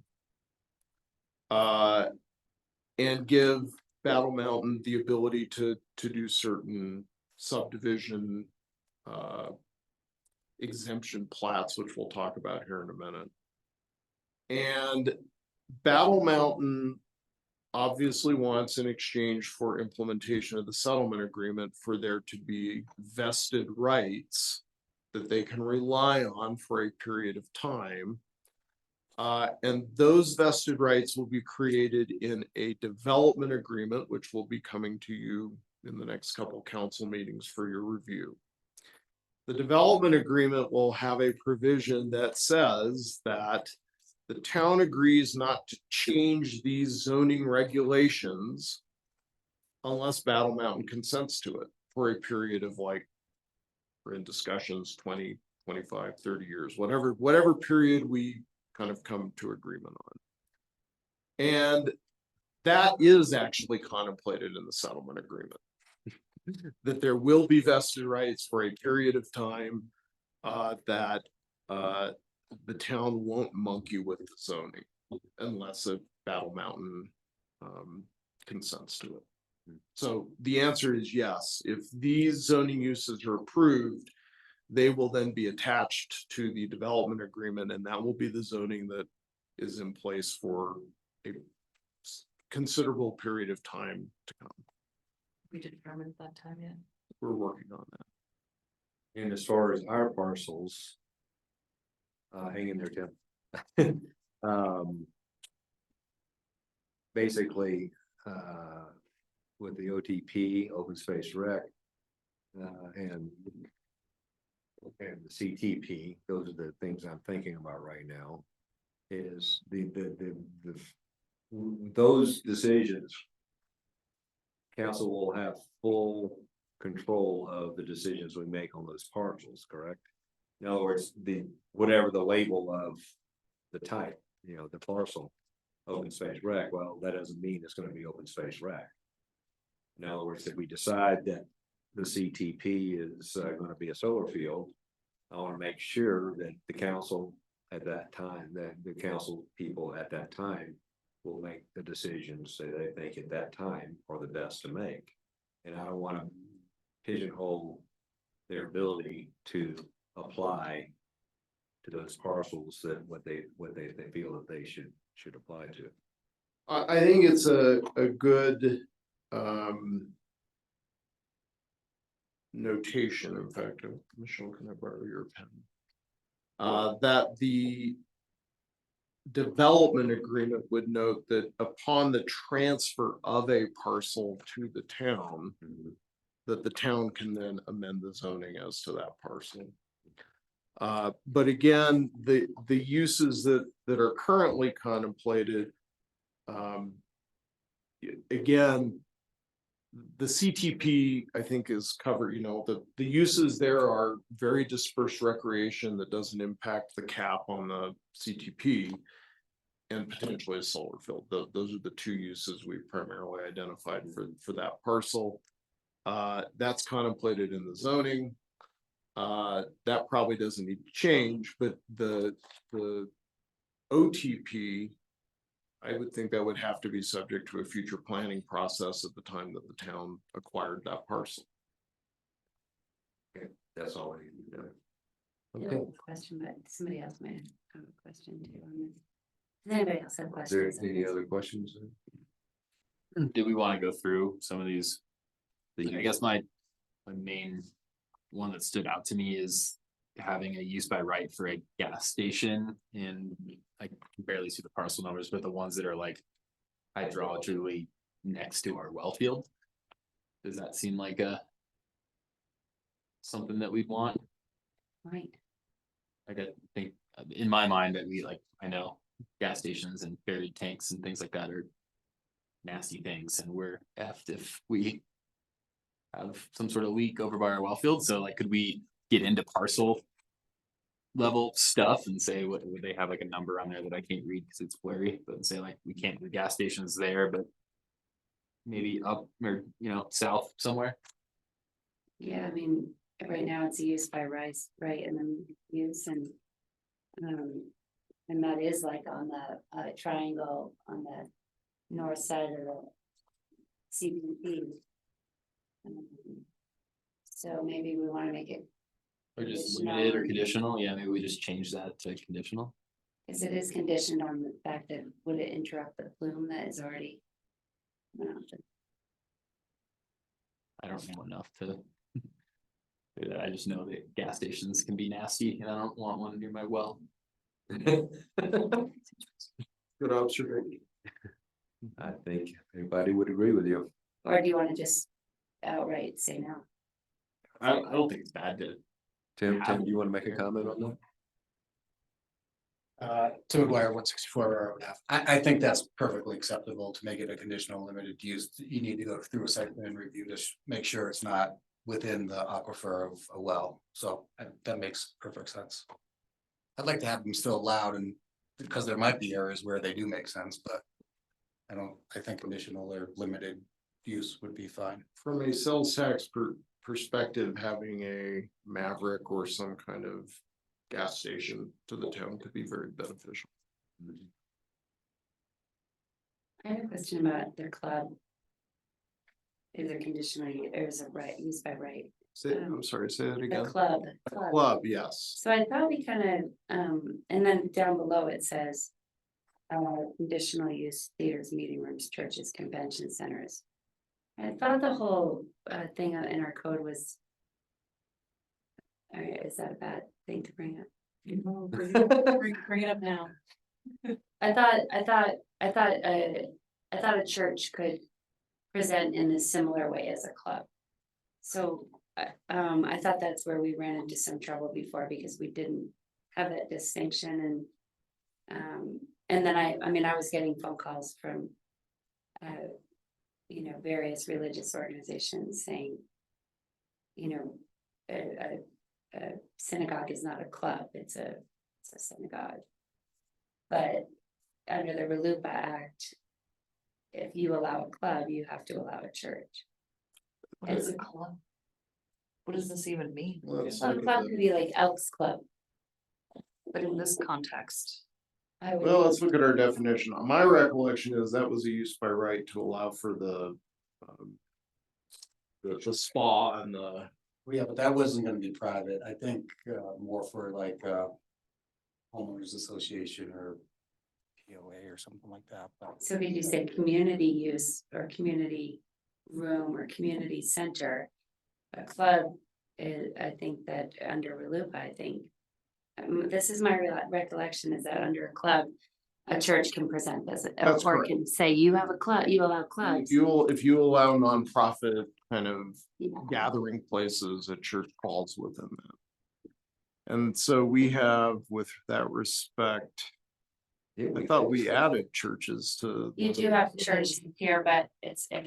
S11: and give Battle Mountain the ability to do certain subdivision exemption plats, which we'll talk about here in a minute. And Battle Mountain obviously wants, in exchange for implementation of the settlement agreement, for there to be vested rights that they can rely on for a period of time. And those vested rights will be created in a development agreement, which will be coming to you in the next couple council meetings for your review. The development agreement will have a provision that says that the town agrees not to change these zoning regulations unless Battle Mountain consents to it for a period of, like, we're in discussions 20, 25, 30 years, whatever period we kind of come to agreement on. And that is actually contemplated in the settlement agreement. That there will be vested rights for a period of time that the town won't monkey with the zoning unless a Battle Mountain consents to it. So the answer is yes. If these zoning uses are approved, they will then be attached to the development agreement, and that will be the zoning that is in place for a considerable period of time to come.
S5: We determined that time yet?
S11: We're working on that.
S1: And as far as our parcels, hang in there, Tim. Basically, with the OTP, open space rec, and the CTP, those are the things I'm thinking about right now. Is those decisions, council will have full control of the decisions we make on those parcels, correct? In other words, whatever the label of the type, you know, the parcel, open space rec, well, that doesn't mean it's gonna be open space rec. In other words, if we decide that the CTP is gonna be a solar field, I wanna make sure that the council at that time, that the council people at that time will make the decisions that they think at that time are the best to make. And I don't wanna pigeonhole their ability to apply to those parcels that what they feel that they should apply to.
S11: I think it's a good, notation, in fact, Michelle, can I borrow your pen? That the development agreement would note that upon the transfer of a parcel to the town, that the town can then amend the zoning as to that parcel. But again, the uses that are currently contemplated, again, the CTP, I think, is covered, the uses there are very dispersed recreation that doesn't impact the cap on the CTP. And potentially a solar field. Those are the two uses we primarily identified for that parcel. That's contemplated in the zoning. That probably doesn't need to change, but the OTP, I would think that would have to be subject to a future planning process at the time that the town acquired that parcel.
S1: Okay, that's all I need to know.
S4: I have a question, but somebody else might have a question too on this. Does anybody else have
S1: Is there
S4: questions? on
S1: any
S4: this?
S1: other questions?
S2: Do we want to go through some of these? I guess my main one that stood out to me is having a use by right for a gas station, and I can barely see the parcel numbers, but the ones that are like hydraulically next to our well field. Does that seem like something that we'd want?
S4: Right,
S2: Like, I think in my mind that I know gas stations and buried tanks and things like that are nasty things, and we're effed if we have some sort of leak over by our well field. So like, could we get into parcel level stuff and say, what would they have like a number on there that I can't read because it's blurry, but say like, we can't do gas stations there, but maybe up or, south somewhere?
S4: yeah, I mean, right now it's a use by rights, right, and then use and that is like on the triangle on the north side of the CBP. So maybe we wanna make it,
S2: Or just
S4: Conditional.
S2: limited or conditional? Yeah, maybe we just change that to conditional.
S4: cause it is conditioned on the fact that would it interrupt the plume that is already. mounted?
S2: I don't know enough to do that. I just know that gas stations can be nasty and I don't want one near my well.
S11: Good observation.
S1: I think everybody would agree with you.
S4: Or do you wanna just outright say no?
S2: I don't think it's bad to.
S1: Tim, do you want to make a comment on that?
S13: Tim McGuire, 164 Railroad Ave. I think that's perfectly acceptable to make it a conditional limited use. You need to go through a site plan review to make sure it's not within the aquifer of a well. So that makes perfect sense. I'd like to have them still allowed, and because there might be areas where they do make sense, but I think conditional or limited use would be fine.
S11: From a sales tax perspective, having a Maverick or some kind of gas station to the town could be very beneficial.
S4: I have a question about their club. Is there conditionally, or is it right, used by right?
S11: I'm sorry, say that
S4: The
S11: again.
S4: club.
S11: Club, yes.
S4: So I thought we kind of, and then down below it says. Conditional use theaters, meeting rooms, churches, convention centers. I thought the whole thing in our code was. Alright, is that a bad thing to bring up?
S5: Bring it up now.
S4: I thought a church could present in a similar way as a club. So, I thought that's where we ran into some trouble before because we didn't have that distinction and then I was getting phone calls from, various religious organizations saying, a synagogue is not a club, it's a synagogue. But under the RLUIPA Act, if you allow a club, you have to allow a church.
S5: It's a club. What does this even mean?
S11: Let's
S4: A
S11: look at
S4: club
S11: that.
S4: could be like Elks Club.
S5: But in this context.
S11: Well, let's look at our definition. My recollection is that was a use by right to allow for the spa and the.
S13: Well, yeah, but that wasn't gonna be private. I think more for like homeowners association or POA or something like that, but.
S4: So could you say community use or community room or community center? A club is, I think that under RLUIPA, I think. This is my recollection is that under a club, a church can present this
S11: That's
S4: or
S11: correct.
S4: can say you have a club, you allow clubs.
S11: If you allow nonprofit kind of
S4: Yeah.
S11: gathering places, a church falls within that. And so we have, with that respect, I thought we added churches to.
S4: You do have church here, but it's a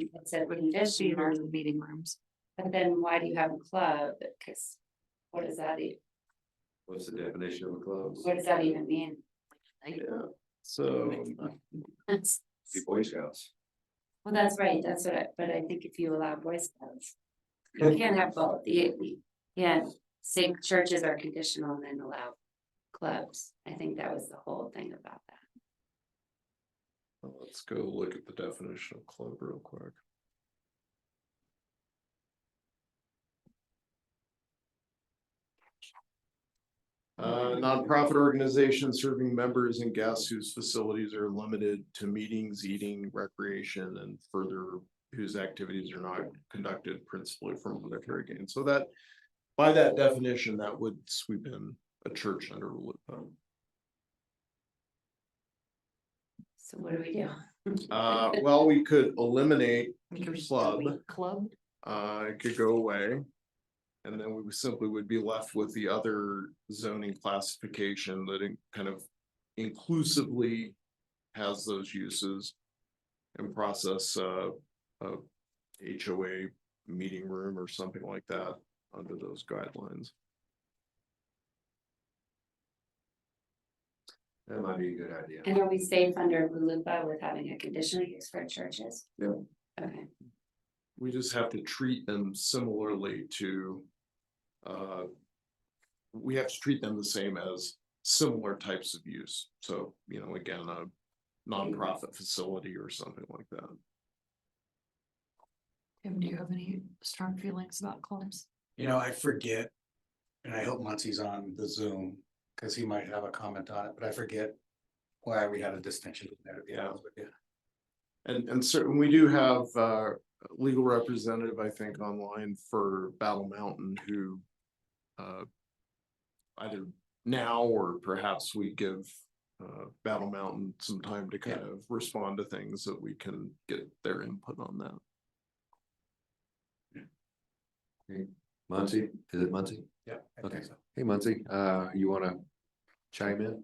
S4: condition,
S5: Meeting rooms.
S4: but then why do you have a club? Cause what does that,
S1: What's the definition of a club?
S4: what does that even mean?
S11: Yeah, so.
S4: That's,
S1: Be Boy Scouts.
S4: well, that's right, that's what but I think if you allow Boy Scouts. You can't have both, yeah, say churches are conditional and then allow clubs. I think that was the whole thing about that.
S11: Let's go look at the definition of club real quick. Nonprofit organization serving members and guests whose facilities are limited to meetings, eating, recreation, and further whose activities are not conducted principally for monetary gain. So that, by that definition, that would sweep in a church under RLUIPA.
S4: So what do we do?
S11: Well, we could eliminate club.
S5: Club.
S11: It could go away. And then we simply would be left with the other zoning classification that kind of inclusively has those uses. And process a HOA meeting room or something like that under those guidelines.
S1: That might be a good idea.
S4: And are we safe under RLUIPA with having a conditional use for churches?
S11: Yeah.
S4: Okay,
S11: We just have to treat them similarly to. We have to treat them the same as similar types of use. So, you know, again, a nonprofit facility or something like that.
S5: Tim, do you have any strong feelings about clubs?
S13: You know, I forget, and I hope Muncie's on the Zoom, because he might have a comment on it, but I forget why we had a distinction there, to be honest with you.
S11: And certainly we do have legal representative, I think, online for Battle Mountain who either now or perhaps we give Battle Mountain some time to kind of respond to things that we can get their input on that.
S1: Muncie, is it Muncie?
S13: Yeah. I
S1: Okay,
S13: think so.
S1: hey Muncie, you wanna chime in?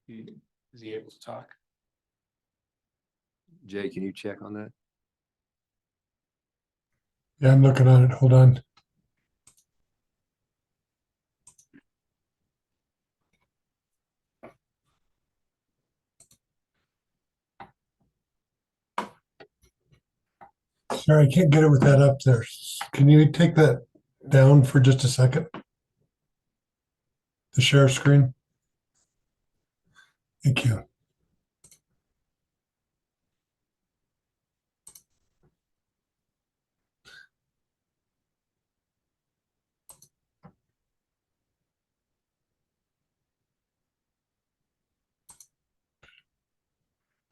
S12: Is he able to talk?
S1: Jay, can you check on that?
S6: Yeah, I'm looking at it. Hold on. Sorry, I can't get it with that up there. Can you take that down for just a second? The share screen. Thank you.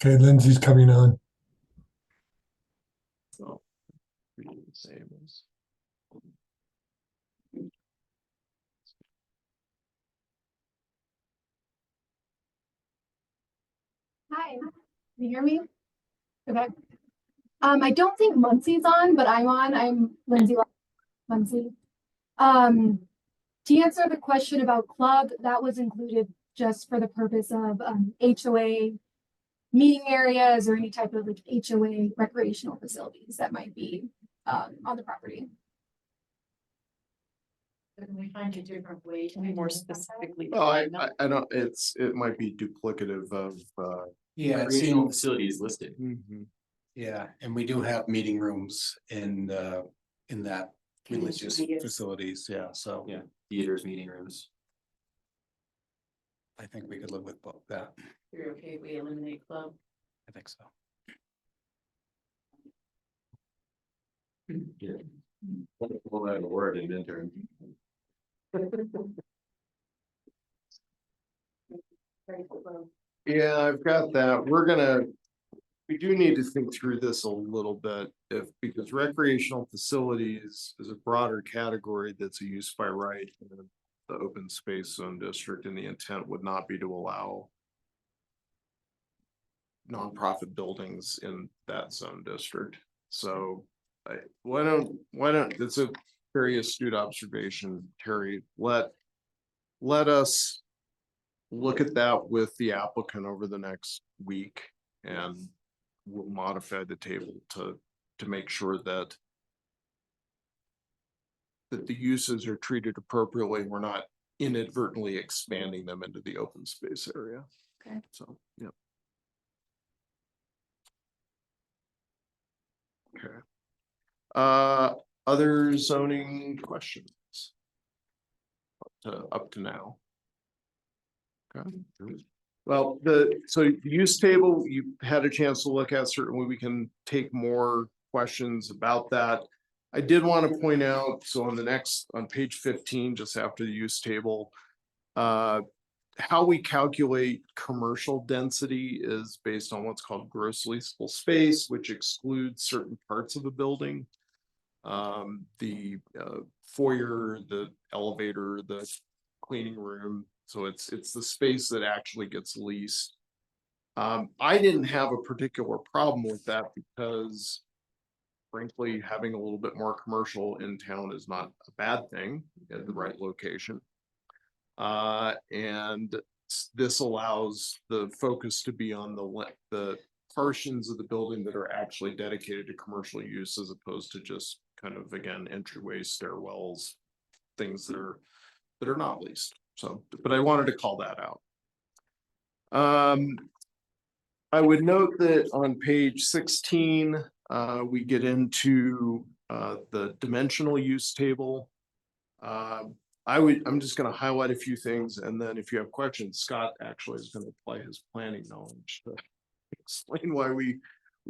S6: Okay, Lindsay's coming on.
S11: So. Same as.
S14: Hi, can you hear me? Okay. I don't think Muncie's on, but I'm on. I'm Lindsay Muncie. To answer the question about club, that was included just for the purpose of HOA meeting areas or any type of like HOA recreational facilities that might be on the property.
S5: Can we find a different way to more specifically?
S11: Oh, I don't, it might be duplicative of,
S13: Yeah, it
S2: Recreational
S13: seems,
S2: facility is listed.
S13: yeah, and we do have meeting rooms in that religious
S4: Conditional use.
S13: facilities, yeah, so.
S2: Yeah. Theaters, meeting rooms.
S13: I think we could live with both that,
S5: You're okay, we eliminate club.
S13: I think so.
S1: Well, that'll work in intern.
S11: Yeah, I've got that. We do need to think through this a little bit because recreational facilities is a broader category that's a use by right in the open space zone district, and the intent would not be to allow nonprofit buildings in that zone district. So why don't, it's a very astute observation, Terry. Let us look at that with the applicant over the next week, and we'll modify the table to make sure that the uses are treated appropriately. We're not inadvertently expanding them into the open space area.
S4: Okay.
S11: So, yeah. Okay. Other zoning questions? Up to now. Okay. Well, so the use table, you had a chance to look at, certainly we can take more questions about that. I did want to point out, so on page 15, just after the use table, how we calculate commercial density is based on what's called gross leasable space, which excludes certain parts of a building. The foyer, the elevator, the cleaning room. So it's the space that actually gets leased. I didn't have a particular problem with that because frankly, having a little bit more commercial in town is not a bad thing at the right location. And this allows the focus to be on the portions of the building that are actually dedicated to commercial use, as opposed to just kind of, again, entryways, stairwells, things that are not leased. So, but I wanted to call that out. I would note that on page 16, we get into the dimensional use table. I'm just going to highlight a few things, and then if you have questions, Scott actually is going to apply his planning knowledge to explain why we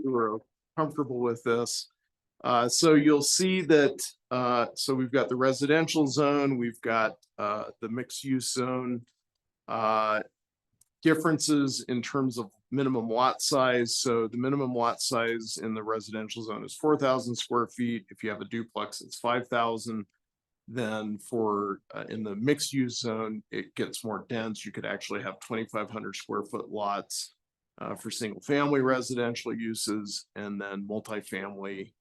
S11: were comfortable with this. So you'll see that, so we've got the residential zone, we've got the mixed use zone, differences in terms of minimum lot size. So the minimum lot size in the residential zone is 4,000 square feet. If you have a duplex, it's 5,000. Then for in the mixed use zone, it gets more dense. You could actually have 2,500 square foot lots for single family residential uses, and then multifamily,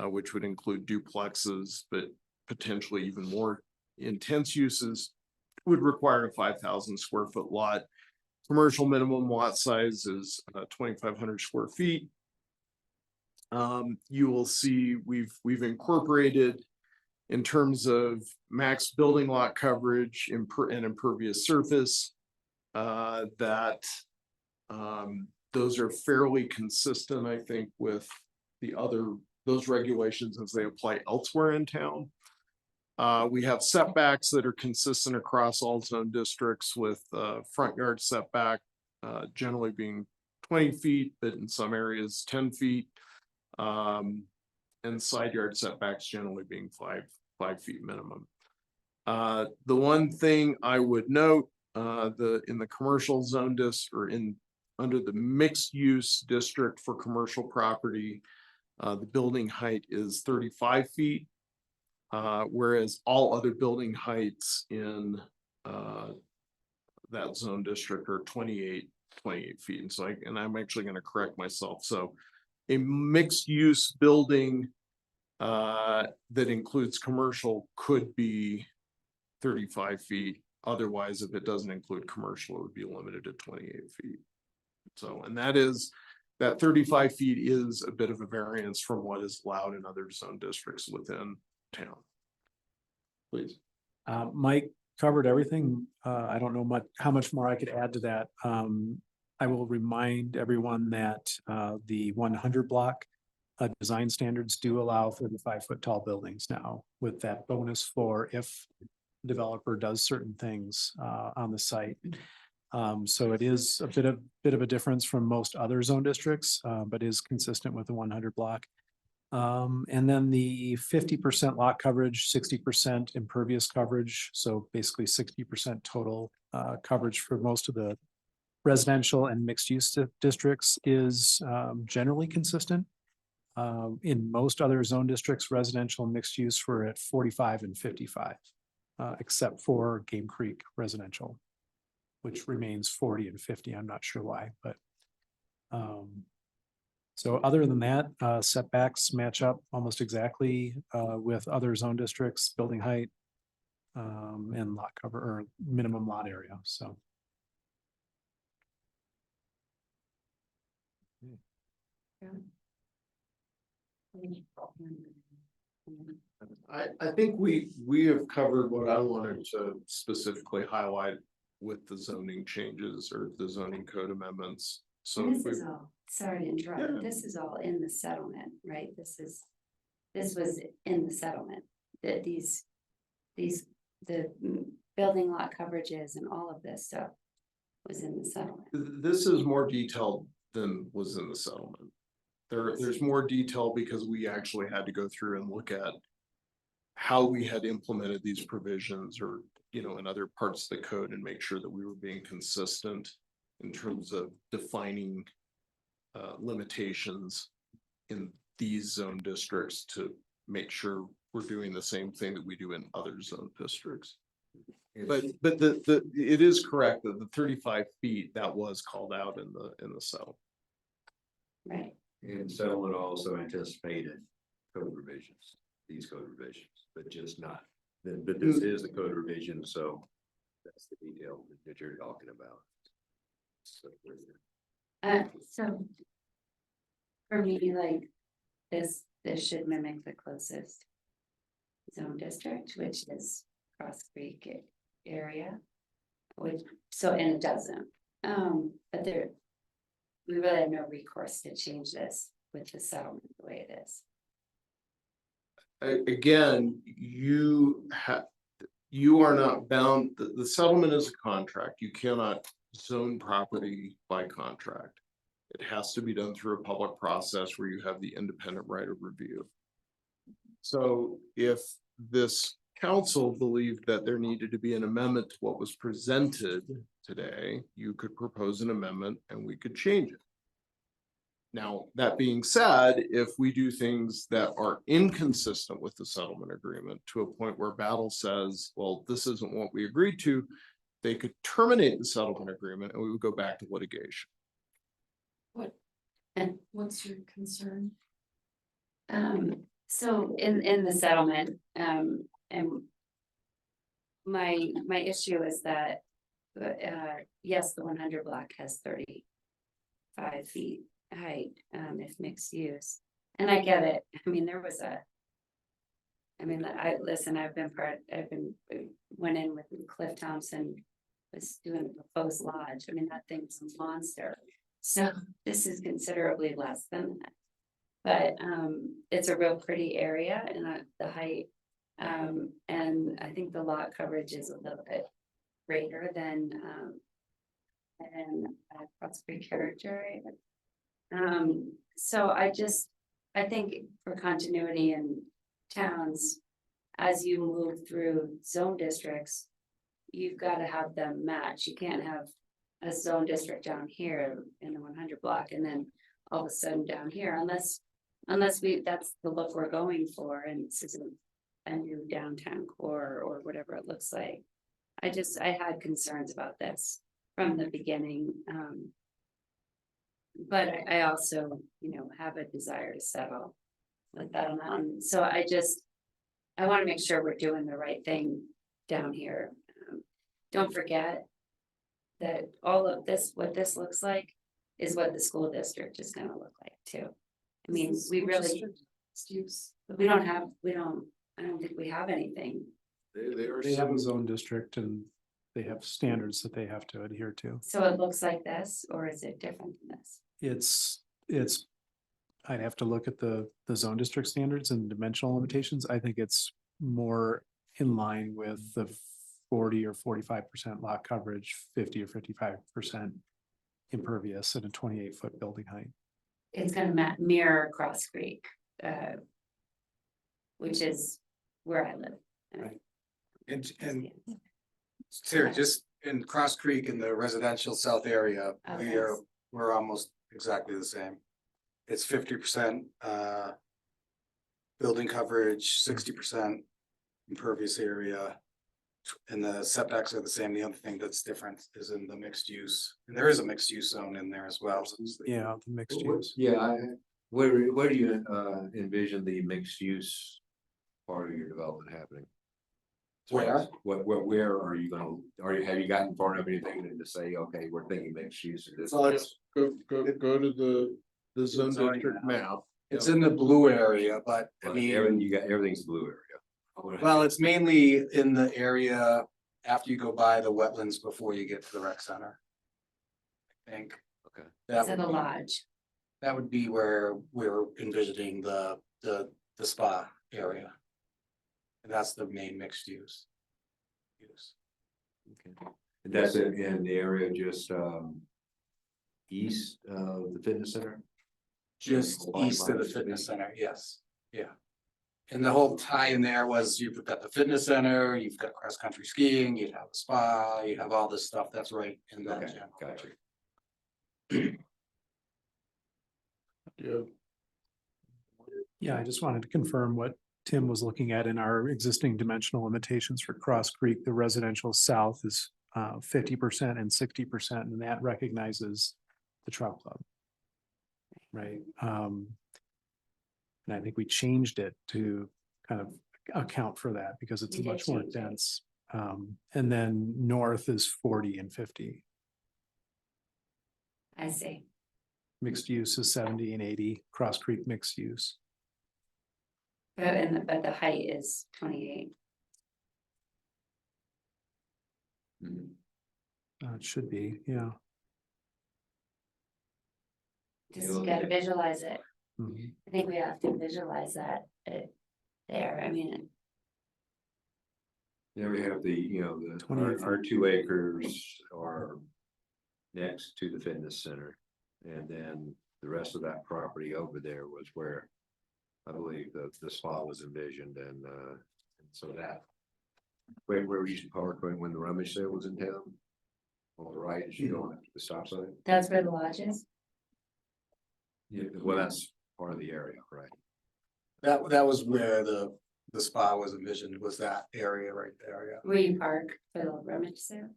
S11: which would include duplexes, but potentially even more intense uses would require a 5,000 square foot lot. Commercial minimum lot size is 2,500 square feet. You will see we've incorporated in terms of max building lot coverage and impervious surface, that those are fairly consistent, I think, with those regulations as they apply elsewhere in town. We have setbacks that are consistent across all zone districts, with front yard setback generally being 20 feet, but in some areas 10 feet. And side yard setbacks generally being 5 feet minimum. The one thing I would note, in the commercial zone under the mixed use district for commercial property, the building height is 35 feet. Whereas all other building heights in that zone district are 28 feet. And so I'm actually going to correct myself. So a mixed use building that includes commercial could be 35 feet. Otherwise, if it doesn't include commercial, it would be limited to 28 feet. So, and that 35 feet is a bit of a variance from what is allowed in other zone districts within town. Please.
S10: Mike covered everything. I don't know how much more I could add to that. I will remind everyone that the 100 block design standards do allow 35-foot tall buildings now, with that bonus for if developer does certain things on the site. So it is a bit of a difference from most other zone districts, but is consistent with the 100 block. And then the 50% lot coverage, 60% impervious coverage, so basically 60% total coverage for most of the residential and mixed use districts is generally consistent. In most other zone districts, residential and mixed use were at 45 and 55, except for Game Creek residential, which remains 40 and 50. I'm not sure why, but so other than that, setbacks match up almost exactly with other zone districts, building height and lot cover or minimum lot area, so.
S11: I think we have covered what I wanted to specifically highlight with the zoning changes or the zoning code amendments. So
S4: And
S11: if
S4: this
S11: we,
S4: is all, sorry to interrupt,
S11: Yeah.
S4: but this is all in the settlement, right? This was in the settlement, that the building lot coverages and all of this stuff was in the settlement.
S11: this is more detailed than was in the settlement. There's more detail because we actually had to go through and look at how we had implemented these provisions or, you know, in other parts of the code and make sure that we were being consistent in terms of defining limitations in these zone districts to make sure we're doing the same thing that we do in other zone districts. But it is correct that the 35 feet that was called out in the settlement.
S4: Right.
S1: And settlement also anticipated code revisions, these code revisions, but just not. But this is the code revision, so that's the detail that you're talking about.
S4: So for me, like, this should mimic the closest zone district, which is Cross Creek area. Which, so, and it doesn't, but we really have no recourse to change this with the settlement the way it is.
S11: Again, you are not bound, the settlement is a contract, you cannot zone property by contract. It has to be done through a public process where you have the independent right of review. So if this council believed that there needed to be an amendment to what was presented today, you could propose an amendment and we could change it. Now, that being said, if we do things that are inconsistent with the settlement agreement to a point where Battle says, well, this isn't what we agreed to, they could terminate the settlement agreement and we would go back to litigation.
S4: And
S5: What's your concern?
S4: so in the settlement, and my issue is that, yes, the 100 block has 35 feet height, if mixed use, and I get it. I mean, went in with Cliff Thompson, was doing a proposed lodge. I mean, that thing's a monster. So this is considerably less than that. But it's a real pretty area and the height. And I think the lot coverage is a little bit greater than Cross Creek Territory. So I think for continuity in towns, as you move through zone districts, you've got to have them match. You can't have a zone district down here in the 100 block and then all of a sudden down here, unless that's the look we're going for, and this isn't a new downtown core or whatever it looks like. I had concerns about this from the beginning. But I also, have a desire to settle with that amount. So I want to make sure we're doing the right thing down here. Don't forget that all of this, what this looks like, is what the school district is gonna look like too. I mean, I don't think we have anything.
S10: They have a zone district and they have standards that they have to adhere to.
S4: So it looks like this, or is it different than this?
S10: I'd have to look at the zone district standards and dimensional limitations. I think it's more in line with the 40 or 45% lot coverage, 50 or 55% impervious, and a 28-foot building height.
S4: It's gonna mirror Cross Creek. which is where I live.
S13: And Sarah, just in Cross Creek in the residential south area,
S4: Okay.
S13: we're almost exactly the same. It's 50% building coverage, 60% impervious area. And the setbacks are the same. The other thing that's different is in the mixed use. And there is a mixed use zone in there as well. So
S10: Yeah, the mixed use.
S1: Yeah, where do you envision the mixed use part of your development happening?
S13: Where?
S1: Where are you gonna, have you gotten far enough anything to say, okay, we're thinking mixed use of this?
S13: So it's,
S11: Go to the zone
S13: Zoning
S11: district
S13: map.
S11: map.
S13: it's in the blue area, but I mean.
S1: Everything, you got, everything's blue area.
S13: Well, it's mainly in the area after you go by the wetlands before you get to the rec center. I think.
S1: Okay.
S13: That
S4: It's at the
S13: would be,
S4: lodge.
S13: that would be where we're envisioning the spa area. And that's the main mixed use.
S1: That's in the area just east of the fitness center?
S13: Just east of the fitness center, yes, yeah. And the whole tie in there was you've got the fitness center, you've got cross-country skiing, you'd have a spa, you have all this stuff that's right in that.
S1: Okay,
S13: general
S1: gotcha.
S13: area.
S11: Yeah.
S10: Yeah, I just wanted to confirm what Tim was looking at in our existing dimensional limitations for Cross Creek. The residential south is 50% and 60%, and that recognizes the truck club. Right, and I think we changed it to kind of account for that because it's
S4: We did
S10: much more
S4: change it.
S10: dense. And then north is 40 and 50.
S4: I see.
S10: Mixed use is 70 and 80, Cross Creek mixed use.
S4: But the height is 28.
S10: It should be, yeah.
S4: Just gotta visualize it.
S10: Mhm.
S4: I think we have to visualize that there. I mean,
S1: There we have the, you know, the,
S10: 28.
S1: our 2 acres are next to the fitness center. And then the rest of that property over there was where I believe the spa was envisioned and so that. Where we used to park when the rummage sale was in town. On the right, as you go after the stop sign.
S4: that's where the lodge is.
S1: Yeah, well, that's part of the area, right?
S13: That was where the spa was envisioned, was that area right there, yeah.
S4: Where you park for the rummage sale.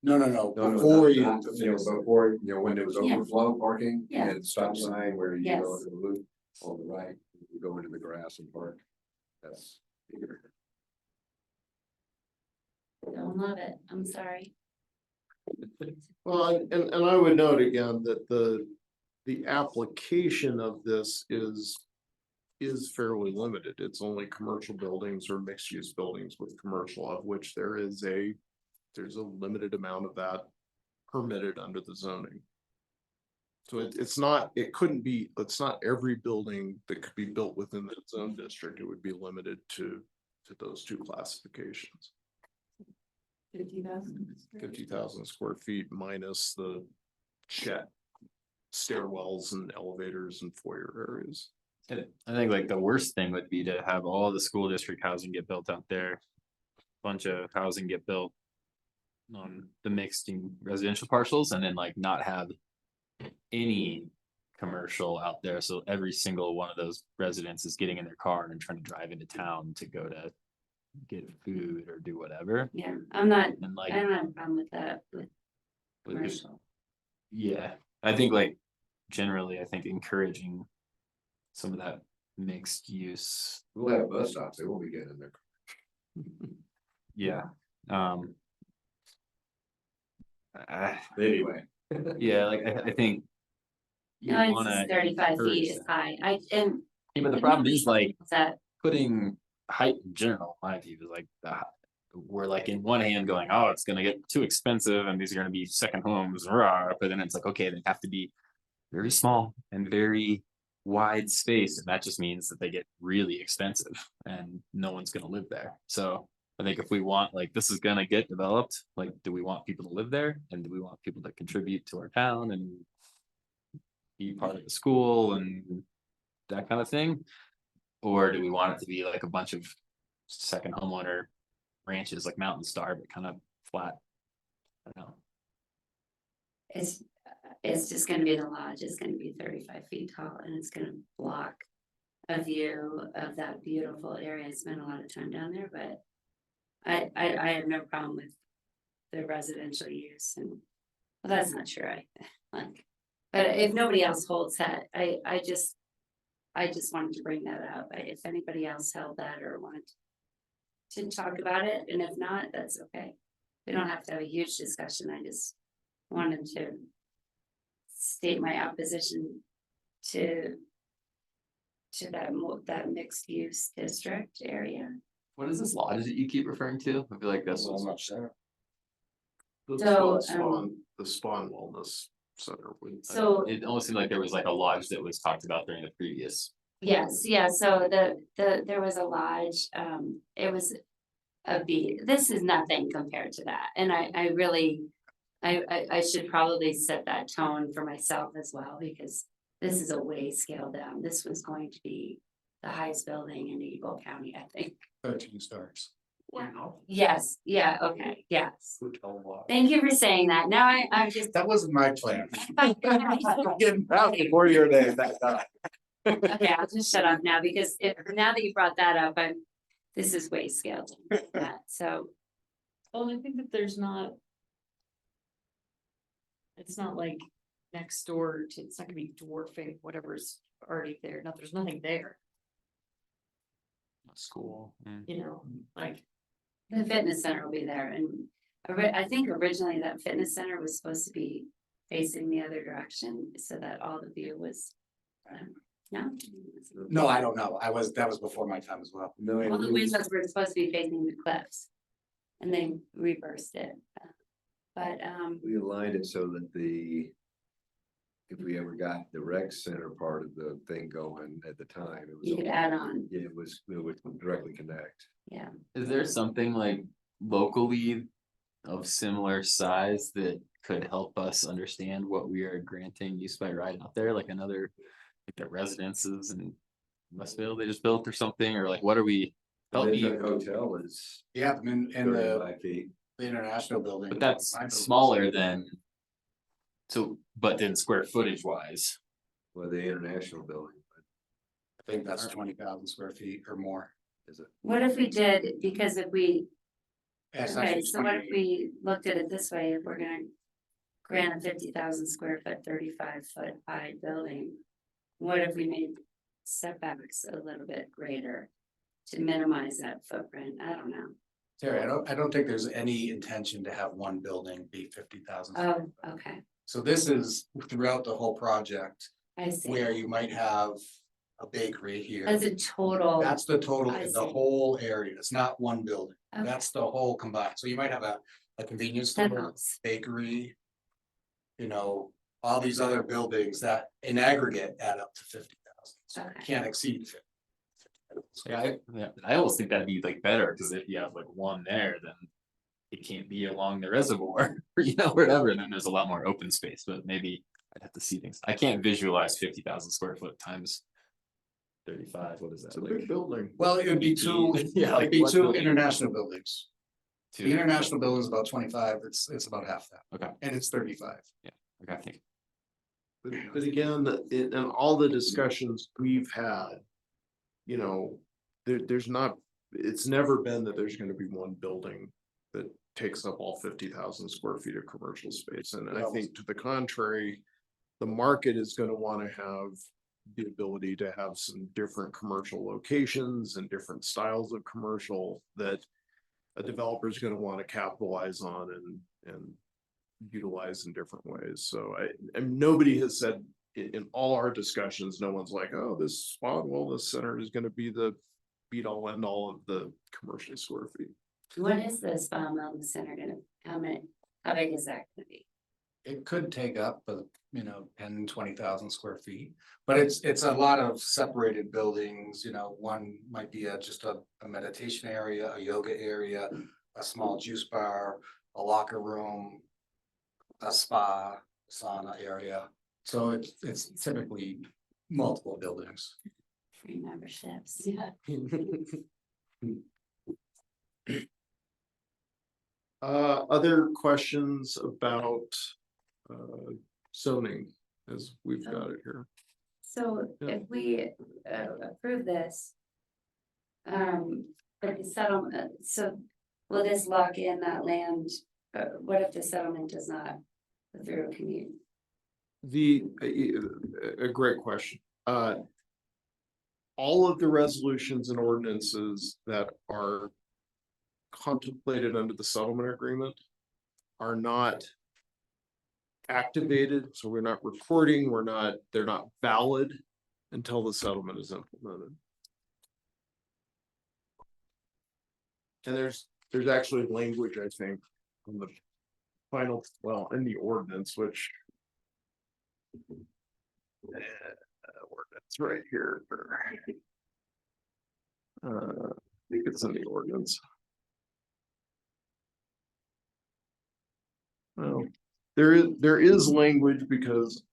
S13: No,
S1: No,
S13: before you.
S1: not, you know, before, you know, when there was
S4: Yeah.
S1: overflow parking.
S4: Yeah.
S1: And stop sign where you go
S4: Yes.
S1: to the loop on the right, you go into the grass and park. That's here.
S4: Don't love it. I'm sorry.
S11: Well, and I would note again that the application of this is fairly limited. It's only commercial buildings or mixed use buildings with commercial, of which there's a limited amount of that permitted under the zoning. So it's not every building that could be built within the zone district. It would be limited to those 2 classifications. 50,000 square feet minus the shed, stairwells and elevators and foyer areas.
S2: I think like the worst thing would be to have all the school district housing get built out there. Bunch of housing get built. On the mixed residential parcels and then like not have any commercial out there. So every single one of those residents is getting in their car and trying to drive into town to go to get food or do whatever.
S4: Yeah, I'm not,
S2: And like,
S4: I don't have a problem with that, with
S2: with-
S4: commercial.
S2: yeah, I think like generally, I think encouraging some of that mixed use.
S1: We'll have bus stops, they won't be getting in there.
S2: Yeah,
S1: Anyway.
S2: yeah, like I think. you
S4: No,
S2: wanna
S4: it's 35
S2: encourage
S4: feet is
S2: that.
S4: fine.
S2: Yeah, but the problem is like
S4: That,
S2: putting height in general, my view is like we're like in one hand going, oh, it's gonna get too expensive and these are gonna be second homes, rah, but then it's like, okay, they have to be very small and very wide space, and that just means that they get really expensive and no one's gonna live there. So I think if we want, like, this is gonna get developed, like, do we want people to live there? And do we want people to contribute to our town and be part of the school and that kind of thing? Or do we want it to be like a bunch of second homeowner ranches like Mountain Star, but kind of flat? I don't know.
S4: It's just gonna be the lodge, it's gonna be 35 feet tall and it's gonna block a view of that beautiful area. I spent a lot of time down there, but I have no problem with the residential use and, well, that's not true, I like. But if nobody else holds that, I just wanted to bring that up. If anybody else held that or wanted to talk about it, and if not, that's okay. We don't have to have a huge discussion. I just wanted to state my opposition to that mixed use district area.
S2: What is this lodge that you keep referring to? I feel like that's what's
S11: much there.
S4: So,
S11: The Spawn Wellness Center.
S4: So
S2: it almost seemed like there was like a lodge that was talked about during the previous.
S4: yes, yeah, so there was a lodge, it was a this is nothing compared to that, and I really. I should probably set that tone for myself as well, because this is a way scaled down. This was going to be the highest building in Eagle County, I think.
S13: 13 stars.
S4: Wow. Yes, yeah, okay, yes.
S13: Hotel lot.
S4: Thank you for saying that. Now I'm just.
S13: That wasn't my plan. Getting out before your day, that guy.
S4: Okay, I'll just shut up now, because now that you brought that up, this is way scaled. So.
S5: Well, I think that there's not. It's not like next door to, it's not gonna be dwarfing whatever's already there. No, there's nothing there,
S2: School.
S5: you know, like.
S4: The fitness center will be there, and I think originally that fitness center was supposed to be facing the other direction, so that all the view was. No?
S13: No, I don't know. that was before my time as well.
S4: All the windows were supposed to be facing the cliffs. And they reversed it. But,
S1: We aligned it so that if we ever got the rec center part of the thing going at the time, it was.
S4: you could add on,
S1: Yeah, it would directly connect.
S4: yeah.
S2: Is there something like locally of similar size that could help us understand what we are granting use by right out there, like another, like the residences in Westville they just built or something, or like what are we? Help me,
S1: The hotel is
S13: Yeah, in the
S1: 35 feet.
S13: international building.
S2: but that's
S13: My building-
S2: smaller than. So, but then square footage wise,
S1: Well, the international building,
S13: I think that's 20,000 square feet or more.
S1: is it?
S4: What if we did, because if we,
S13: Yeah, it's
S4: okay,
S13: actually
S4: so what if
S13: 28.
S4: we looked at it this way, if we're gonna grant a 50,000 square foot, 35-foot high building? What if we made setbacks a little bit greater to minimize that footprint? I don't know.
S13: Terry, I don't think there's any intention to have one building be 50,000.
S4: Oh, okay,
S13: So this is throughout the whole project
S4: I see.
S13: where you might have a bakery here.
S4: As a total.
S13: That's the total
S4: I
S13: in the
S4: see.
S13: whole area. It's not one building.
S4: Okay.
S13: That's the whole combined. So you might have a convenience
S4: That
S13: store,
S4: helps.
S13: bakery. You know, all these other buildings that in aggregate add up to 50,000. So
S4: Okay.
S13: can't exceed 50.
S2: yeah, I almost think that'd be like better, cause if you have like one there, then. It can't be along the reservoir, or you know, whatever, and then there's a lot more open space, but maybe I'd have to see things. I can't visualize 50,000 square foot times. 35, what is
S11: It's
S2: that?
S11: a
S2: Like
S11: big building.
S13: Well, it would be two,
S2: Yeah,
S13: it'd be
S2: what
S13: two
S2: building?
S13: international buildings.
S2: two-
S13: The international building is about 25. It's about half that.
S2: Okay.
S13: And it's 35.
S2: Okay, I think.
S11: But again, in all the discussions we've had, you know, there's not, it's never been that there's gonna be one building that takes up all 50,000 square feet of commercial space. And I think to the contrary, the market is gonna wanna have the ability to have some different commercial locations and different styles of commercial that a developer is gonna wanna capitalize on and utilize in different ways. So and nobody has said in all our discussions, no one's like, oh, this spa wellness center is gonna be the beat all end all of the commercial square feet.
S4: What is this spa wellness center gonna, how big is that gonna be?
S13: It could take up, 10, 20,000 square feet, but it's a lot of separated buildings, one might be just a meditation area, a yoga area, a small juice bar, a locker room, a spa, sauna area. So it's typically multiple buildings.
S4: Free memberships, yeah.
S11: Other questions about zoning as we've got it here?
S4: So
S11: Yeah.
S4: if we approve this. But the settlement, so will this lock in that land? What if the settlement does not go through? Can you?
S11: A great question. All of the resolutions and ordinances that are contemplated under the settlement agreement are not activated, so we're not recording, they're not valid until the settlement is implemented. And there's actually language, I think, on the final, well, in the ordinance, which ordinance right here. I think it's in the ordinance. Well, there is language because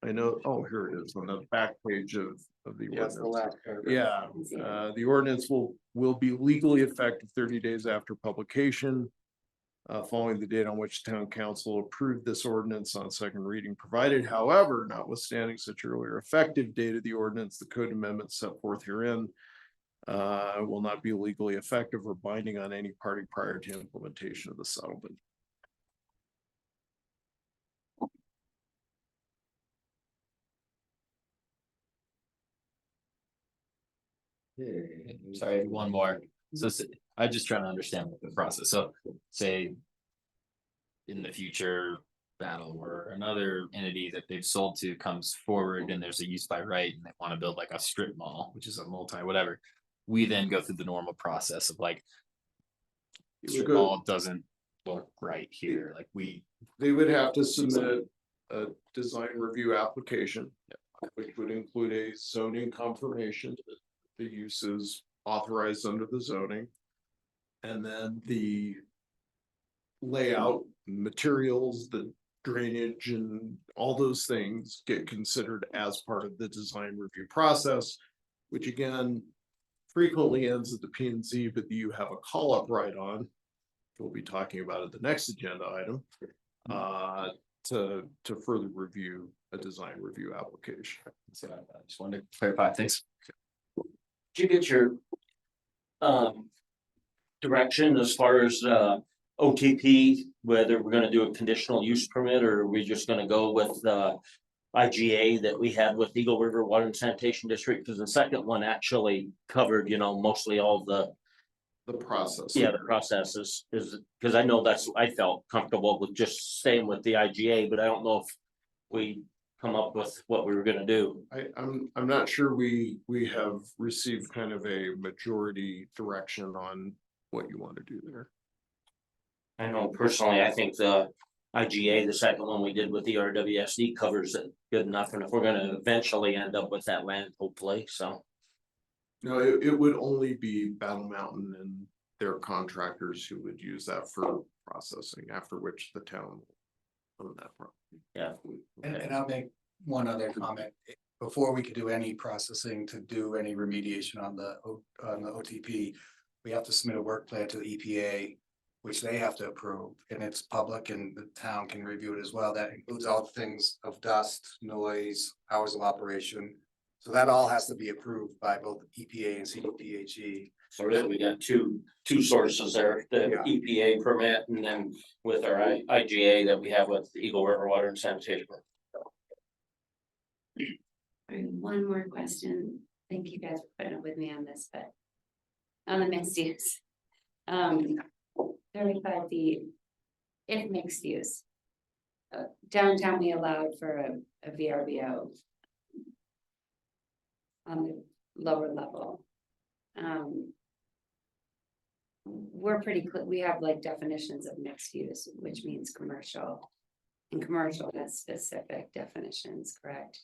S11: I know, oh, here it is on the back page of the
S13: Yes, the
S11: ordinance.
S13: last paragraph.
S11: Yeah, the ordinance will be legally effective 30 days after publication. Following the date on which town council approved this ordinance on second reading, provided however, notwithstanding such earlier effective date of the ordinance, the code amendments set forth herein will not be legally effective or binding on any party prior to implementation of the settlement.
S2: Sorry, one more. So I'm just trying to understand the process. So say in the future battle where another entity that they've sold to comes forward and there's a use by right and they want to build like a strip mall, which is a multi whatever. We then go through the normal process of like strip mall doesn't look right here. Like
S11: They would have to submit a design review application, which would include a zoning confirmation that the use is authorized under the zoning. And then the layout, materials, the drainage and all those things get considered as part of the design review process, which again, frequently ends at the P and Z, but you have a call up right on. We'll be talking about it the next agenda item, to further review a design review application.
S2: So I just wanted to clarify. Thanks.
S9: Did you get your direction as far as OTP, whether we're gonna do a conditional use permit or are we just gonna go with the IGA that we had with Eagle River Water and Sanitation District? Because the second one actually covered, mostly all the
S11: process.
S9: Yeah, the process is because I know I felt comfortable with just staying with the IGA, but I don't know if we come up with what we were gonna do.
S11: I'm not sure we have received kind of a majority direction on what you want to do there.
S9: I know personally, I think the IGA, the second one we did with the RWSD covers it good enough, and if we're gonna eventually end up with that land, hopefully, so.
S11: No, it would only be Battle Mountain and their contractors who would use that for processing, after which the town will own that property.
S9: Yeah.
S13: And I'll make one other comment. Before we could do any processing to do any remediation on the OTP, we have to submit a work plan to the EPA, which they have to approve, and it's public and the town can review it as well. That includes all things of dust, noise, hours of operation. So that all has to be approved by both EPA and CDPHE.
S9: So really, we got two sources there, the
S13: Yeah.
S9: EPA permit and then with our IGA that we have with Eagle River Water and Sanitation.
S4: All right, one more question. Thank you guys for putting up with me on this, but on the mixed use. 35 feet, if mixed use. Downtown, we allowed for a VRBO. On the lower level. We're pretty clear, we have like definitions of mixed use, which means commercial. And commercial has specific definitions, correct?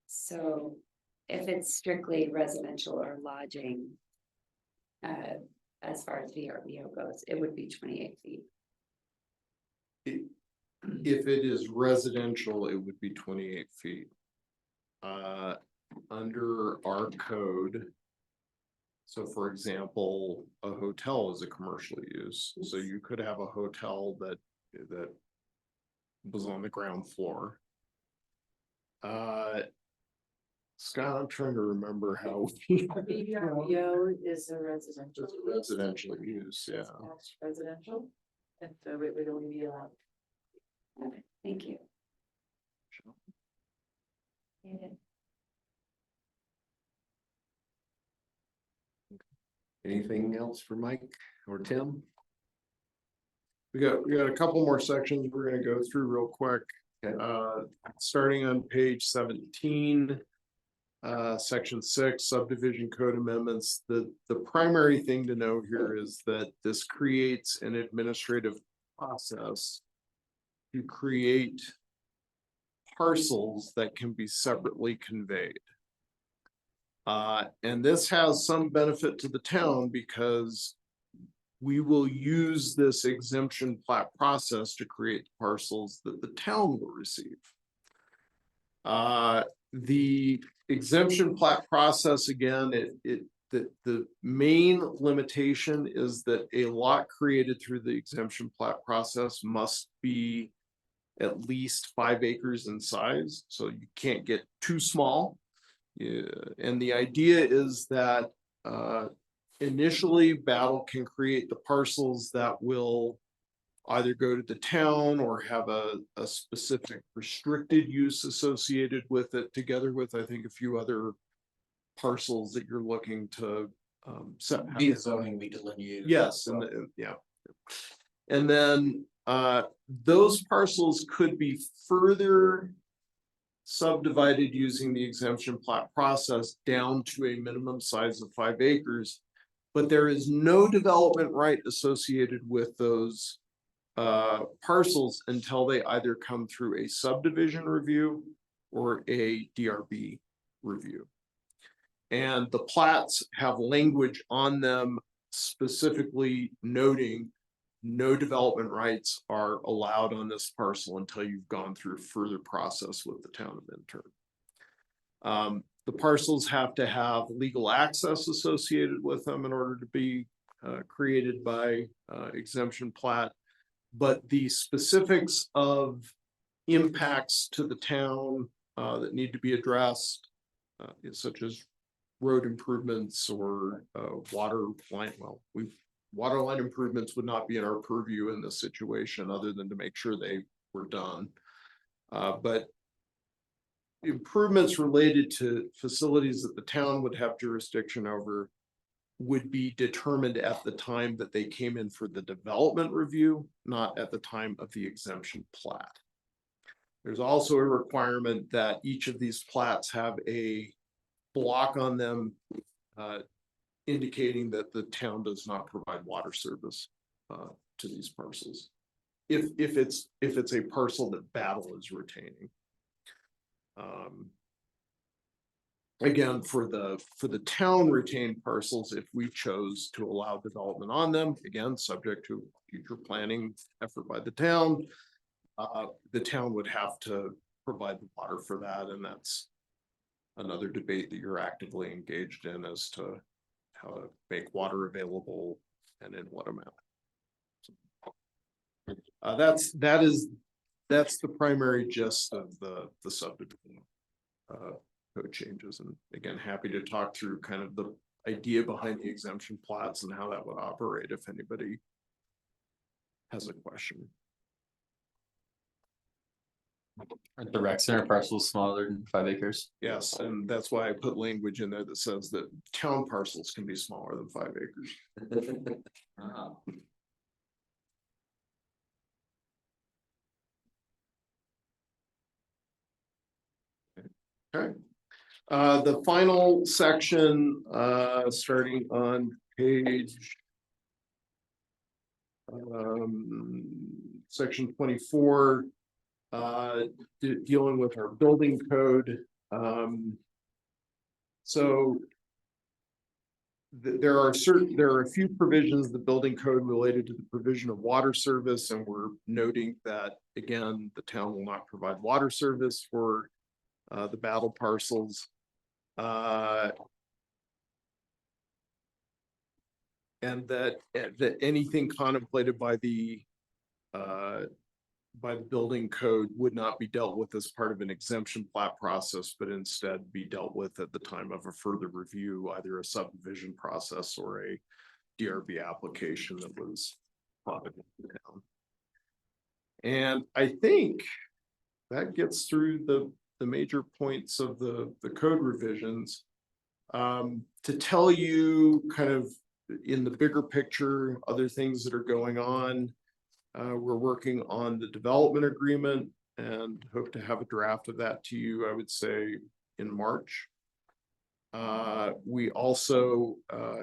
S4: So if it's strictly residential or lodging. As far as VRBO goes, it would be 28 feet.
S11: If it is residential, it would be 28 feet. under our code. So for example, a hotel is a commercial use, so you could have a hotel that was on the ground floor. Scott, I'm trying to remember how.
S5: VRBO is a residential.
S11: It's residential use, yeah.
S5: It's residential, and so it would only be allowed.
S4: Okay, thank you. Yeah.
S1: Anything else for Mike or Tim?
S11: We got a couple more sections we're gonna go through real quick.
S1: Okay.
S11: Starting on page 17. Section 6 subdivision code amendments. The primary thing to know here is that this creates an administrative process to create parcels that can be separately conveyed. And this has some benefit to the town because we will use this exemption plat process to create parcels that the town will receive. The exemption plat process, again, the main limitation is that a lot created through the exemption plat process must be at least 5 acres in size, so you can't get too small. Yeah, and the idea is that initially Battle can create the parcels that will either go to the town or have a specific restricted use associated with it, together with, I think, a few other parcels that you're looking to set.
S13: Via zoning we delineated.
S11: Yes, yeah. And then those parcels could be further subdivided using the exemption plat process down to a minimum size of 5 acres. But there is no development right associated with those parcels until they either come through a subdivision review or a DRB review. And the plats have language on them specifically noting no development rights are allowed on this parcel until you've gone through further process with the town of Minturn. The parcels have to have legal access associated with them in order to be created by exemption plat. But the specifics of impacts to the town that need to be addressed, such as road improvements or water line, water line improvements would not be in our purview in this situation, other than to make sure they were done. But improvements related to facilities that the town would have jurisdiction over would be determined at the time that they came in for the development review, not at the time of the exemption plat. There's also a requirement that each of these plats have a block on them indicating that the town does not provide water service to these parcels. If it's a parcel that Battle is retaining. Again, for the town retained parcels, if we chose to allow development on them, again, subject to future planning effort by the town would have to provide the water for that, and that's another debate that you're actively engaged in as to how to make water available and in what amount. That's the primary gist of the subdivision code changes. And again, happy to talk through kind of the idea behind the exemption plats and how that would operate if anybody has a question.
S2: Aren't the rec center parcels smaller than 5 acres?
S11: Yes, and that's why I put language in there that says that town parcels can be smaller than 5 acres. Okay. The final section, starting on page section 24, dealing with our building code. So there are a few provisions of the building code related to the provision of water service, and we're noting that, again, the town will not provide water service for the Battle parcels. And that anything contemplated by the building code would not be dealt with as part of an exemption plat process, but instead be dealt with at the time of a further review, either a subdivision process or a DRB application that was plotted in the town. And I think that gets through the major points of the code revisions. To tell you kind of in the bigger picture, other things that are going on. We're working on the development agreement and hope to have a draft of that to you, I would say, in March. We also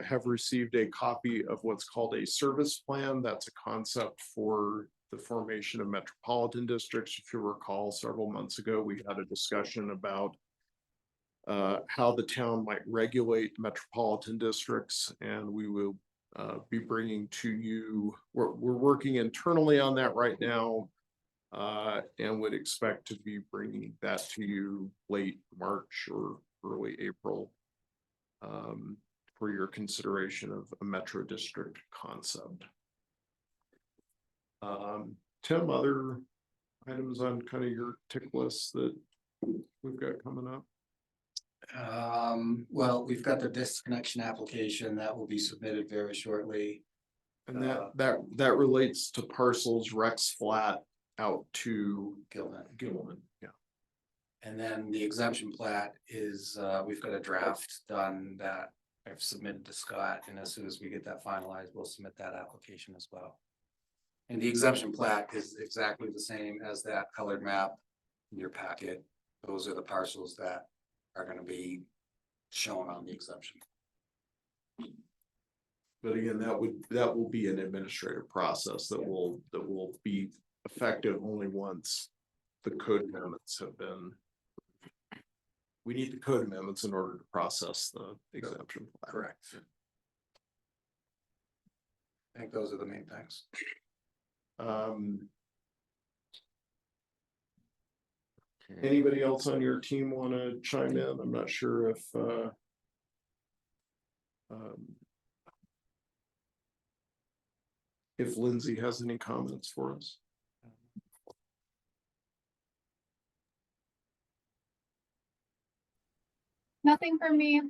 S11: have received a copy of what's called a service plan. That's a concept for the formation of metropolitan districts. If you recall, several months ago, we had a discussion about how the town might regulate metropolitan districts, and we will be bringing to you, we're working internally on that right now, and would expect to be bringing that to you late March or early April for your consideration of a metro district concept. Tim, other items on kind of your tick list that we've got coming up?
S13: Well, we've got the disconnection application that will be submitted very shortly.
S11: And that relates to parcels Rex Flat out to Gilman, yeah.
S13: And then the exemption plat is, we've got a draft done that I've submitted to Scott, and as soon as we get that finalized, we'll submit that application as well. And the exemption plat is exactly the same as that colored map in your packet. Those are the parcels that are gonna be shown on the exemption.
S11: But again, that will be an administrative process that will be effective only once the code amendments have been. We need the code amendments in order to process the exemption.
S13: Correct. I think those are the main things.
S11: Anybody else on your team want to chime in? I'm not sure if Lindsay has any comments for us.
S14: Nothing from me.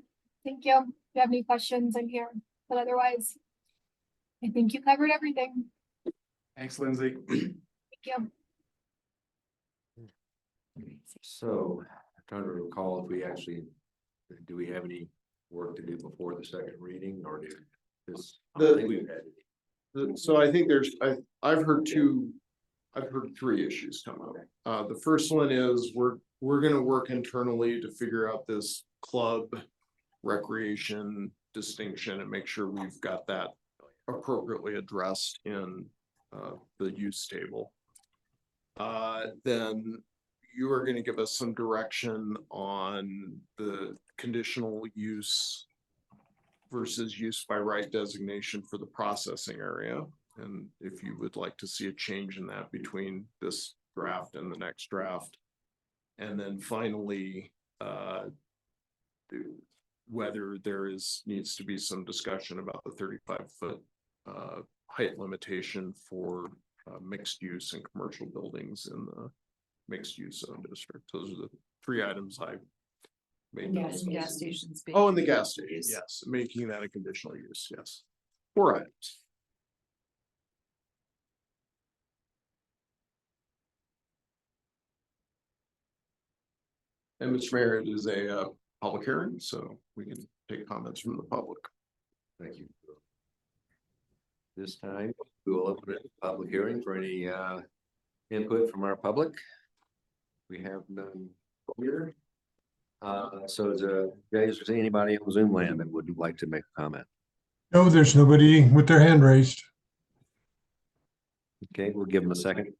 S14: Thank you. If you have any questions, I'm here. But otherwise, I think you covered everything.
S11: Thanks, Lindsay.
S14: Thank you.
S1: So I'm trying to recall if we actually, do we have any work to do before the second reading or do this? I think we've had.
S11: So I think I've heard three issues come up. The first one is we're gonna work internally to figure out this club recreation distinction and make sure we've got that appropriately addressed in the use table. Then you are gonna give us some direction on the conditional use versus use by right designation for the processing area. And if you would like to see a change in that between this draft and the next draft. And then finally, whether there needs to be some discussion about the 35-foot height limitation for mixed use and commercial buildings in the mixed use zone district. Those are the three items I made.
S5: Gas stations.
S11: Oh, and the gas station, yes, making that a conditional use, yes. 4 items. And Mr. Mayor, it is a public hearing, so we can take comments from the public.
S1: Thank you. This time, we will open it to public hearing for any input from our public. We have none here. So is there anybody on Zoom land that would like to make a comment?
S6: No, there's nobody with their hand raised.
S1: Okay, we'll give them a second.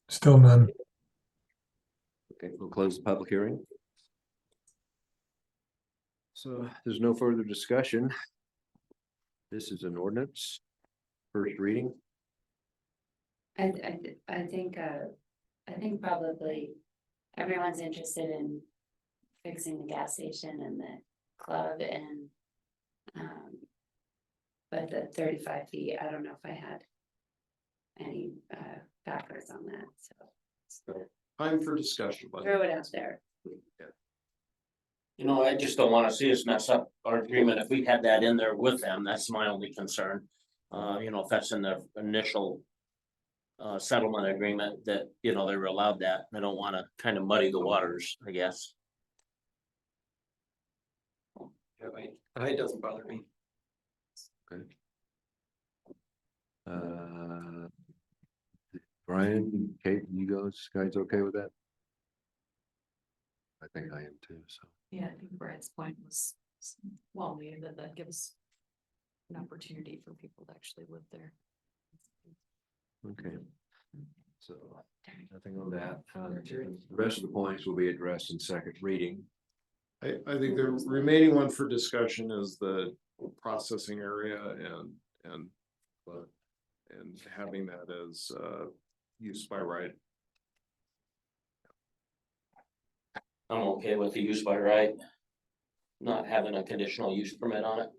S6: Still none.
S1: Okay, we'll close the public hearing. So there's no further discussion. This is an ordinance. First reading.
S4: I think probably everyone's interested in fixing the gas station and the club and, but the 35 feet, I don't know if I had any, backwards on that, so
S11: Time for discussion, but
S4: throw it out there.
S9: You know, I just don't wanna see us mess up our agreement if we had that in there with them, that's my only concern. You know, if that's in the initial. Settlement agreement that, you know, they were allowed that, I don't wanna kind of muddy the waters, I guess.
S12: It doesn't bother me.
S1: Uh, Brian, Kate, you guys okay with that? I think I am too, so.
S5: Yeah, I think Brad's point was well made, that gives an opportunity for people to actually live there.
S1: Okay. So, nothing on that. The rest of the points will be addressed in second reading.
S11: I think the remaining one for discussion is the processing area and having that as use by right.
S9: I'm okay with the use by right. Not having a conditional use permit on it.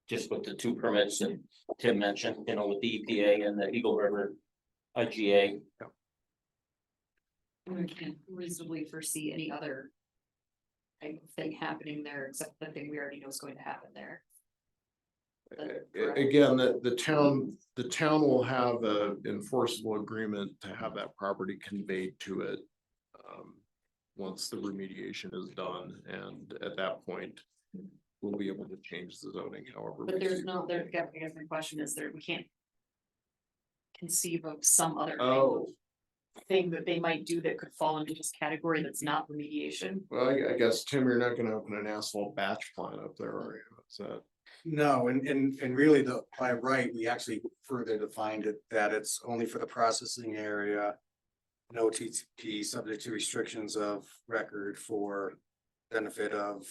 S9: Just with the two permits that Tim mentioned, you know, with the EPA and the Eagle River IGA.
S5: And we can't reasonably foresee any other type of thing happening there, except the thing we already know is going to happen there.
S11: Again, the town will have a enforceable agreement to have that property conveyed to it. Once the remediation is done, and at that point, we'll be able to change the zoning however.
S5: But
S11: we
S5: there's
S11: see
S5: no, there, I guess my question is we can't conceive of some other
S11: Oh,
S5: thing that they might do that could fall into this category that's not remediation.
S11: well, I guess, Tim, you're not gonna open an asphalt batch plant up there, are you? Is that?
S13: No, and really by right, we actually further defined it that it's only for the processing area. No TTP subject to restrictions of record for benefit of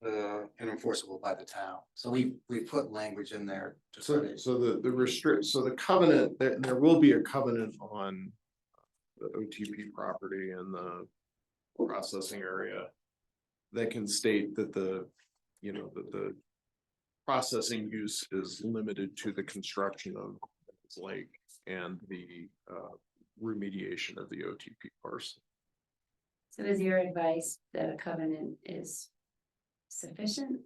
S13: and enforceable by the town. So we put language in there.
S11: So the covenant, there will be a covenant on the OTP property and the processing area. That can state that the processing use is limited to the construction of this lake and the remediation of the OTP parcel.
S4: So is your advice that a covenant is sufficient?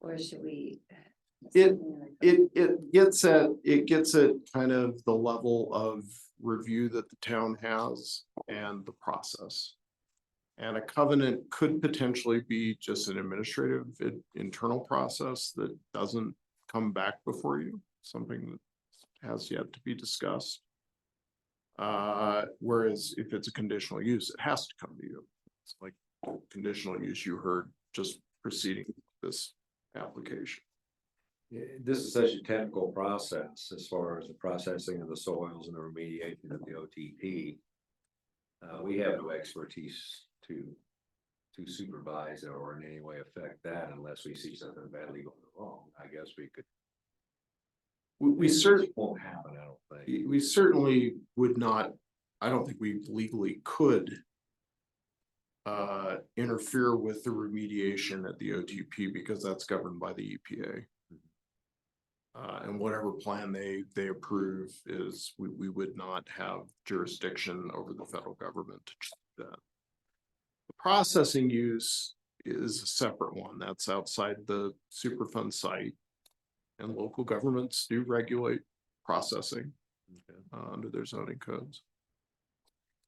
S4: Or should we?
S11: It gets at kind of the level of review that the town has and the process. And a covenant could potentially be just an administrative internal process that doesn't come back before you, something that has yet to be discussed. Whereas if it's a conditional use, it has to come to you. It's like conditional use you heard just preceding this application.
S1: This is such a technical process as far as the processing of the soils and the remediation of the OTP. We have no expertise to supervise it or in any way affect that unless we see something badly going wrong. I guess we could.
S11: We certainly
S1: won't happen, I don't think.
S11: We certainly would not, I don't think we legally could interfere with the remediation at the OTP because that's governed by the EPA. And whatever plan they approve is, we would not have jurisdiction over the federal government to do that. The processing use is a separate one that's outside the Superfund site. And local governments do regulate processing under their zoning codes.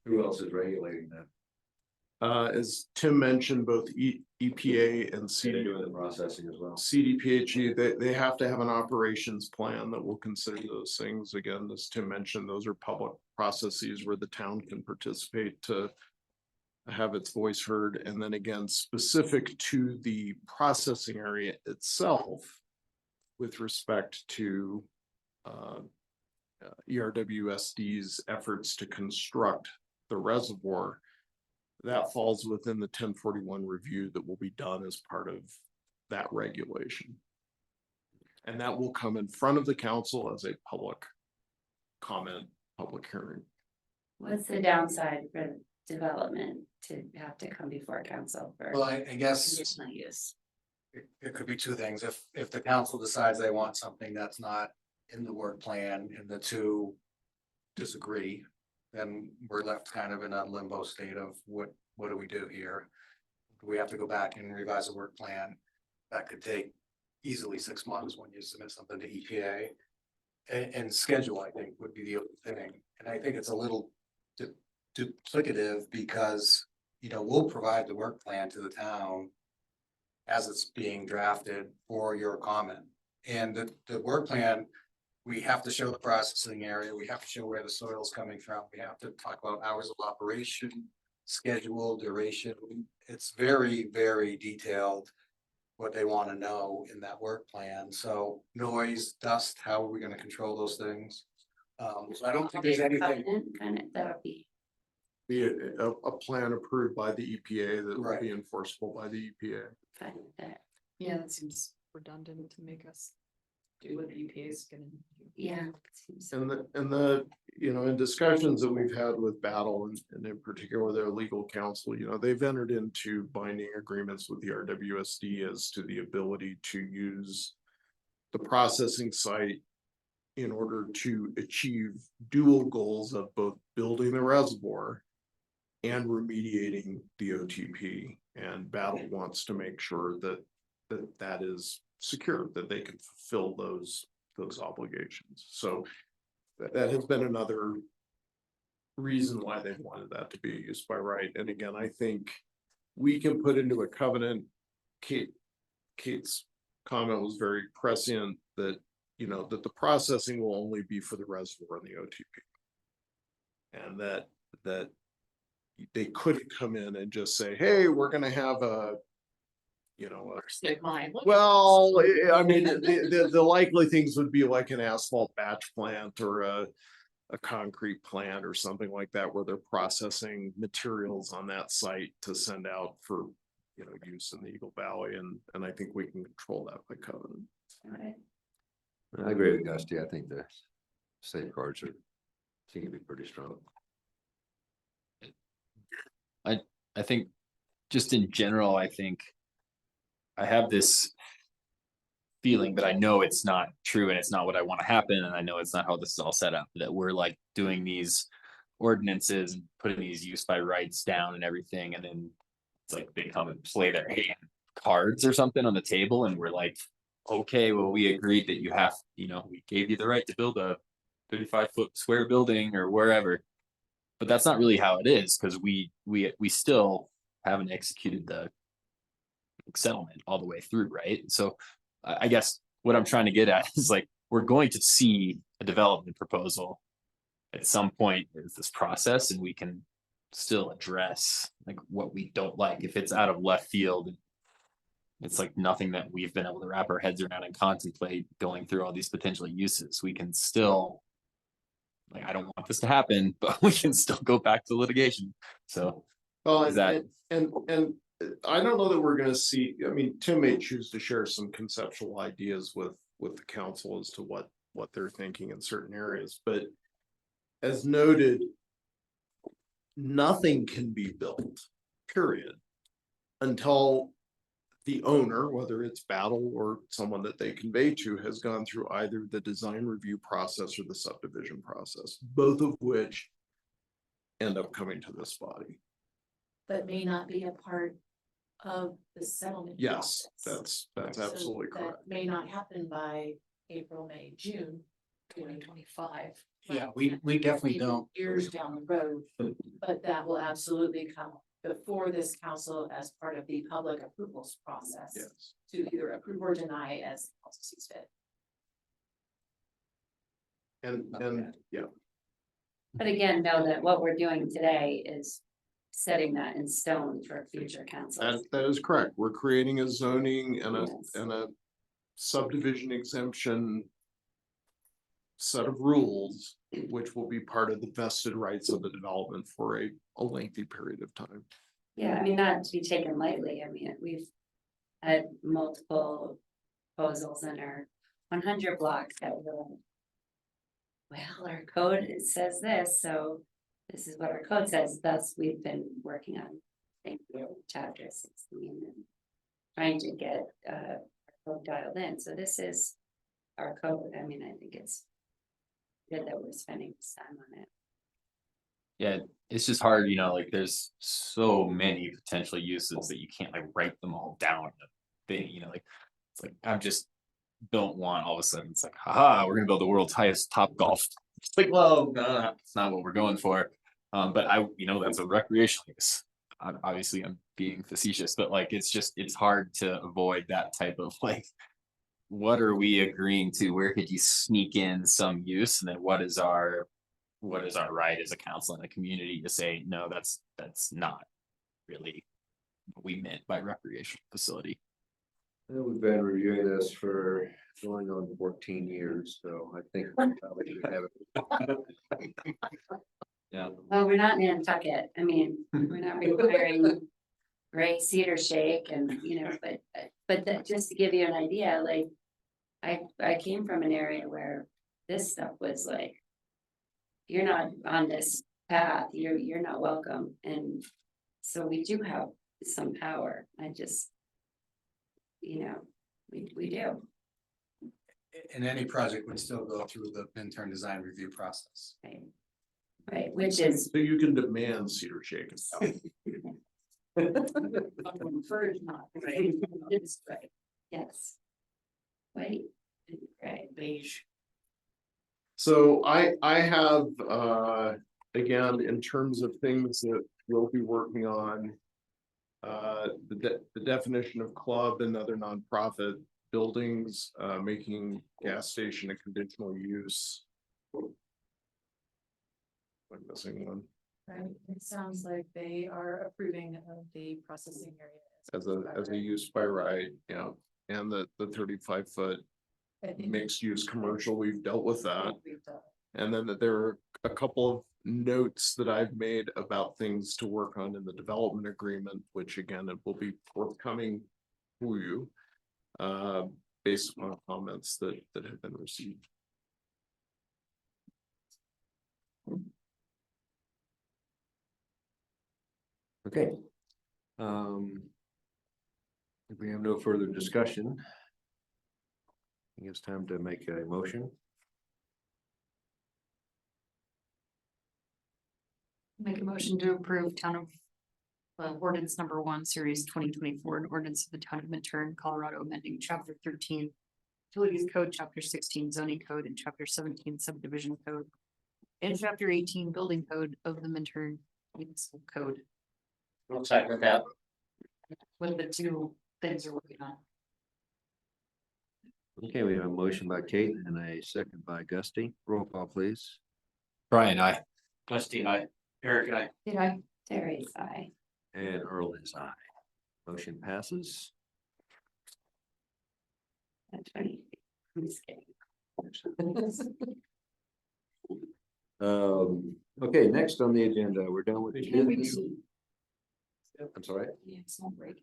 S1: Who else is regulating that?
S11: As Tim mentioned, both EPA and
S1: They're doing the processing as well.
S11: CDPHE, they have to have an operations plan that will consider those things. Again, as Tim mentioned, those are public processes where the town can participate to have its voice heard. And then again, specific to the processing area itself, with respect to ERWSD's efforts to construct the reservoir, that falls within the 1041 review that will be done as part of that regulation. And that will come in front of the council as a public comment, public hearing.
S4: What's the downside for development to have to come before council for
S13: Well, I guess
S4: conditional use.
S13: it could be two things. If the council decides they want something that's not in the work plan and the two disagree, then we're left kind of in a limbo state of what do we do here? Do we have to go back and revise the work plan? That could take easily 6 months when you submit something to EPA. And schedule, I think, would be the other thing. And I think it's a little duplicative because, you know, we'll provide the work plan to the town as it's being drafted for your comment. And the work plan, we have to show the processing area, we have to show where the soil's coming from, we have to talk about hours of operation, schedule, duration. It's very, very detailed what they want to know in that work plan. So noise, dust, how are we going to control those things? So I don't think there's anything.
S4: Covenant, kind of, that would be,
S11: Be a plan approved by the EPA that will
S13: Right.
S11: be enforceable by the EPA.
S4: fine with that.
S5: Yeah, that seems redundant to make us do what the EPA is gonna do.
S4: Yeah. seems-
S11: And the, you know, in discussions that we've had with Battle and in particular their legal counsel, you know, they've entered into binding agreements with the RWSD as to the ability to use the processing site in order to achieve dual goals of both building the reservoir and remediating the OTP. And Battle wants to make sure that that is secure, that they can fulfill those obligations. So that has been another reason why they wanted that to be used by right. And again, I think we can put into a covenant. Kate's comment was very prescient that, you know, that the processing will only be for the reservoir and the OTP. And that they couldn't come in and just say, hey, we're gonna have a, you know, well, I mean, the likely things would be like an asphalt batch plant or a concrete plant or something like that, where they're processing materials on that site to send out for, you know, use in the Eagle Valley. And I think we can control that by covenant.
S4: Alright.
S1: I agree with Dusty. I think the safeguards seem to be pretty strong.
S2: I think just in general, I think I have this feeling, but I know it's not true and it's not what I want to happen. And I know it's not how this is all set up, that we're like doing these ordinances and putting these use by rights down and everything. And then it's like they come and play their hand cards or something on the table. And we're like, okay, well, we agreed that you have, you know, we gave you the right to build a 35-foot square building or wherever. But that's not really how it is, because we still haven't executed the settlement all the way through, right? So I guess what I'm trying to get at is like, we're going to see a development proposal at some point in this process, and we can still address like what we don't like. If it's out of left field, it's like nothing that we've been able to wrap our heads around and contemplate going through all these potential uses. We can still, like, I don't want this to happen, but we can still go back to litigation. So
S11: Well,
S2: Is that-
S11: and I don't know that we're gonna see, I mean, Tim may choose to share some conceptual ideas with the council as to what they're thinking in certain areas, but as noted, nothing can be built, period, until the owner, whether it's Battle or someone that they convey to, has gone through either the design review process or the subdivision process, both of which end up coming to this body.
S5: But may not be a part of the settlement.
S11: Yes,
S5: process.
S11: that's
S5: So
S11: absolutely
S5: that
S11: correct.
S5: May not happen by April, May, June, 2025.
S13: Yeah, we definitely don't.
S5: Years down the road, but that will absolutely come before this council as part of the public approvals process.
S11: Yes.
S5: To either approve or deny as council sees fit.
S11: And, yeah,
S4: But again, know that what we're doing today is setting that in stone for future councils.
S11: that is correct. We're creating a zoning and
S4: Yes.
S11: a subdivision exemption set of rules, which will be part of the vested rights of the development for a lengthy period of time.
S4: Yeah, I mean, not to be taken lightly. I mean, we've had multiple proposals in our 100 blocks that were like, well, our code, it says this, so this is what our code says, thus we've been working on, thank you, chapter 16 and trying to get our code dialed in, so this is our code. I mean, I think it's good that we're spending this time on it.
S2: Yeah, it's just hard, you know, like there's so many potential uses that you can't like write them all down in a thing, you know, like. It's like, I just don't want all of a sudden, it's like, haha, we're gonna build the world's highest top golf. It's like, well, it's not what we're going for. But you know, that's a recreational use. Obviously, I'm being facetious, but like, it's hard to avoid that type of like. What are we agreeing to? Where could you sneak in some use? And then what is our right as a council and a community to say, no, that's not really what we meant by recreational facility.
S1: Well, we've been reviewing this for going on 14 years, so I think we probably should have it.
S2: Yeah.
S4: Well, we're not Nantucket, I mean, we're not requiring gray cedar shake and, you know, but that, just to give you an idea, like. I came from an area where this stuff was like. You're not on this path, you're not welcome, and so we do have some power, I just. You know, we do.
S13: And any project would still go through the intern design review process.
S4: Right. Right, which is.
S11: So you can demand cedar shake.
S4: Preferred not, right? It's right, yes. Wait, right, beige.
S11: So I have, again, in terms of things that we'll be working on. The definition of club and other nonprofit buildings, making gas station a conditional use. I'm missing one.
S5: Right, it sounds like they are approving of the processing area.
S11: As a use by right, yeah, and the 35-foot mixed use commercial, we've dealt with that. And then that there are a couple of notes that I've made about things to work on in the development agreement, which again, it will be forthcoming for you. Based on comments that have been received.
S1: Okay. If we have no further discussion. I think it's time to make a motion.
S5: Make a motion to approve town of. Ordinance number 1, series 2024, an ordinance of the town of Minturn, Colorado, amending chapter 13. Utilities code, chapter 16, zoning code, and chapter 17 subdivision code. And chapter 18 building code of the Minturn municipal code.
S9: I'll second that.
S5: What the two things are working on.
S1: Okay, we have a motion by Kate and a second by Gusty. Roll call, please.
S2: Brian, I.
S12: Dusty, I, Eric, I.
S5: Did I?
S4: Terry's eye.
S1: And Earl is aye. Motion passes.
S4: That's funny. I'm just kidding.
S1: Okay, next on the agenda, we're done with.
S5: Can we
S1: business. I'm sorry.
S5: Yeah, small break.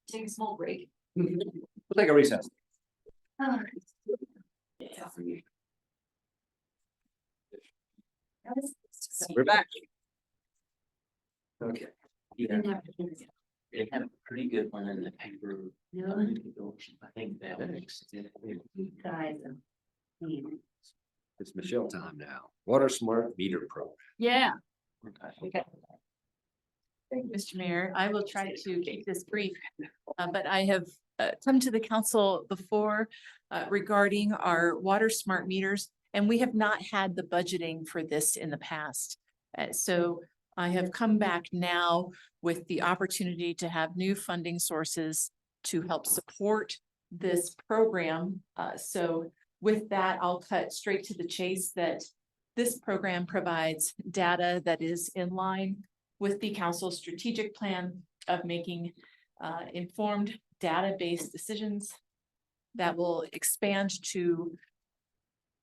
S5: Take a small break.
S1: We'll take a recess.
S5: Oh.
S1: We're back. Okay.
S9: They have a pretty good one in the paper.
S4: No.
S9: I think that makes it.
S4: You guys are mean.
S1: It's Michelle time now. Water Smart Meter Pro.
S5: Yeah. Okay. Thank you, Mr. Mayor. I will try to keep this brief, but I have come to the council before regarding our water smart meters, and we have not had the budgeting for this in the past. So I have come back now with the opportunity to have new funding sources to help support this program. So with that, I'll cut straight to the chase that this program provides data that is in line with the council's strategic plan of making informed data-based decisions that will expand to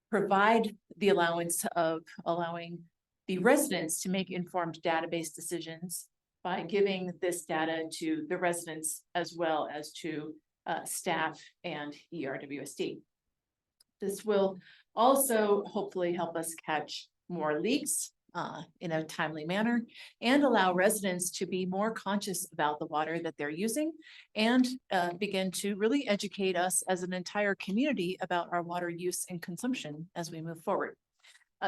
S5: provide the allowance of allowing the residents to make informed database decisions by giving this data to the residents as well as to staff and ERWSD. This will also hopefully help us catch more leaks in a timely manner and allow residents to be more conscious about the water that they're using and begin to really educate us as an entire community about our water use and consumption as we move forward.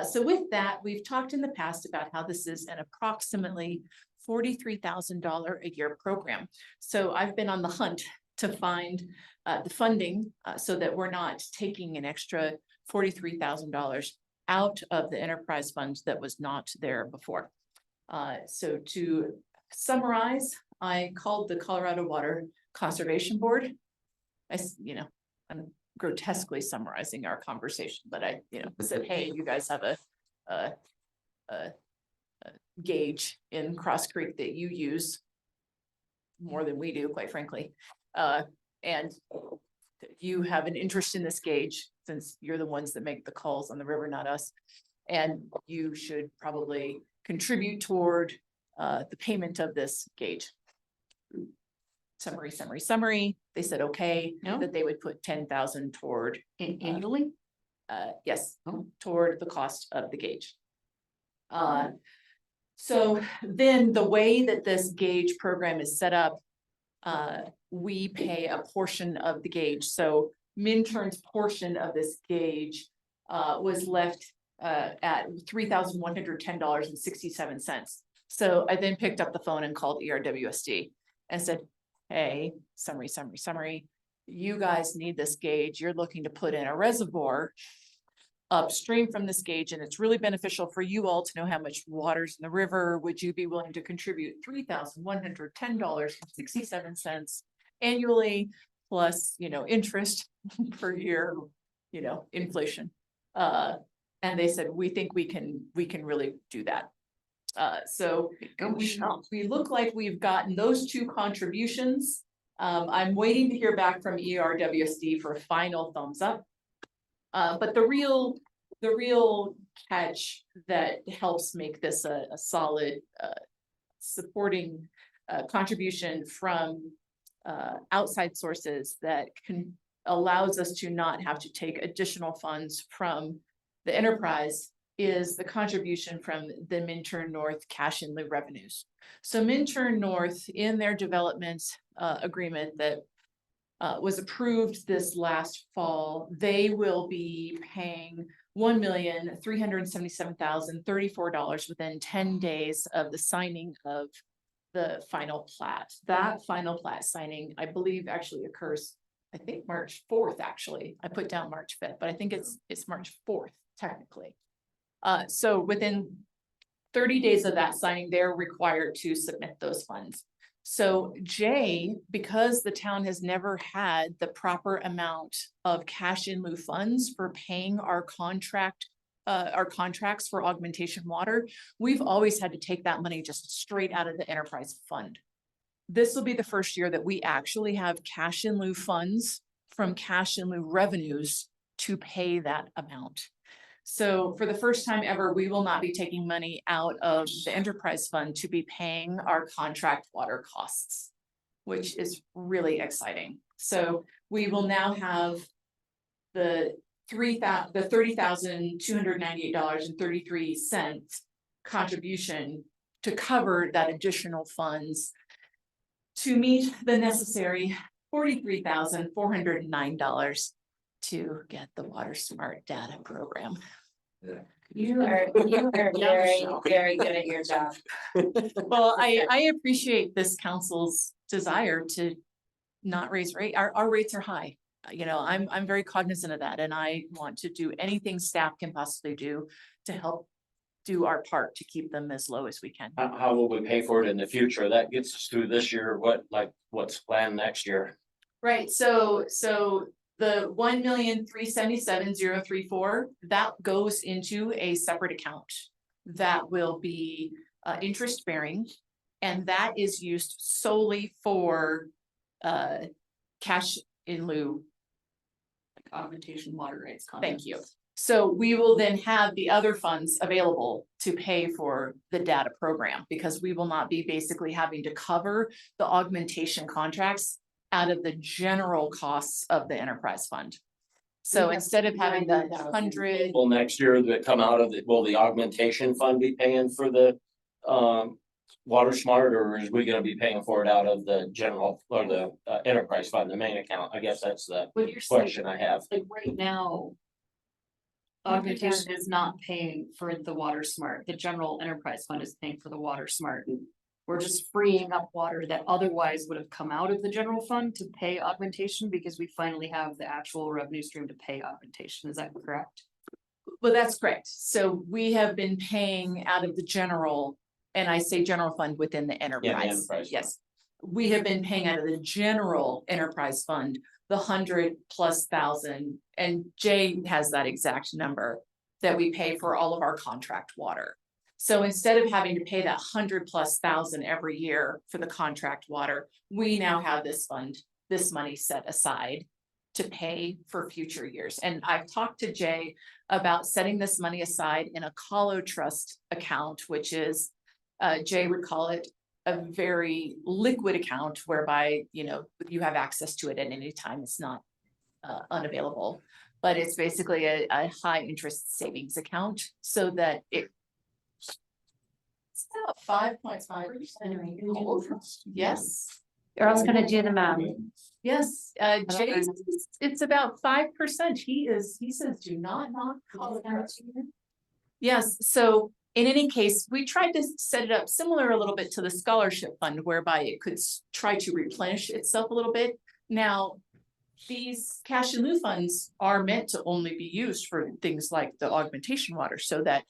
S5: So with that, we've talked in the past about how this is an approximately $43,000 a year program. So I've been on the hunt to find the funding so that we're not taking an extra $43,000 out of the enterprise fund that was not there before. So to summarize, I called the Colorado Water Conservation Board. I'm grotesquely summarizing our conversation, but I, said, hey, you guys have a gauge in Cross Creek that you use more than we do, quite frankly. And you have an interest in this gauge since you're the ones that make the calls on the river, not us. And you should probably contribute toward the payment of this gauge. Summary. They said, okay, that they would put 10,000 toward
S7: Annually?
S5: Yes, toward the cost of the gauge. So then the way that this gauge program is set up, we pay a portion of the gauge. So Minturn's portion of this gauge was left at $3,110.67. So I then picked up the phone and called ERWSD and said, hey, summary. You guys need this gauge. You're looking to put in a reservoir upstream from this gauge, and it's really beneficial for you all to know how much water's in the river. Would you be willing to contribute $3,110.67 annually, plus, interest per year, inflation? And they said, we think we can really do that. So we look like we've gotten those two contributions. I'm waiting to hear back from ERWSD for a final thumbs up. But the real catch that helps make this a solid supporting contribution from outside sources that allows us to not have to take additional funds from the enterprise is the contribution from the Minturn North cash in lieu revenues. So Minturn North, in their development agreement that was approved this last fall, they will be paying $1,377,034 within 10 days of the signing of the final plat. That final plat signing, I believe, actually occurs, I think, March 4th, actually. I put down March 5th, but I think it's March 4th, technically. So within 30 days of that signing, they're required to submit those funds. So Jay, because the town has never had the proper amount of cash in lieu funds for paying our contracts for augmentation water, we've always had to take that money just straight out of the enterprise fund. This will be the first year that we actually have cash in lieu funds from cash in lieu revenues to pay that amount. So for the first time ever, we will not be taking money out of the enterprise fund to be paying our contract water costs, which is really exciting. So we will now have the $30,298.33 contribution to cover that additional funds to meet the necessary $43,409 to get the Water Smart data program.
S4: You are very, very good at your job.
S5: Well, I appreciate this council's desire to not raise rate. Our rates are high. I'm very cognizant of that, and I want to do anything staff can possibly do to help do our part to keep them as low as we can.
S9: How will we pay for it in the future? That gets us through this year. What's planned next year?
S5: Right, so the $1,377,034, that goes into a separate account that will be interest bearing, and that is used solely for cash in lieu.
S7: Augmentation water rights.
S5: Thank you. So we will then have the other funds available to pay for the data program, because we will not be basically having to cover the augmentation contracts out of the general costs of the enterprise fund. So
S4: have
S5: instead of having the
S4: 90,000.
S5: 100,
S9: Will next year that come out of it, will the augmentation fund be paying for the Water Smart, or is we gonna be paying for it out of the general or the enterprise fund, the main account? I guess that's the
S5: what you're saying,
S9: question I have.
S5: like right now. Augmentation is not paying for the Water Smart. The general enterprise fund is paying for the Water Smart. We're just freeing up water that otherwise would have come out of the general fund to pay augmentation because we finally have the actual revenue stream to pay augmentation. Is that correct? Well, that's correct. So we have been paying out of the general, and I say general fund within the enterprise.
S9: enterprise fund.
S5: Yes. We have been paying out of the general enterprise fund, the 100,000+, and Jay has that exact number that we pay for all of our contract water. So instead of having to pay that 100,000+ every year for the contract water, we now have this fund, this money set aside to pay for future years. And I've talked to Jay about setting this money aside in a Colo Trust account, which is, Jay would call it a very liquid account whereby, you know, you have access to it at any time. It's not unavailable, but it's basically a high interest savings account so that it's about 5.5%. Yes,
S4: Girls gonna do the math.
S5: yes, Jay, it's about 5%. He says, do not call it out. Yes, so in any case, we tried to set it up similar a little bit to the scholarship fund whereby it could try to replenish itself a little bit. Now, these cash in lieu funds are meant to only be used for things like the augmentation water so that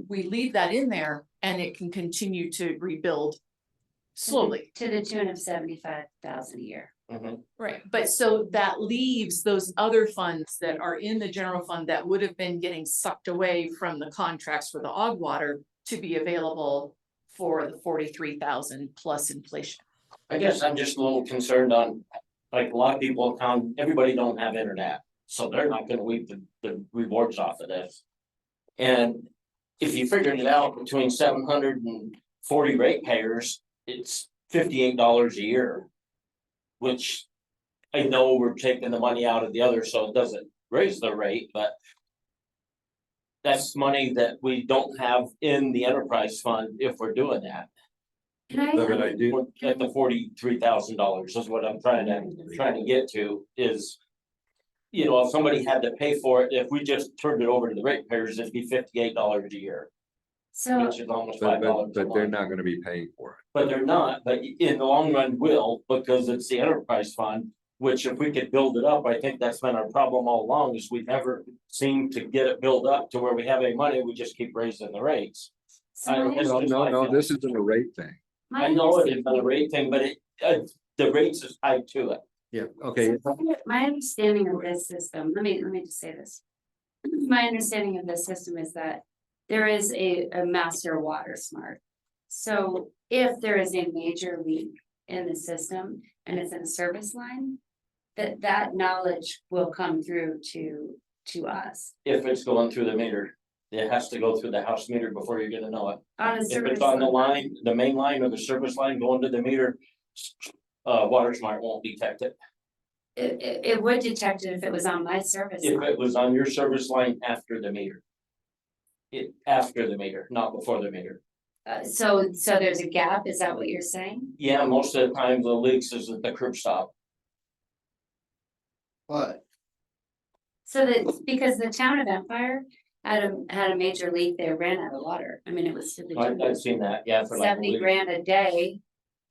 S5: we leave that in there and it can continue to rebuild slowly.
S4: To the tune of 75,000 a year.
S5: Right, but so that leaves those other funds that are in the general fund that would have been getting sucked away from the contracts for the aug water to be available for the 43,000 plus inflation.
S9: I guess I'm just a little concerned on, like, a lot of people everybody don't have internet, so they're not gonna reap the rewards off of this. And if you figured it out between 740 ratepayers, it's $58 a year. Which I know we're taking the money out of the other, so it doesn't raise the rate, but that's money that we don't have in the enterprise fund if we're doing that.
S1: But I do,
S9: At the $43,000 is what I'm trying to get to is. You know, if somebody had to pay for it, if we just turned it over to the ratepayers, it'd be $58 a year,
S4: So
S9: which is almost $5 a month.
S1: but they're not gonna be paying for it.
S9: But they're not, but in the long run will, because it's the enterprise fund, which if we could build it up, I think that's been our problem all along, is we've never seemed to get it built up to where we have any money, we just keep raising the rates.
S1: No, this isn't a rate thing.
S9: I know it isn't a rate thing, but the rates is tied to it.
S1: Yeah, okay.
S4: My understanding of this system, let me just say this. My understanding of this system is that there is a master Water Smart. So if there is a major leak in the system and it's in a service line, that knowledge will come through to us.
S9: If it's going through the meter, it has to go through the house meter before you're gonna know it.
S4: On a
S9: If
S4: service
S9: it's on the
S4: line.
S9: line, the main line or the service line going to the meter, Water Smart won't detect it.
S4: It would detect it if it was on my service
S9: If
S4: line.
S9: it was on your service line after the meter. After the meter, not before the meter.
S4: So there's a gap, is that what you're saying?
S9: Yeah, most of the time the leaks is at the curb stop.
S13: But
S4: So that, because the town of Empire had a major leak, they ran out of water. I mean, it was to the tune
S9: I've
S4: of
S9: seen that, yeah. For like a
S4: 70
S9: week.
S4: grand a day.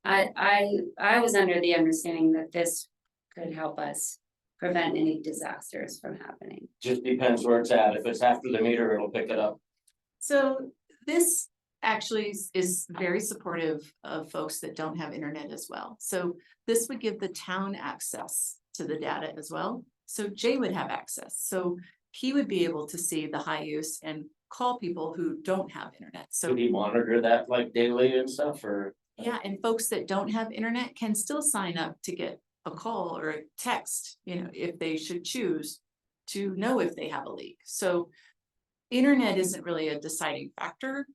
S4: I was under the understanding that this could help us prevent any disasters from happening.
S9: Just depends where it's at. If it's after the meter, it'll pick it up.
S5: So this actually is very supportive of folks that don't have internet as well. So this would give the town access to the data as well. So Jay would have access. So he would be able to see the high use and call people who don't have internet. So
S9: Could he monitor that like daily and stuff, or?
S5: yeah, and folks that don't have internet can still sign up to get a call or a text, you know, if they should choose to know if they have a leak. So internet isn't really a deciding factor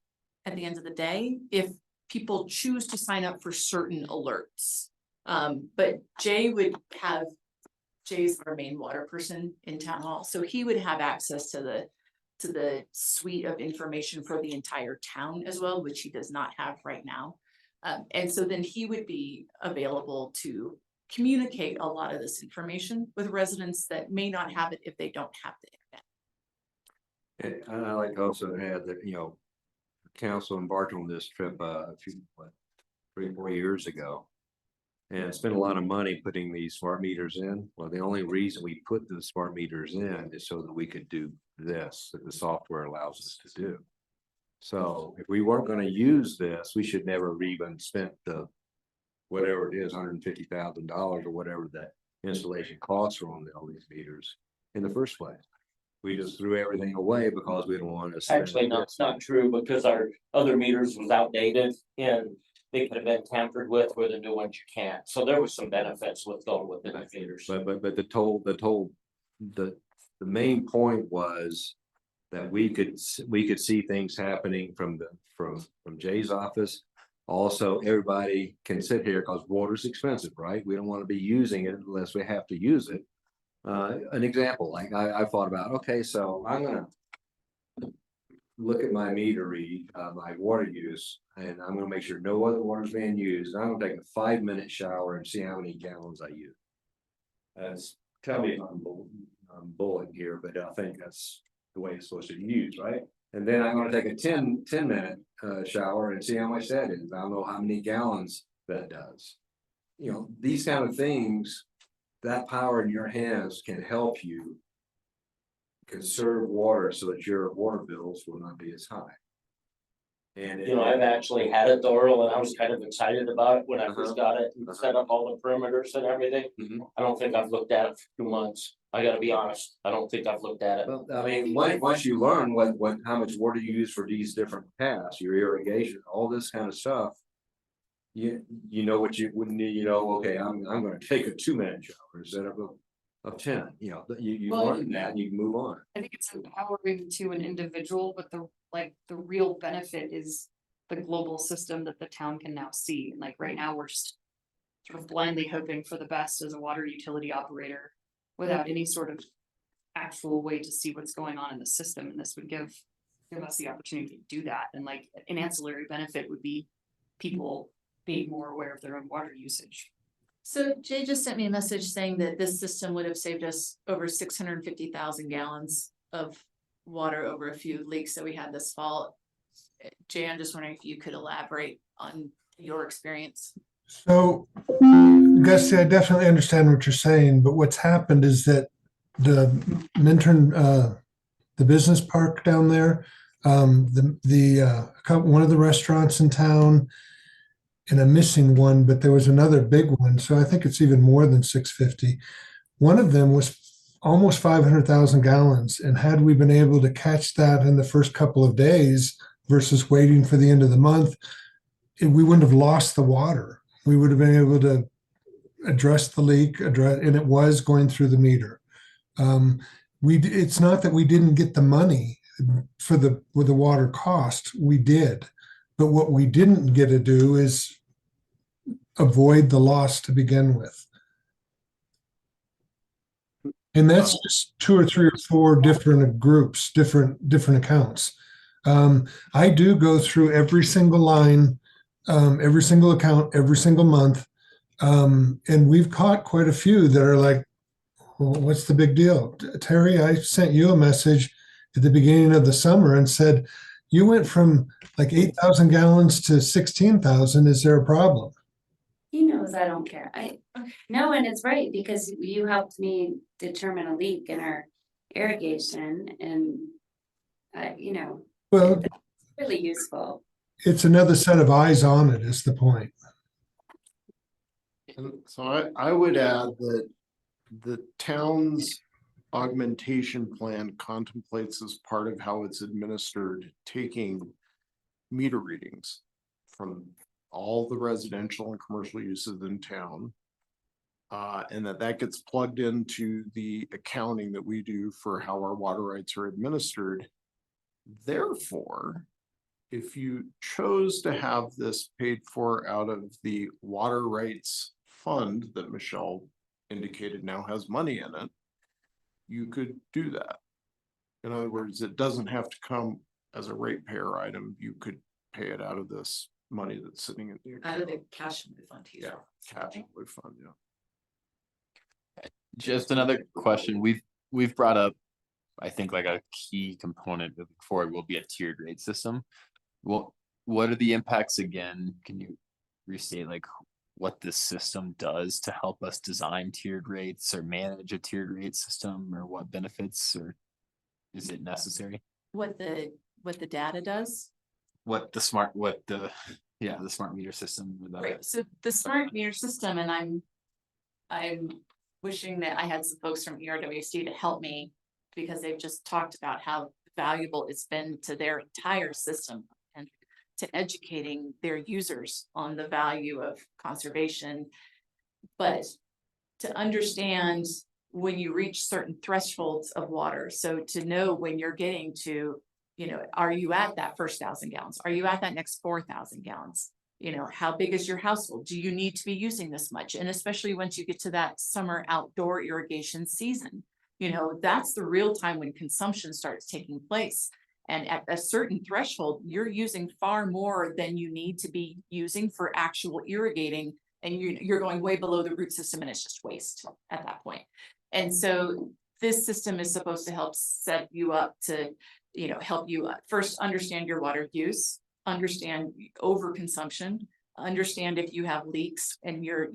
S5: at the end of the day, if people choose to sign up for certain alerts. But Jay would have Jay's our main water person in town hall, so he would have access to the suite of information for the entire town as well, which he does not have right now. And so then he would be available to communicate a lot of this information with residents that may not have it if they don't have the internet.
S1: And I like to also add that, council embarked on this trip, a few, 3 or 4 years ago. And spent a lot of money putting these smart meters in. Well, the only reason we put the smart meters in is so that we could do this, that the software allows us to do. So if we weren't gonna use this, we should never have even spent the, whatever it is, $150,000 or whatever that installation costs are on all these meters in the first place. We just threw everything away because we don't want to.
S9: Actually, no, it's not true because our other meters was outdated and they could have been tampered with where the new ones you can't. So there was some benefits with going with the new meters.
S1: But the main point was that we could see things happening from Jay's office. Also, everybody can sit here because water's expensive, right? We don't want to be using it unless we have to use it. An example, like I thought about, okay, so I'm gonna look at my meter read, my water use, and I'm gonna make sure no other water is being used. I'm gonna take a 5-minute shower and see how many gallons I use. That's, tell me if I'm bullying here, but I think that's the way it's supposed to be used, right? And then I'm gonna take a 10-minute shower and see how much that is. I don't know how many gallons that does. These kind of things, that power in your hands can help you conserve water so that your water bills will not be as high. And
S9: I've actually had it, Doral, and I was kind of excited about it when I first got it and set up all the perimeters and everything. I don't think I've looked at it for 2 months. I gotta be honest. I don't think I've looked at it.
S1: Well, I mean, once you learn how much water you use for these different tasks, your irrigation, all this kind of stuff. You know what you wouldn't need, okay, I'm gonna take a 2-minute shower instead of 10, you
S15: Well,
S1: learn that and you can move on.
S15: I think it's empowering to an individual, but the real benefit is the global system that the town can now see. And like right now, we're just sort of blindly hoping for the best as a water utility operator without any sort of actual way to see what's going on in the system. And this would give us the opportunity to do that. And like an ancillary benefit would be people being more aware of their own water usage.
S5: So Jay just sent me a message saying that this system would have saved us over 650,000 gallons of water over a few leaks that we had this fall. Jay, I'm just wondering if you could elaborate on your experience.
S6: So, Gussie, I definitely understand what you're saying, but what's happened is that the Minturn, the business park down there, one of the restaurants in town, and I'm missing one, but there was another big one. So I think it's even more than 650. One of them was almost 500,000 gallons. And had we been able to catch that in the first couple of days versus waiting for the end of the month, we wouldn't have lost the water. We would have been able to address the leak, and it was going through the meter. It's not that we didn't get the money with the water cost. We did. But what we didn't get to do is avoid the loss to begin with. And that's just 2 or 3 or 4 different groups, different accounts. I do go through every single line, every single account, every single month. And we've caught quite a few that are like, well, what's the big deal? Terry, I sent you a message at the beginning of the summer and said, you went from like 8,000 gallons to 16,000. Is there a problem?
S4: He knows I don't care. No, and it's right because you helped me determine a leak in our irrigation and,
S6: Well,
S4: it's really useful.
S6: it's another set of eyes on it is the point.
S11: And so I would add that the town's augmentation plan contemplates as part of how it's administered, taking meter readings from all the residential and commercial uses in town. And that gets plugged into the accounting that we do for how our water rights are administered. Therefore, if you chose to have this paid for out of the water rights fund that Michelle indicated now has money in it, you could do that. In other words, it doesn't have to come as a ratepayer item. You could pay it out of this money that's sitting in the
S5: Out of
S11: account.
S5: the cash fund.
S11: Yeah, cash flow fund, yeah.
S2: Just another question. We've brought up, I think like a key component moving forward will be a tiered rate system. Well, what are the impacts again? Can you restate like what this system does to help us design tiered rates or manage a tiered rate system, or what benefits, or is it necessary?
S5: What the data does?
S2: What the smart meter system. or the-
S5: Right, so the smart meter system, and I'm wishing that I had some folks from ERWC to help me. Because they've just talked about how valuable it's been to their entire system and to educating their users on the value of conservation. But to understand when you reach certain thresholds of water, so to know when you're getting to, are you at that first 1,000 gallons? Are you at that next 4,000 gallons? How big is your household? Do you need to be using this much? And especially once you get to that summer outdoor irrigation season, that's the real time when consumption starts taking place. And at a certain threshold, you're using far more than you need to be using for actual irrigating. And you're going way below the root system, and it's just waste at that point. And so this system is supposed to help set you up to, help you first understand your water use, understand overconsumption, understand if you have leaks and you're,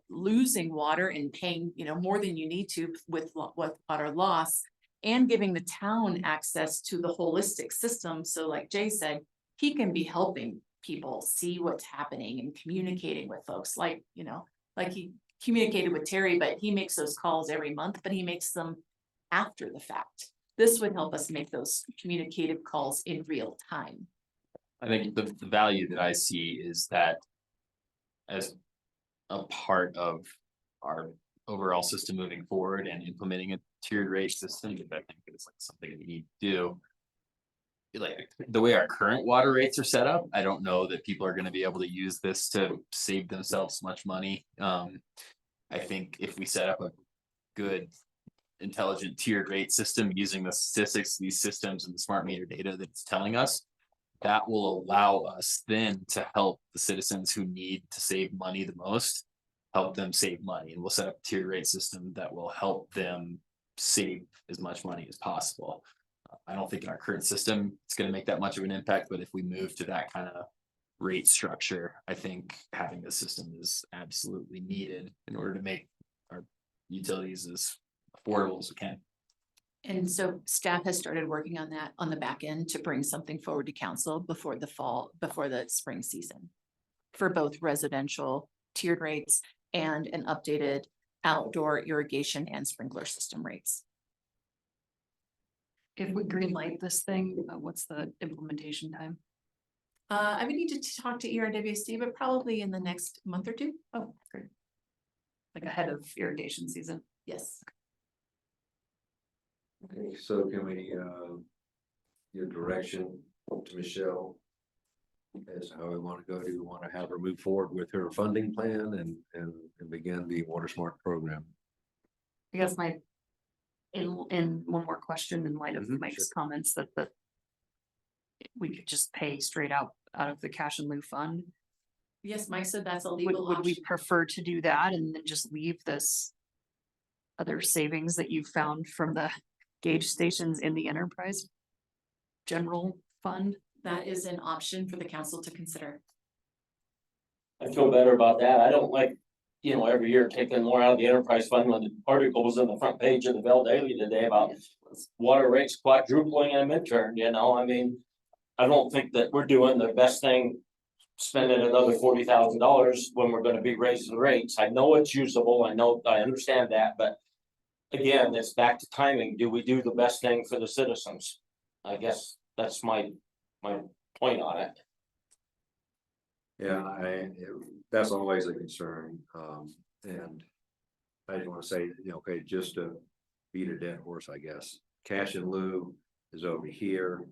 S5: losing water and paying, more than you need to with water loss, and giving the town access to the holistic system. So like Jay said, he can be helping people see what's happening and communicating with folks like he communicated with Terry, but he makes those calls every month, but he makes them after the fact. This would help us make those communicative calls in real time.
S2: I think the value that I see is that as a part of our overall system moving forward and implementing a tiered rate system, I think it's like something we need to do. Like the way our current water rates are set up, I don't know that people are gonna be able to use this to save themselves much money. I think if we set up a good, intelligent tiered rate system using the statistics, these systems and the smart meter data that it's telling us, that will allow us then to help the citizens who need to save money the most, help them save money. And we'll set up a tiered rate system that will help them save as much money as possible. I don't think in our current system, it's gonna make that much of an impact, but if we move to that kind of rate structure, I think having this system is absolutely needed in order to make our utilities as affordable as we can.
S5: And so staff has started working on that on the back end to bring something forward to council before the spring season. For both residential tiered rates and an updated outdoor irrigation and sprinkler system rates.
S15: If we green light this thing, what's the implementation time?
S5: I would need to talk to ERWC, but probably in the next month or two.
S15: Oh, great. Like ahead of irrigation season?
S5: Yes.
S1: Okay, so can we, your direction to Michelle as to how we want to go? Do we want to have her move forward with her funding plan and begin the Water Smart program?
S15: I guess in one more question in light of Mike's comments that we could just pay straight out of the cash and lieu fund.
S5: Yes, Mike said that's a legal
S15: Would we
S5: option.
S15: prefer to do that and then just leave this other savings that you found from the gauge stations in the enterprise general fund?
S5: That is an option for the council to consider.
S9: I feel better about that. I don't like, every year taking more out of the enterprise fund when the article was on the front page of the Bell Daily today about water rates quadrupling in Midturn, I mean, I don't think that we're doing the best thing, spending another $40,000 when we're gonna be raising rates. I know it's usable. I understand that, but again, it's back to timing. Do we do the best thing for the citizens? I guess that's my point on it.
S1: Yeah, that's always a concern, and I just want to say, okay, just to beat a dead horse, I guess, cash in lieu is over here.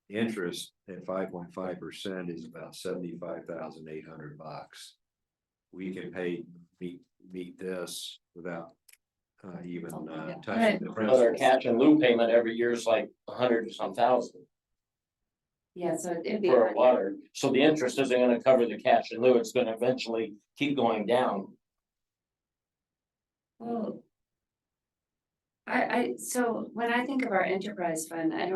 S1: Interest at 5.5% is about $75,800. we can pay, meet this without even
S15: Yeah.
S1: touching the
S9: But our
S1: principal.
S9: cash and lieu payment every year is like 100 and some thousand
S4: Yeah, so it'd be.
S9: for our water. So the interest isn't gonna cover the cash and lieu. It's gonna eventually keep going down.
S4: Well. So when I think of our enterprise fund, I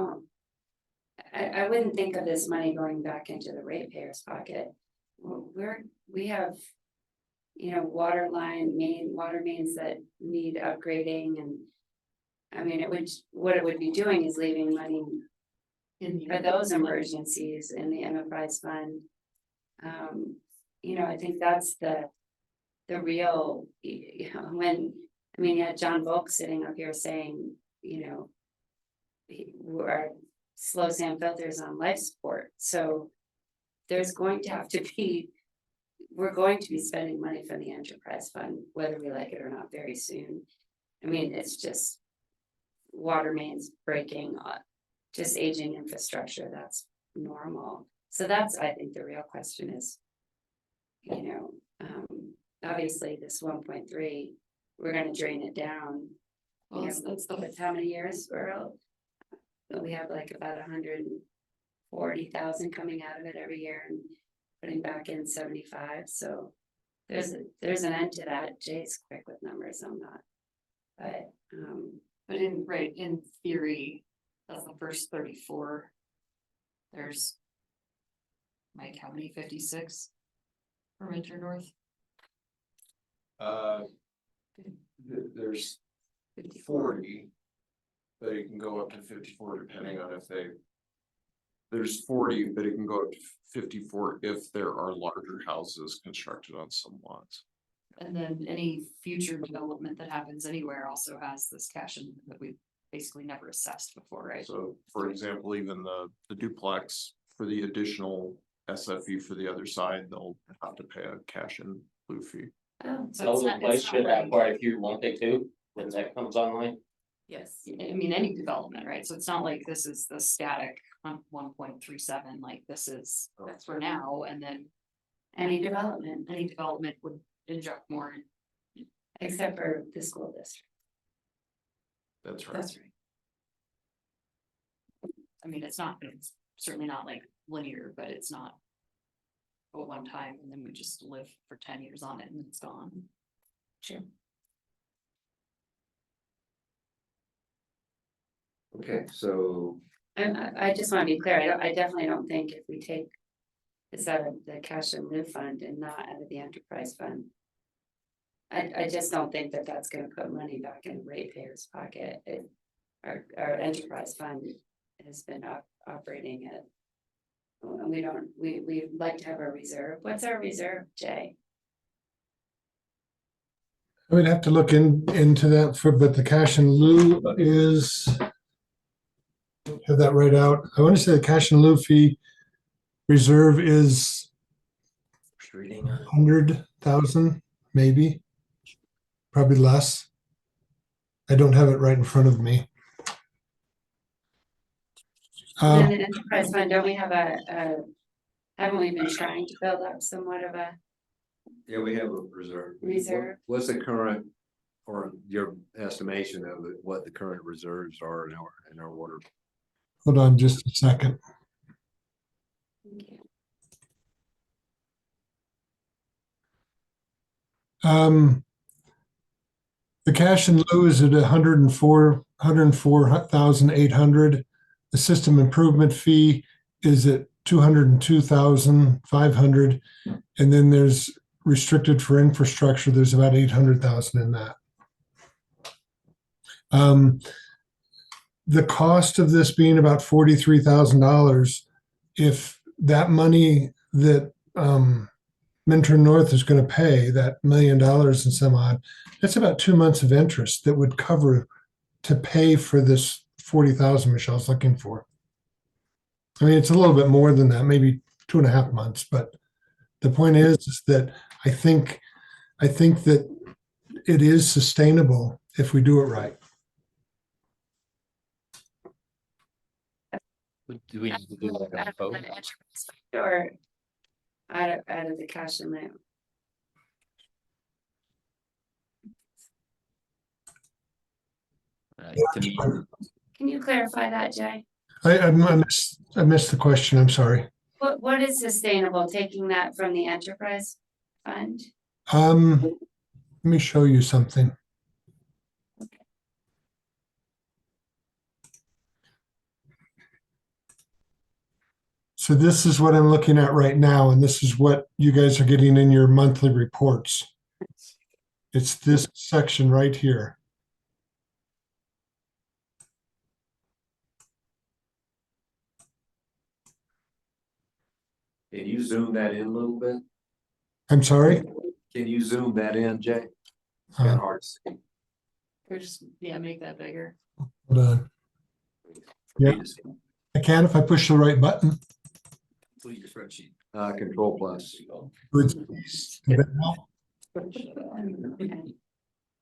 S4: wouldn't think of this money going back into the ratepayers' pocket. We have. You know, water mains that need upgrading and. I mean, what it would be doing is leaving money for those emergencies in the enterprise fund. You know, I think that's the real, you had John Volk sitting up here saying, you know. Our slow sand filters on life support, so. There's going to have to be. We're going to be spending money from the enterprise fund, whether we like it or not, very soon. I mean, it's just. Water mains breaking, just aging infrastructure, that's normal. So that's, I think the real question is. You know, obviously this 1.3, we're gonna drain it down.
S15: Well, that's the
S4: With how many years, Earl? We have like about 140,000 coming out of it every year and putting back in 75, so. There's an end to that. Jay's quick with numbers, I'm not. But,
S15: But in theory, that's the first 34. There's. Mike, how many 56? For Minter North?
S11: There's 40. But it can go up to 54 depending on if they. There's 40, but it can go up to 54 if there are larger houses constructed on some lots.
S15: And then any future development that happens anywhere also has this cash in that we basically never assessed before, right?
S11: So, for example, even the duplex for the additional SFE for the other side, they'll have to pay a cash in lieu fee.
S4: oh,
S15: So
S9: Those
S15: it's not,
S9: place
S15: it's
S9: should
S15: not
S9: have
S15: like,
S9: quite a few, won't they too, when that comes online?
S15: yes, I mean, any development, right? So it's not like this is the static on 1.37, like this is, that's for now, and then
S4: any development,
S15: any development would inject more in.
S4: except for the school district.
S11: That's right.
S15: That's right. I mean, it's certainly not like linear, but it's not. At one time, and then we just live for 10 years on it and it's gone.
S4: Sure.
S1: Okay, so
S4: And I just want to be clear, I definitely don't think if we take. This out of the cash and live fund and not out of the enterprise fund. I just don't think that that's gonna put money back in the ratepayers' pocket. Our enterprise fund has been operating at. We'd like to have a reserve. What's our reserve, Jay?
S6: I would have to look into that but the cash in lieu is. Have that right out. I want to say the cash in lieu fee reserve is
S1: reading.
S6: 100,000, maybe. Probably less. I don't have it right in front of me.
S4: And then the enterprise fund, don't we have haven't we been trying to build up somewhat of a
S1: Yeah, we have a reserve.
S4: reserve?
S1: What's the current, or your estimation of what the current reserves are in our water?
S6: Hold on just a second. The cash in lieu is at 104,800. The system improvement fee is at 202,500. And then there's restricted for infrastructure. There's about 800,000 in that. The cost of this being about $43,000, if that money that Minturn North is going to pay, that $1 million and some odd, that's about 2 months of interest that would cover to pay for this 40,000 Michelle's looking for. I mean, it's a little bit more than that, maybe 2.5 months, but the point is that I think that it is sustainable if we do it right.
S2: Do we need to do like a vote?
S4: Or out of the cash in lieu?
S2: to meet.
S4: Can you clarify that, Jay?
S6: I missed the question. I'm sorry.
S4: What is sustainable, taking that from the enterprise fund?
S6: Let me show you something. So this is what I'm looking at right now, and this is what you guys are getting in your monthly reports. It's this section right here.
S1: Can you zoom that in a little bit?
S6: I'm sorry?
S1: Can you zoom that in, Jay? It's
S6: Uh,
S1: kinda hard to see.
S15: Or just, yeah, make that bigger.
S6: Hold on. Yeah. I can if I push the right button.
S1: Delete your spreadsheet. Control plus.
S6: It's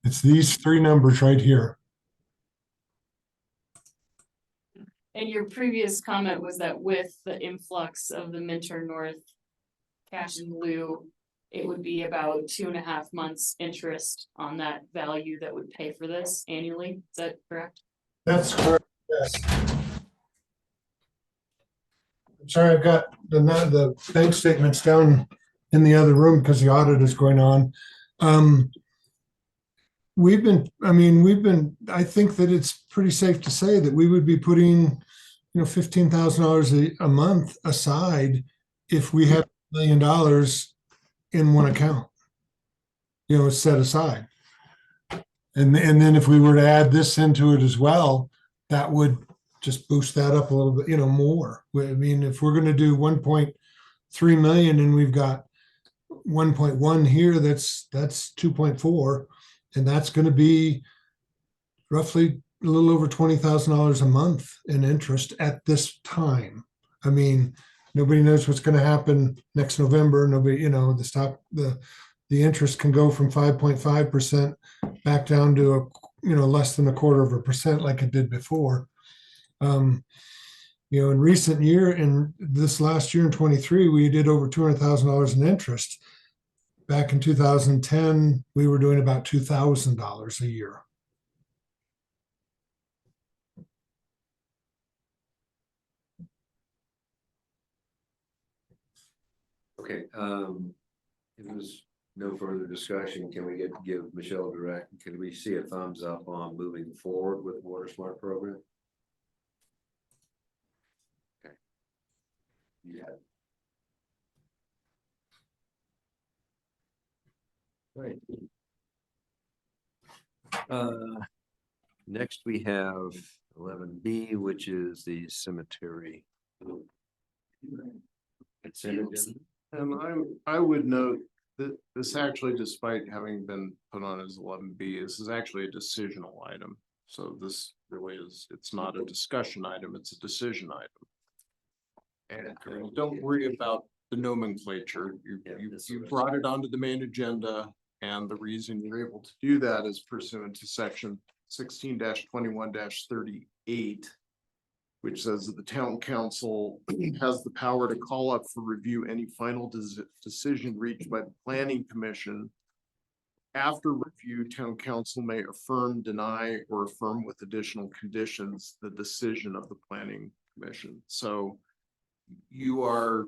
S6: it's these three numbers right here.
S15: And your previous comment was that with the influx of the Minturn North cash in lieu, it would be about 2.5 months interest on that value that would pay for this annually. Is that correct?
S6: That's correct, yes. I'm sorry, I've got the bank statements down in the other room because the audit is going on. I think that it's pretty safe to say that we would be putting, $15,000 a month aside if we have $1 million in one account, set aside. And then if we were to add this into it as well, that would just boost that up a little bit, more. If we're going to do 1.3 million and we've got 1.1 here, that's 2.4, and that's going to be roughly a little over $20,000 a month in interest at this time. Nobody knows what's going to happen next November. Nobody, the interest can go from 5.5% back down to less than 0.25% like it did before. In this last year in 23, we did over $200,000 in interest. Back in 2010, we were doing about $2,000 a year.
S1: Okay, if there's no further discussion, can we give Michelle can we see a thumbs up on moving forward with Water Smart program? Okay. Yeah. Right. Next we have 11B, which is the cemetery. Consent agenda.
S11: I would note that this actually, despite having been put on as 11B, this is actually a decisional item. So this really is, it's not a discussion item, it's a decision item. And don't worry about the nomenclature. You brought it onto the main agenda, and the reason you're able to do that is pursuant to section 16-21-38. Which says that the town council has the power to call up for review any final decision reached by the planning commission. After review, town council may affirm, deny, or affirm with additional conditions the decision of the planning commission. So you are,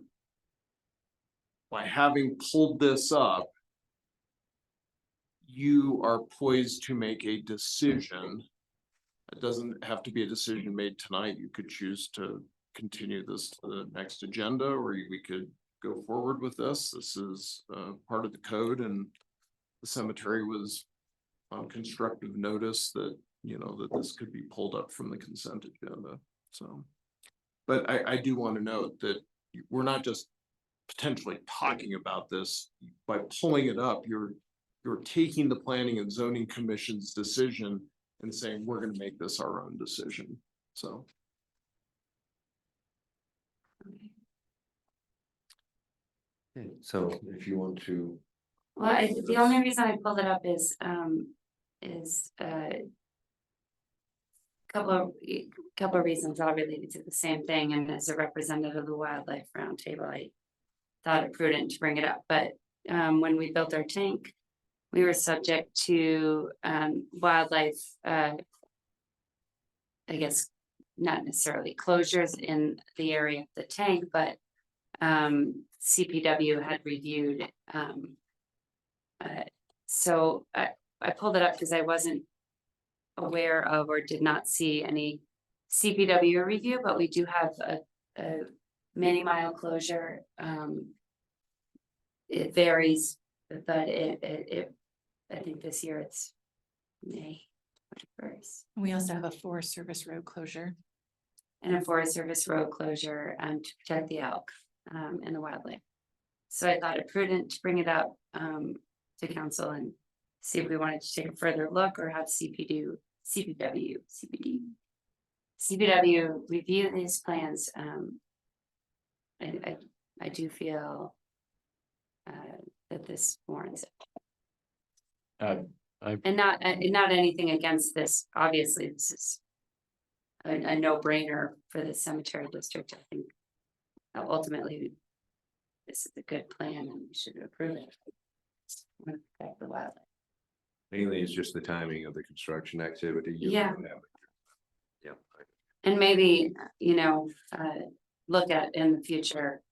S11: by having pulled this up, you are poised to make a decision. It doesn't have to be a decision made tonight. You could choose to continue this to the next agenda, or we could go forward with this. This is part of the code, and the cemetery was on constructive notice that, that this could be pulled up from the consent agenda. So, but I do want to note that we're not just potentially talking about this. By pulling it up, you're taking the planning and zoning commission's decision and saying, we're going to make this our own decision. So.
S1: Okay, so if you want to.
S4: Well, the only reason I pulled it up is couple of reasons all related to the same thing, and as a representative of the Wildlife Roundtable, I thought it prudent to bring it up. But when we built our tank, we were subject to wildlife I guess, not necessarily closures in the area of the tank, but CPW had reviewed. So I pulled it up because I wasn't aware of or did not see any CPW review, but we do have a mini mile closure. It varies, but I think this year it's May 21st.
S5: We also have a Forest Service road closure.
S4: And a Forest Service road closure to protect the elk and the wildlife. So I thought it prudent to bring it up to council and see if we wanted to take a further look or have CPW review these plans. I do feel that this warrants it. And not anything against this. Obviously, this is a no-brainer for the cemetery district. I think ultimately this is a good plan and we should approve it. Protect the wildlife.
S1: Mainly it's just the timing of the construction activity.
S4: Yeah.
S1: Yeah.
S4: And maybe, look at in the future.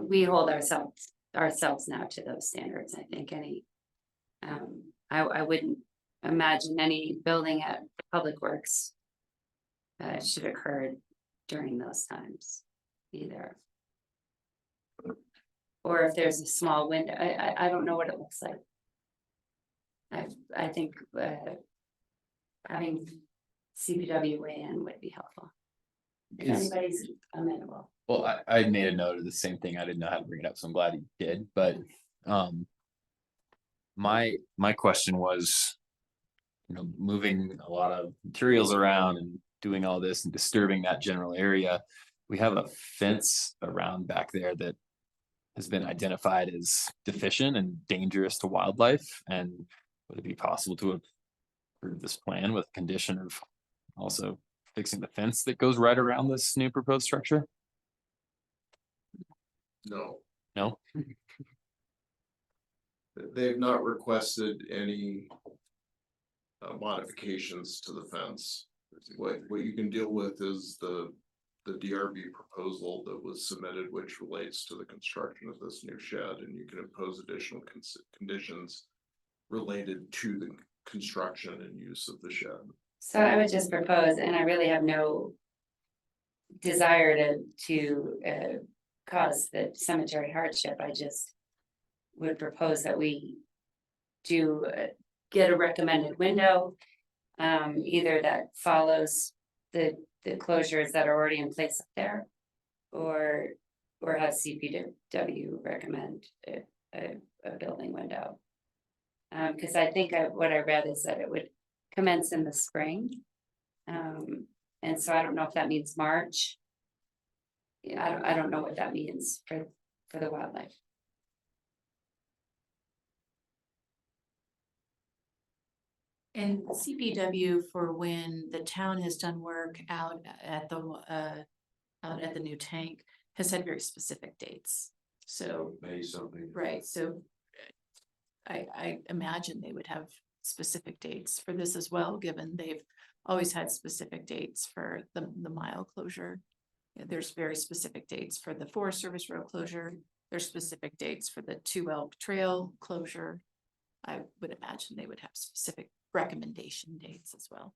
S4: We hold ourselves now to those standards. I think I wouldn't imagine any building at Public Works should occur during those times either. Or if there's a small window, I don't know what it looks like. I think having CPW weigh in would be helpful. If anybody's amenable.
S2: Well, I made a note of the same thing. I didn't know how to bring it up, so I'm glad you did, but my question was, moving a lot of materials around and doing all this and disturbing that general area. We have a fence around back there that has been identified as deficient and dangerous to wildlife. And would it be possible to approve this plan with condition of also fixing the fence that goes right around this new proposed structure?
S11: No,
S2: No?
S11: they've not requested any modifications to the fence. What you can deal with is the DRB proposal that was submitted, which relates to the construction of this new shed, and you can impose additional conditions related to the construction and use of the shed.
S4: So I would just propose, and I really have no desire to cause the cemetery hardship. I just would propose that we do get a recommended window, either that follows the closures that are already in place up there, or have CPW recommend a building window. Because I think what I read is that it would commence in the spring. And so I don't know if that means March. Yeah, I don't know what that means for the wildlife.
S5: And CPW, for when the town has done work out at the new tank, has had very specific dates. So,
S1: May something.
S5: right, so I imagine they would have specific dates for this as well, given they've always had specific dates for the mile closure. There's very specific dates for the Forest Service road closure. There's specific dates for the 2 Elk Trail closure. I would imagine they would have specific recommendation dates as well,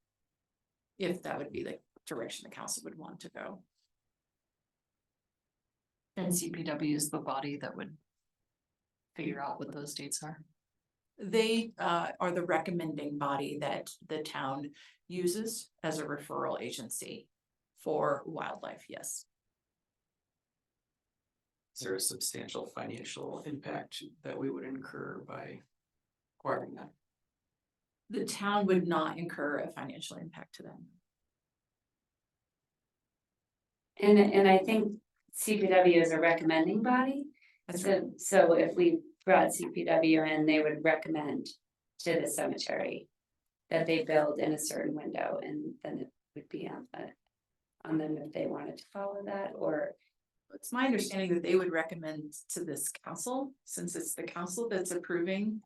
S5: if that would be the direction the council would want to go.
S15: And CPW is the body that would figure out what those dates are.
S5: They are the recommending body that the town uses as a referral agency for wildlife, yes.
S12: Is there a substantial financial impact that we would incur by acquiring that?
S5: The town would not incur a financial impact to them.
S4: And I think CPW is a recommending body. So if we brought CPW in, they would recommend to the cemetery that they build in a certain window, and then it would be on them if they wanted to follow that. Or
S5: it's my understanding that they would recommend to this council, since it's the council that's approving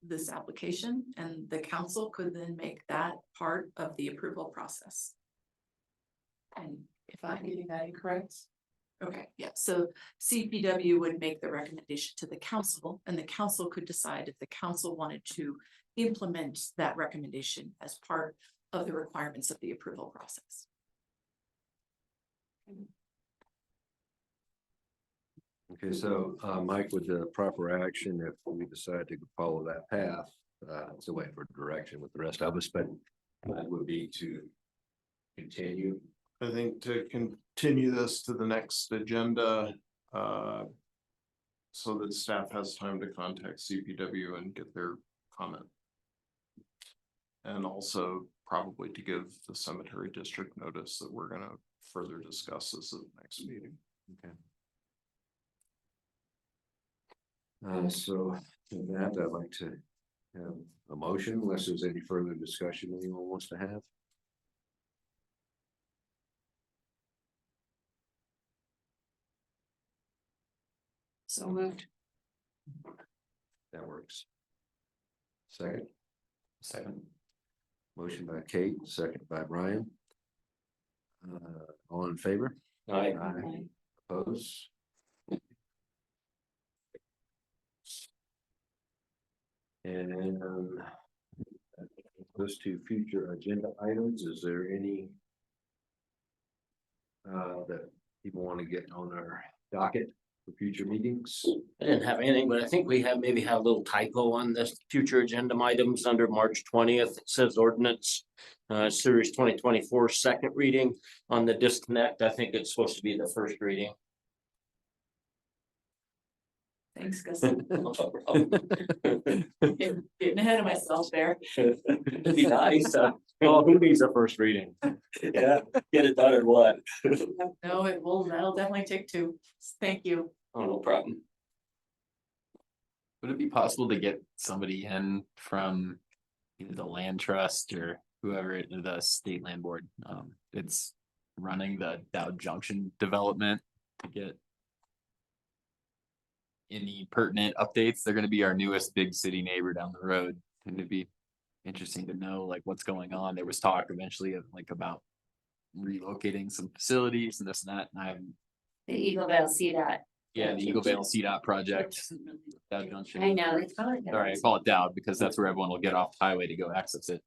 S5: this application, and the council could then make that part of the approval process. And if I'm getting that incorrect? Okay, yeah, so CPW would make the recommendation to the council, and the council could decide if the council wanted to implement that recommendation as part of the requirements of the approval process.
S1: Okay, so, Mike, with the proper action, if we decide to follow that path, it's a way for direction with the rest of us, but that would be to continue.
S11: I think to continue this to the next agenda, so that staff has time to contact CPW and get their comment. And also probably to give the cemetery district notice that we're gonna further discuss this at the next meeting.
S1: Okay. So with that, I'd like to have a motion, unless there's any further discussion anyone wants to have.
S5: So moved.
S1: That works. Second,
S2: Second.
S1: motion by Kate, second by Brian. All in favor?
S9: Aye.
S1: Oppose? And those two future agenda items, is there any that people want to get on our docket for future meetings?
S9: I didn't have anything, but I think we have maybe have a little typo on this future agenda items under March 20th. It says ordinance series 2024 second reading on the disconnect. I think it's supposed to be the first reading.
S5: Thanks, Gus. Getting ahead of myself there.
S9: It'd be nice. Well, who needs a first reading? Yeah, get it done or what?
S5: No, that'll definitely take two. Thank you.
S9: Oh, no problem.
S2: Would it be possible to get somebody in from either the land trust or whoever, the state land board, it's running the Dow Junction development to get any pertinent updates? They're gonna be our newest big city neighbor down the road, and it'd be interesting to know like what's going on. There was talk eventually of like about relocating some facilities and this and that, and I'm,
S4: The Eagle Vale CDOT.
S2: yeah, the Eagle Vale CDOT project. Dow Junction.
S4: I know, they call it.
S2: Sorry, I call it Dow because that's where everyone will get off the highway to go access it.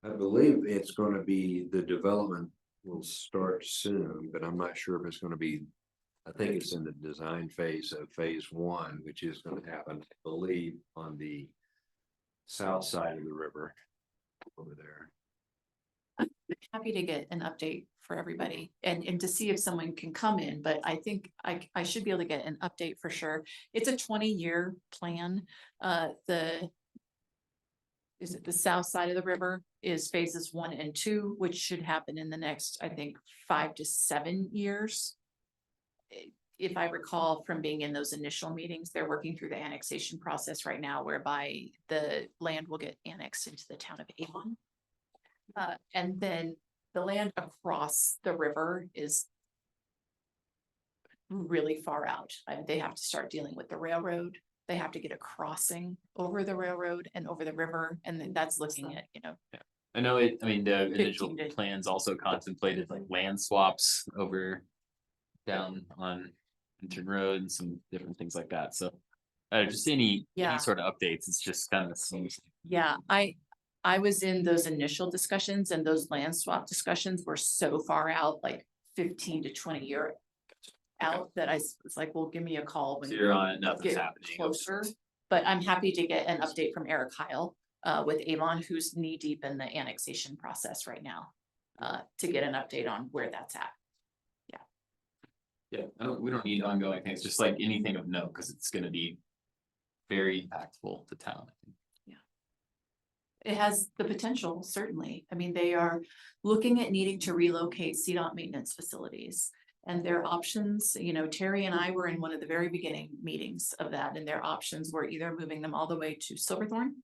S1: I believe it's gonna be, the development will start soon, but I'm not sure if it's gonna be. I think it's in the design phase of phase one, which is gonna happen, I believe, on the south side of the river over there.
S5: Happy to get an update for everybody and to see if someone can come in, but I think I should be able to get an update for sure. It's a 20-year plan. Is it the south side of the river is phases 1 and 2, which should happen in the next, I think, 5 to 7 years. If I recall from being in those initial meetings, they're working through the annexation process right now, whereby the land will get annexed into the town of Avon. And then the land across the river is really far out. They have to start dealing with the railroad. They have to get a crossing over the railroad and over the river, and then that's looking at,
S2: I know it, I mean, the
S5: 15
S2: initial
S5: to-
S2: plans also contemplated like land swaps over down on Minturn Road and some different things like that, so. Just any
S5: Yeah.
S2: sort of updates, it's just kind of seems.
S5: Yeah, I was in those initial discussions, and those land swap discussions were so far out, like 15 to 20 year out, that I was like, well, give me a call when
S2: So you're on it, nothing's
S5: get
S2: happening.
S5: closer. But I'm happy to get an update from Eric Heil with Avon, who's knee deep in the annexation process right now. To get an update on where that's at.
S2: Yeah, we don't need ongoing things, just like anything of note, because it's gonna be very impactful to town.
S5: It has the potential, certainly. I mean, they are looking at needing to relocate CDOT maintenance facilities. And their options, Terry and I were in one of the very beginning meetings of that, and their options were either moving them all the way to Silverthorne.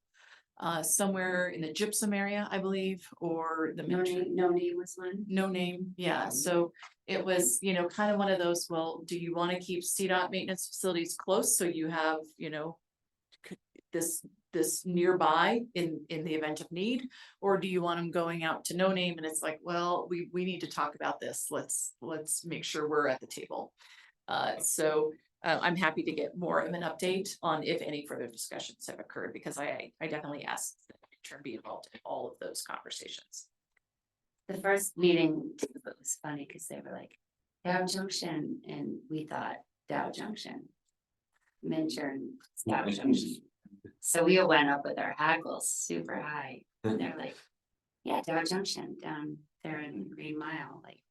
S5: somewhere in the Gypsum area, I believe, or the.
S4: No name was one.
S5: No name, yeah, so it was, kind of one of those, well, do you want to keep CDOT maintenance facilities close, so you have, this nearby in the event of need? Or do you want them going out to no name, and it's like, well, we need to talk about this, let's make sure we're at the table. So I'm happy to get more of an update on if any further discussions have occurred, because I definitely asked that intern be involved in all of those conversations.
S4: The first meeting, it was funny because they were like, Dow Junction, and we thought Dow Junction. Minturn, Dow Junction. So we all went up with our hackles super high, and they're like, yeah, Dow Junction down there in Green Mile, like.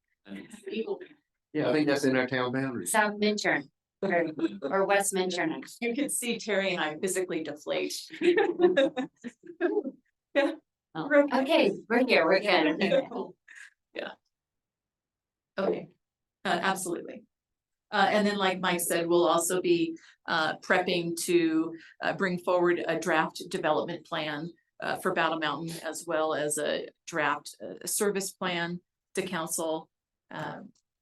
S1: Yeah, I think that's in our town boundaries.
S4: South Minturn, or West Minturn.
S5: You can see Terry and I physically deflate.
S4: Oh,
S5: We're okay.
S4: okay, we're here, we're good.
S5: Yeah. Okay, absolutely. And then like Mike said, we'll also be prepping to bring forward a draft development plan for Battle Mountain, as well as a draft service plan to council.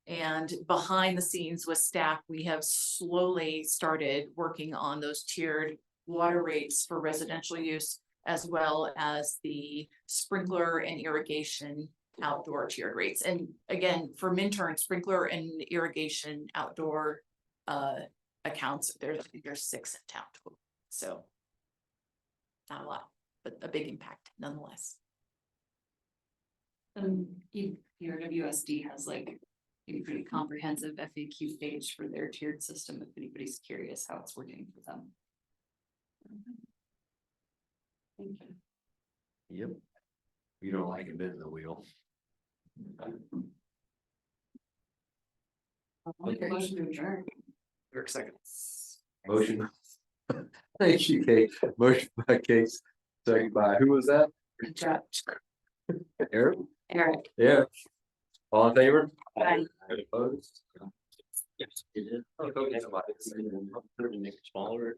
S5: And behind the scenes with staff, we have slowly started working on those tiered water rates for residential use, as well as the sprinkler and irrigation outdoor tiered rates. And again, for Minturn, sprinkler and irrigation outdoor accounts, I think there's 6 in town total. So not a lot, but a big impact nonetheless.
S15: Your WSD has like a pretty comprehensive FAQ page for their tiered system, if anybody's curious how it's working for them.
S4: Thank you.
S1: Yep. You don't like it, bend the wheel.
S15: I'll make a motion to adjourn.
S12: Eric second.
S1: Motion. Thank you, Kate. Motion by Kate, second by, who was that? Eric?
S4: Eric.
S1: Yeah. All in favor?
S4: Aye.
S1: Any opposed?
S9: Yes, it is. Oh, go get somebody. Make it smaller.